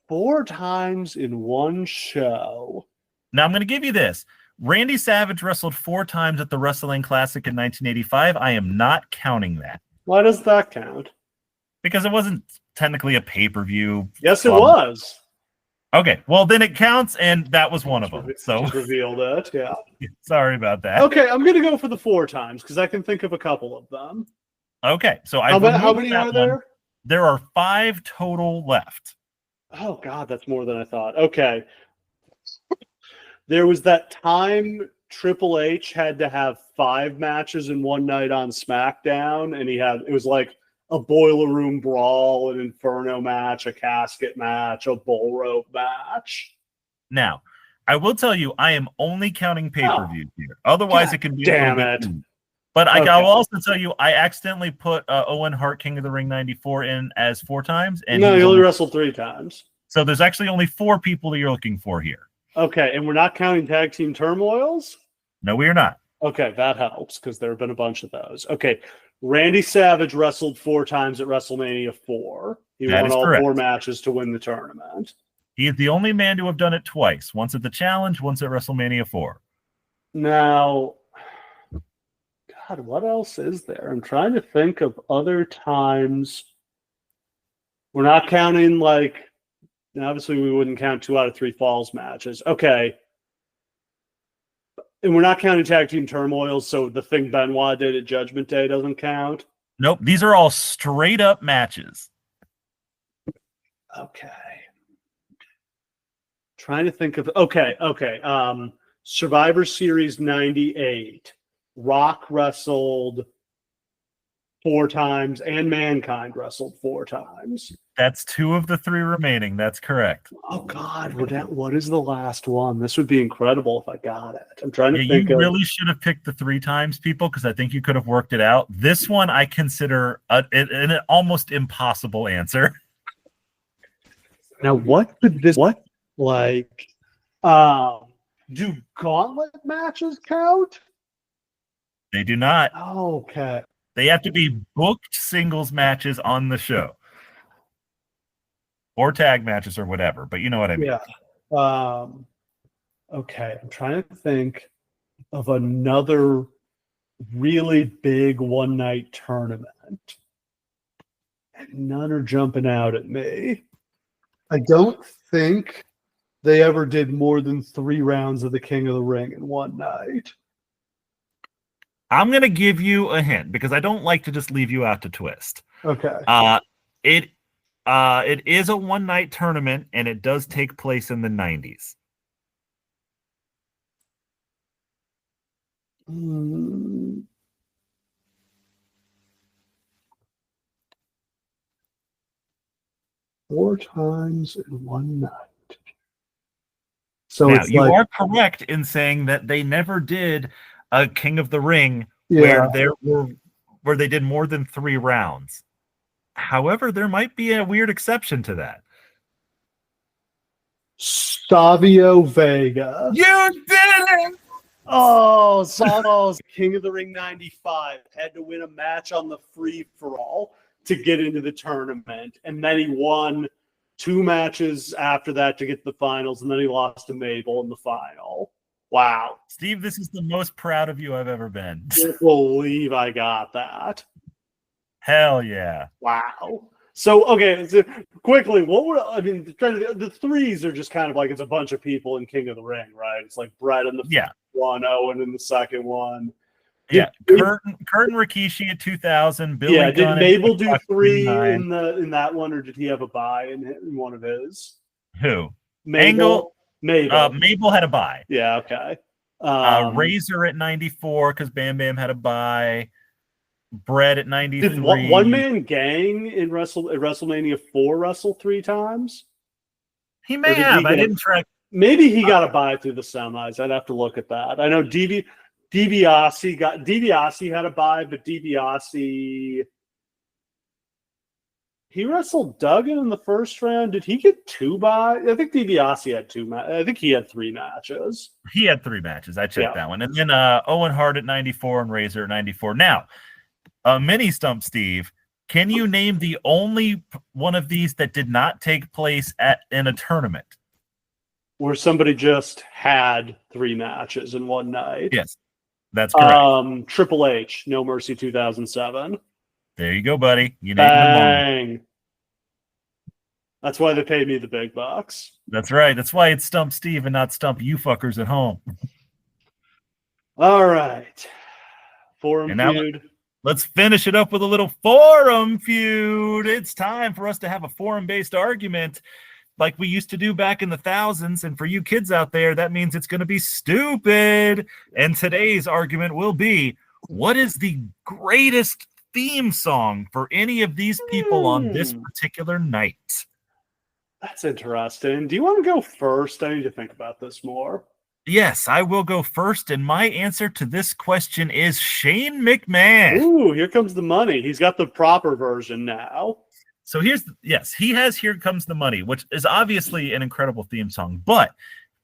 Speaker 1: 4 times in one show.
Speaker 3: Now, I'm going to give you this. Randy Savage wrestled 4 times at the Wrestling Classic in 1985. I am not counting that.
Speaker 1: Why does that count?
Speaker 3: because it wasn't technically a pay-per-view.
Speaker 1: Yes, it was.
Speaker 3: Okay, well then it counts, and that was one of them. So
Speaker 1: Just revealed it. Yeah.
Speaker 3: sorry about that.
Speaker 1: Okay, I'm gonna go for the 4 times because I can think of a couple of them.
Speaker 3: Okay, so
Speaker 1: How many are there?
Speaker 3: There are 5 total left.
Speaker 1: Oh God, that's more than I thought. Okay. There was that time Triple H had to have 5 matches in one night on SmackDown, and it was like a boiler room brawl, an Inferno match, a casket match, a bull rope match.
Speaker 3: Now, I will tell you, I am only counting pay-per-views here. Otherwise,
Speaker 1: God
Speaker 3: it can be
Speaker 1: damn
Speaker 3: a
Speaker 1: it.
Speaker 3: little bit. But
Speaker 1: Okay.
Speaker 3: I will also tell you, I accidentally put Owen Hart King of the Ring 94 in as 4 times. And
Speaker 1: No, he only wrestled 3 times.
Speaker 3: So there's actually only 4 people that you're looking for here.
Speaker 1: Okay, and we're not counting tag team turmoils?
Speaker 3: No, we are not.
Speaker 1: Okay, that helps because there have been a bunch of those. Okay, Randy Savage wrestled 4 times at WrestleMania 4. He
Speaker 3: That
Speaker 1: won
Speaker 3: is
Speaker 1: all
Speaker 3: correct.
Speaker 1: 4 matches to win the tournament.
Speaker 3: He is the only man to have done it twice. Once at the Challenge, once at WrestleMania 4.
Speaker 1: Now, God, what else is there? I'm trying to think of other times. We're not counting, obviously we wouldn't count 2 out of 3 falls matches. Okay. And we're not counting tag team turmoils, so the thing Benoit did at Judgment Day doesn't count.
Speaker 3: Nope, these are all straight up matches.
Speaker 1: Okay. Trying to think of okay. Survivor Series 98. Rock wrestled 4 times and Mankind wrestled 4 times.
Speaker 3: That's 2 of the 3 remaining. That's correct.
Speaker 1: Oh God, what is the last one? This would be incredible if I got it. I'm trying to
Speaker 3: Yeah,
Speaker 1: think
Speaker 3: you
Speaker 1: of
Speaker 3: really should have picked the 3 times, people, because I think you could have worked it out. This one I consider an almost impossible answer.
Speaker 1: now what do gauntlet matches count?
Speaker 3: They do not.
Speaker 1: Okay.
Speaker 3: They have to be booked singles matches on the show. Or tag matches or whatever, but you know what I mean.
Speaker 1: Yeah. Okay, I'm trying to think of another really big one-night tournament. None are jumping out at me. I don't think they ever did more than 3 rounds of the King of the Ring in one night.
Speaker 3: I'm going to give you a hint because I don't like to just leave you out to twist.
Speaker 1: Okay.
Speaker 3: It is a one-night tournament, and it does take place in the 90s.
Speaker 1: Mm. Four times in one night. So
Speaker 3: now,
Speaker 1: it's
Speaker 3: you are correct in saying that they never did a King of the Ring where they did more than 3 rounds. However, there might be a weird exception to that.
Speaker 1: Savio Vega.
Speaker 3: You did it!
Speaker 1: Oh, Savio's King of the Ring 95 had to win a match on the free-for-all to get into the tournament. And then he won 2 matches after that to get to the finals, and then he lost to Mabel in the final. Wow.
Speaker 3: Steve, this is the most proud of you I've ever been.
Speaker 1: I can't believe I got that.
Speaker 3: Hell yeah.
Speaker 1: Wow. So, okay, so quickly, the 3s are just kind of like it's a bunch of people in King of the Ring, right? It's like Brett in the first one, Owen in the second one.
Speaker 3: Kurt and Rikishi at 2000. Billy Gunn.
Speaker 1: Did Mabel do 3 in that one, or did he have a bye in one of his?
Speaker 3: Who?
Speaker 1: Mabel.
Speaker 3: Mabel had a bye.
Speaker 1: Yeah, okay.
Speaker 3: Razor at 94 because Bam Bam had a bye. Brett at 93.
Speaker 1: Did One Man Gang at WrestleMania 4 wrestle 3 times?
Speaker 3: He may have. I didn't track.
Speaker 1: Maybe he got a bye through the semis. I'd have to look at that. I know DiBiase had a bye, but DiBiase he wrestled Duggan in the first round. Did he get 2 byes? I think DiBiase had 2 matches. I think he had 3 matches.
Speaker 3: He had 3 matches. I checked that one. And then Owen Hart at 94 and Razor at 94. Now, mini stump Steve, can you name the only one of these that did not take place in a tournament?
Speaker 1: Where somebody just had 3 matches in one night.
Speaker 3: Yes, that's correct.
Speaker 1: Triple H, No Mercy 2007.
Speaker 3: There you go, buddy. You named them all.
Speaker 1: Bang. That's why they pay me the big bucks.
Speaker 3: That's right. That's why it's Stump Steve and not Stump you fuckers at home.
Speaker 1: All right. Forum
Speaker 3: And now
Speaker 1: feud.
Speaker 3: let's finish it up with a little forum feud. It's time for us to have a forum-based argument like we used to do back in the thousands. And for you kids out there, that means it's going to be stupid. And today's argument will be, what is the greatest theme song for any of these people on this particular night?
Speaker 1: That's interesting. Do you want to go first? I need to think about this more.
Speaker 3: Yes, I will go first. And my answer to this question is Shane McMahon.
Speaker 1: Ooh, here comes the money. He's got the proper version now.
Speaker 3: So he has Here Comes the Money, which is obviously an incredible theme song. But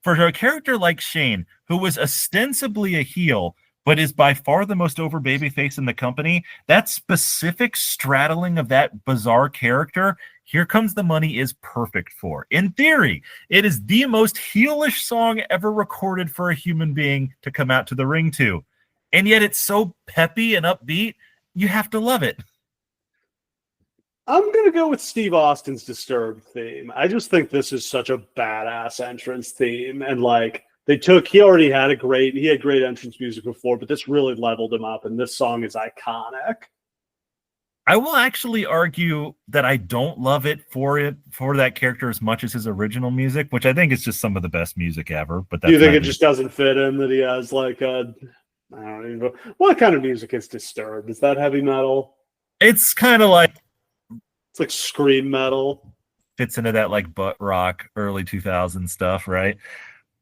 Speaker 3: for a character like Shane, who was ostensibly a heel, but is by far the most over babyface in the company, that specific straddling of that bizarre character, Here Comes the Money is perfect for. In theory, it is the most heelish song ever recorded for a human being to come out to the ring to. And yet it's so peppy and upbeat, you have to love it.
Speaker 1: I'm going to go with Steve Austin's Disturbed theme. I just think this is such a badass entrance theme. And like he already had great entrance music before, but this really leveled him up. And this song is iconic.
Speaker 3: I will actually argue that I don't love it for that character as much as his original music, which I think is just some of the best music ever. But
Speaker 1: do you think it just doesn't fit him that he has like I don't even know. What kind of music is Disturbed? Is that heavy metal?
Speaker 3: It's kind of like,
Speaker 1: it's like scream metal.
Speaker 3: Fits into that like butt rock early 2000s stuff, right?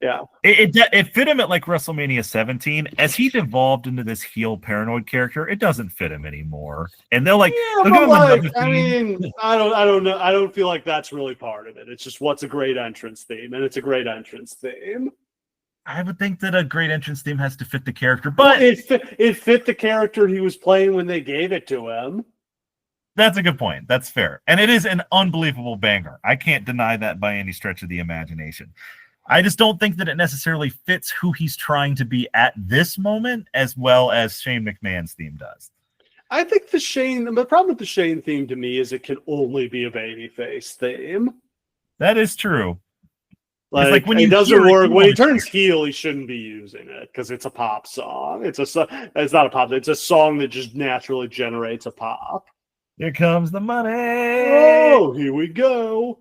Speaker 1: Yeah.
Speaker 3: It fit him at like WrestleMania 17. As he's evolved into this heel paranoid character, it doesn't fit him anymore. And they'll like,
Speaker 1: yeah,
Speaker 3: they'll give him
Speaker 1: like
Speaker 3: another
Speaker 1: I
Speaker 3: theme.
Speaker 1: mean, I don't know. I don't feel like that's really part of it. It's just what's a great entrance theme, and it's a great entrance theme.
Speaker 3: I would think that a great entrance theme has to fit the character, but
Speaker 1: well, it fit the character he was playing when they gave it to him.
Speaker 3: That's a good point. That's fair. And it is an unbelievable banger. I can't deny that by any stretch of the imagination. I just don't think that it necessarily fits who he's trying to be at this moment as well as Shane McMahon's theme does.
Speaker 1: I think the problem with the Shane theme to me is it can only be a babyface theme.
Speaker 3: That is true.
Speaker 1: Like when it doesn't work. When he turns heel, he shouldn't be using it because it's a pop song. It's not a pop. It's a song that just naturally generates a pop.
Speaker 3: Here comes the money.
Speaker 1: Oh, here we go.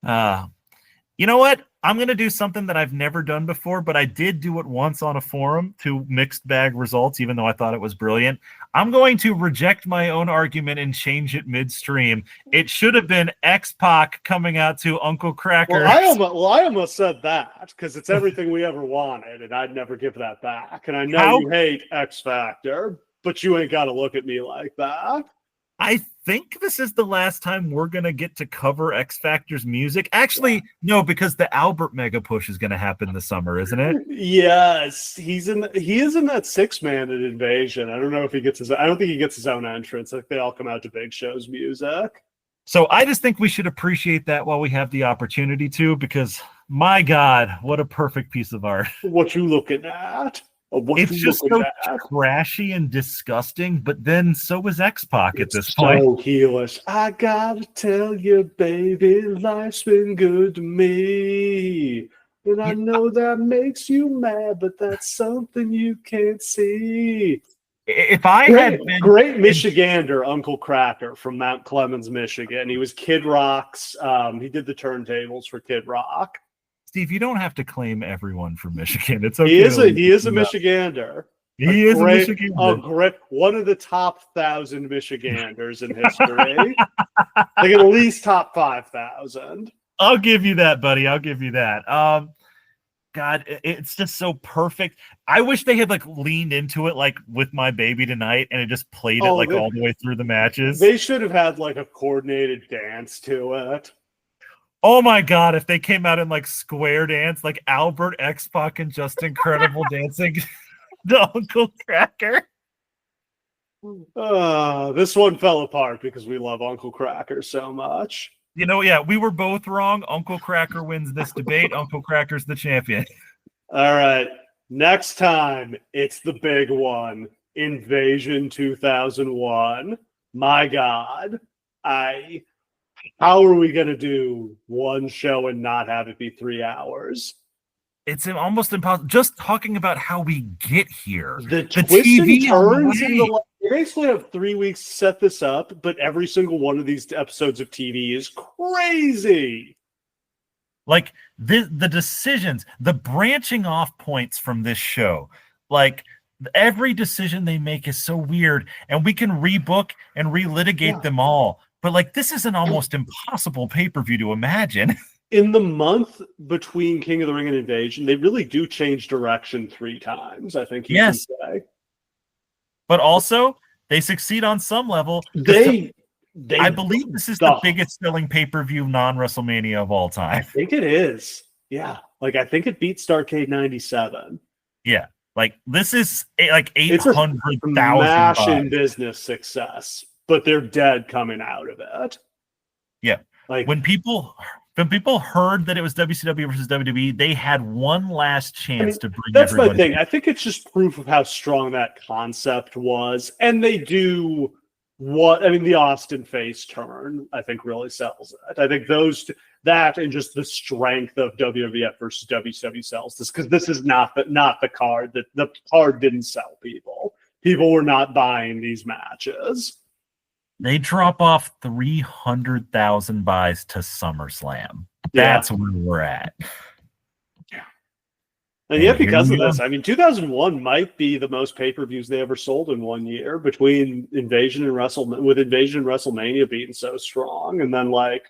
Speaker 3: You know what? I'm going to do something that I've never done before, but I did do it once on a forum to mixed bag results, even though I thought it was brilliant. I'm going to reject my own argument and change it midstream. It should have been X-Pac coming out to Uncle Kracker.
Speaker 1: Well, I almost said that because it's everything we ever wanted, and I'd never give that back. And I know you hate X Factor, but you ain't got to look at me like that.
Speaker 3: I think this is the last time we're going to get to cover X Factor's music. Actually, no, because the Albert Mega Push is going to happen this summer, isn't it?
Speaker 1: Yes, he is in that 6-man at Invasion. I don't know if I don't think he gets his own entrance. I think they all come out to Big Show's music.
Speaker 3: So I just think we should appreciate that while we have the opportunity to, because my God, what a perfect piece of art.
Speaker 1: What you looking at?
Speaker 3: It's just so trashy and disgusting, but then so is X-Pac at this point.
Speaker 1: So heelish. I gotta tell you, baby, life's been good to me. And I know that makes you mad, but that's something you can't see.
Speaker 3: If I had been
Speaker 1: great Michigander, Uncle Kracker from Mount Clemens, Michigan. He was Kid Rock's. He did the turntables for Kid Rock.
Speaker 3: Steve, you don't have to claim everyone from Michigan. It's okay.
Speaker 1: He is a Michigander.
Speaker 3: He is a Michigander.
Speaker 1: One of the top 1,000 Michiganders in history. Like at least top 5,000.
Speaker 3: I'll give you that, buddy. I'll give you that. God, it's just so perfect. I wish they had like leaned into it like with My Baby Tonight and it just played it all the way through the matches.
Speaker 1: They should have had like a coordinated dance to it.
Speaker 3: Oh my God, if they came out in like square dance, like Albert, X-Pac, and Just Incredible dancing to Uncle Kracker.
Speaker 1: This one fell apart because we love Uncle Kracker so much.
Speaker 3: You know, yeah, we were both wrong. Uncle Kracker wins this debate. Uncle Kracker's the champion.
Speaker 1: All right. Next time, it's the big one. Invasion 2001. my God, how are we going to do one show and not have it be 3 hours?
Speaker 3: It's almost impossible. Just talking about how we get here.
Speaker 1: The twists
Speaker 3: TV
Speaker 1: and turns
Speaker 3: on
Speaker 1: in
Speaker 3: the way.
Speaker 1: they basically have 3 weeks to set this up, but every single one of these episodes of TV is crazy.
Speaker 3: Like the decisions, the branching off points from this show, like every decision they make is so weird, and we can rebook and relitigate them all. But like, this is an almost impossible pay-per-view to imagine.
Speaker 1: In the month between King of the Ring and Invasion, they really do change direction 3 times, I think you can say.
Speaker 3: But also, they succeed on some level. I believe this is the biggest selling pay-per-view non-WrestleMania of all time.
Speaker 1: I think it is. Yeah. Like, I think it beat Starrcade 97.
Speaker 3: Yeah. Like, this is like 800,000
Speaker 1: smash in business success, but they're dead coming out of it.
Speaker 3: Yeah. Like, when people heard that it was WCW versus WWE, they had one last chance to bring
Speaker 1: that's
Speaker 3: everybody.
Speaker 1: My thing. I think it's just proof of how strong that concept was. And they do the Austin face turn, I think, really sells it. I think that and just the strength of WWF versus WCW sells this, because this is not the card. The card didn't sell people. People were not buying these matches.
Speaker 3: They drop off 300,000 buys to SummerSlam. That's where we're at.
Speaker 1: Yeah. And yet, because of this, 2001 might be the most pay-per-views they ever sold in one year, between Invasion and WrestleMania being so strong. And then, like,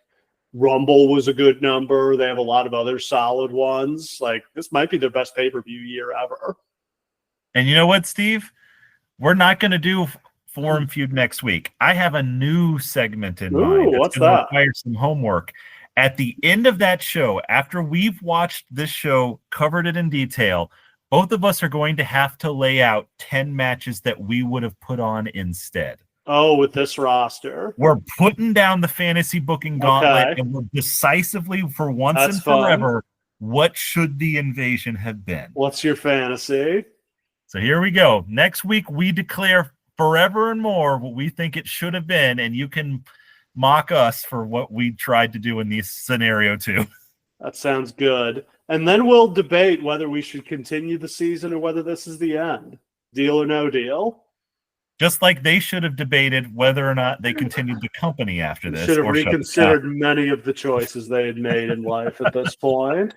Speaker 1: Rumble was a good number. They have a lot of other solid ones. Like, this might be their best pay-per-view year ever.
Speaker 3: And you know what, Steve? We're not going to do Forum Feud next week. I have a new segment in mind.
Speaker 1: What's that?
Speaker 3: Require some homework. At the end of that show, after we've watched this show, covered it in detail, both of us are going to have to lay out 10 matches that we would have put on instead.
Speaker 1: Oh, with this roster.
Speaker 3: We're putting down the fantasy booking gauntlet, and we're decisively, for once and forever, what should the invasion have been?
Speaker 1: What's your fantasy?
Speaker 3: So here we go. Next week, we declare forever and more what we think it should have been, and you can mock us for what we tried to do in this scenario too.
Speaker 1: That sounds good. And then we'll debate whether we should continue the season or whether this is the end. Deal or no deal?
Speaker 3: Just like they should have debated whether or not they continued the company after this.
Speaker 1: Should have reconsidered many of the choices they had made in life at this point.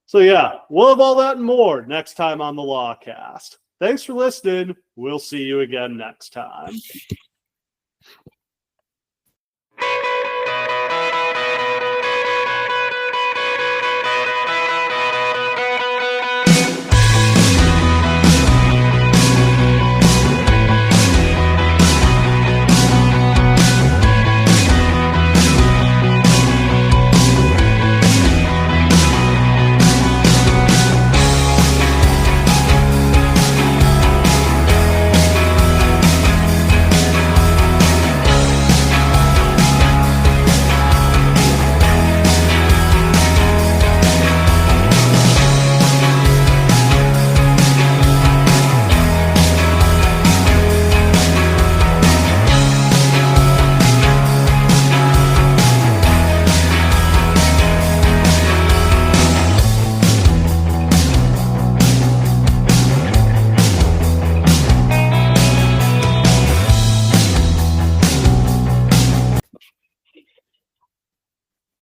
Speaker 1: So yeah, we'll have all that and more next time on the Lawcast. Thanks for listening. We'll see you again next time.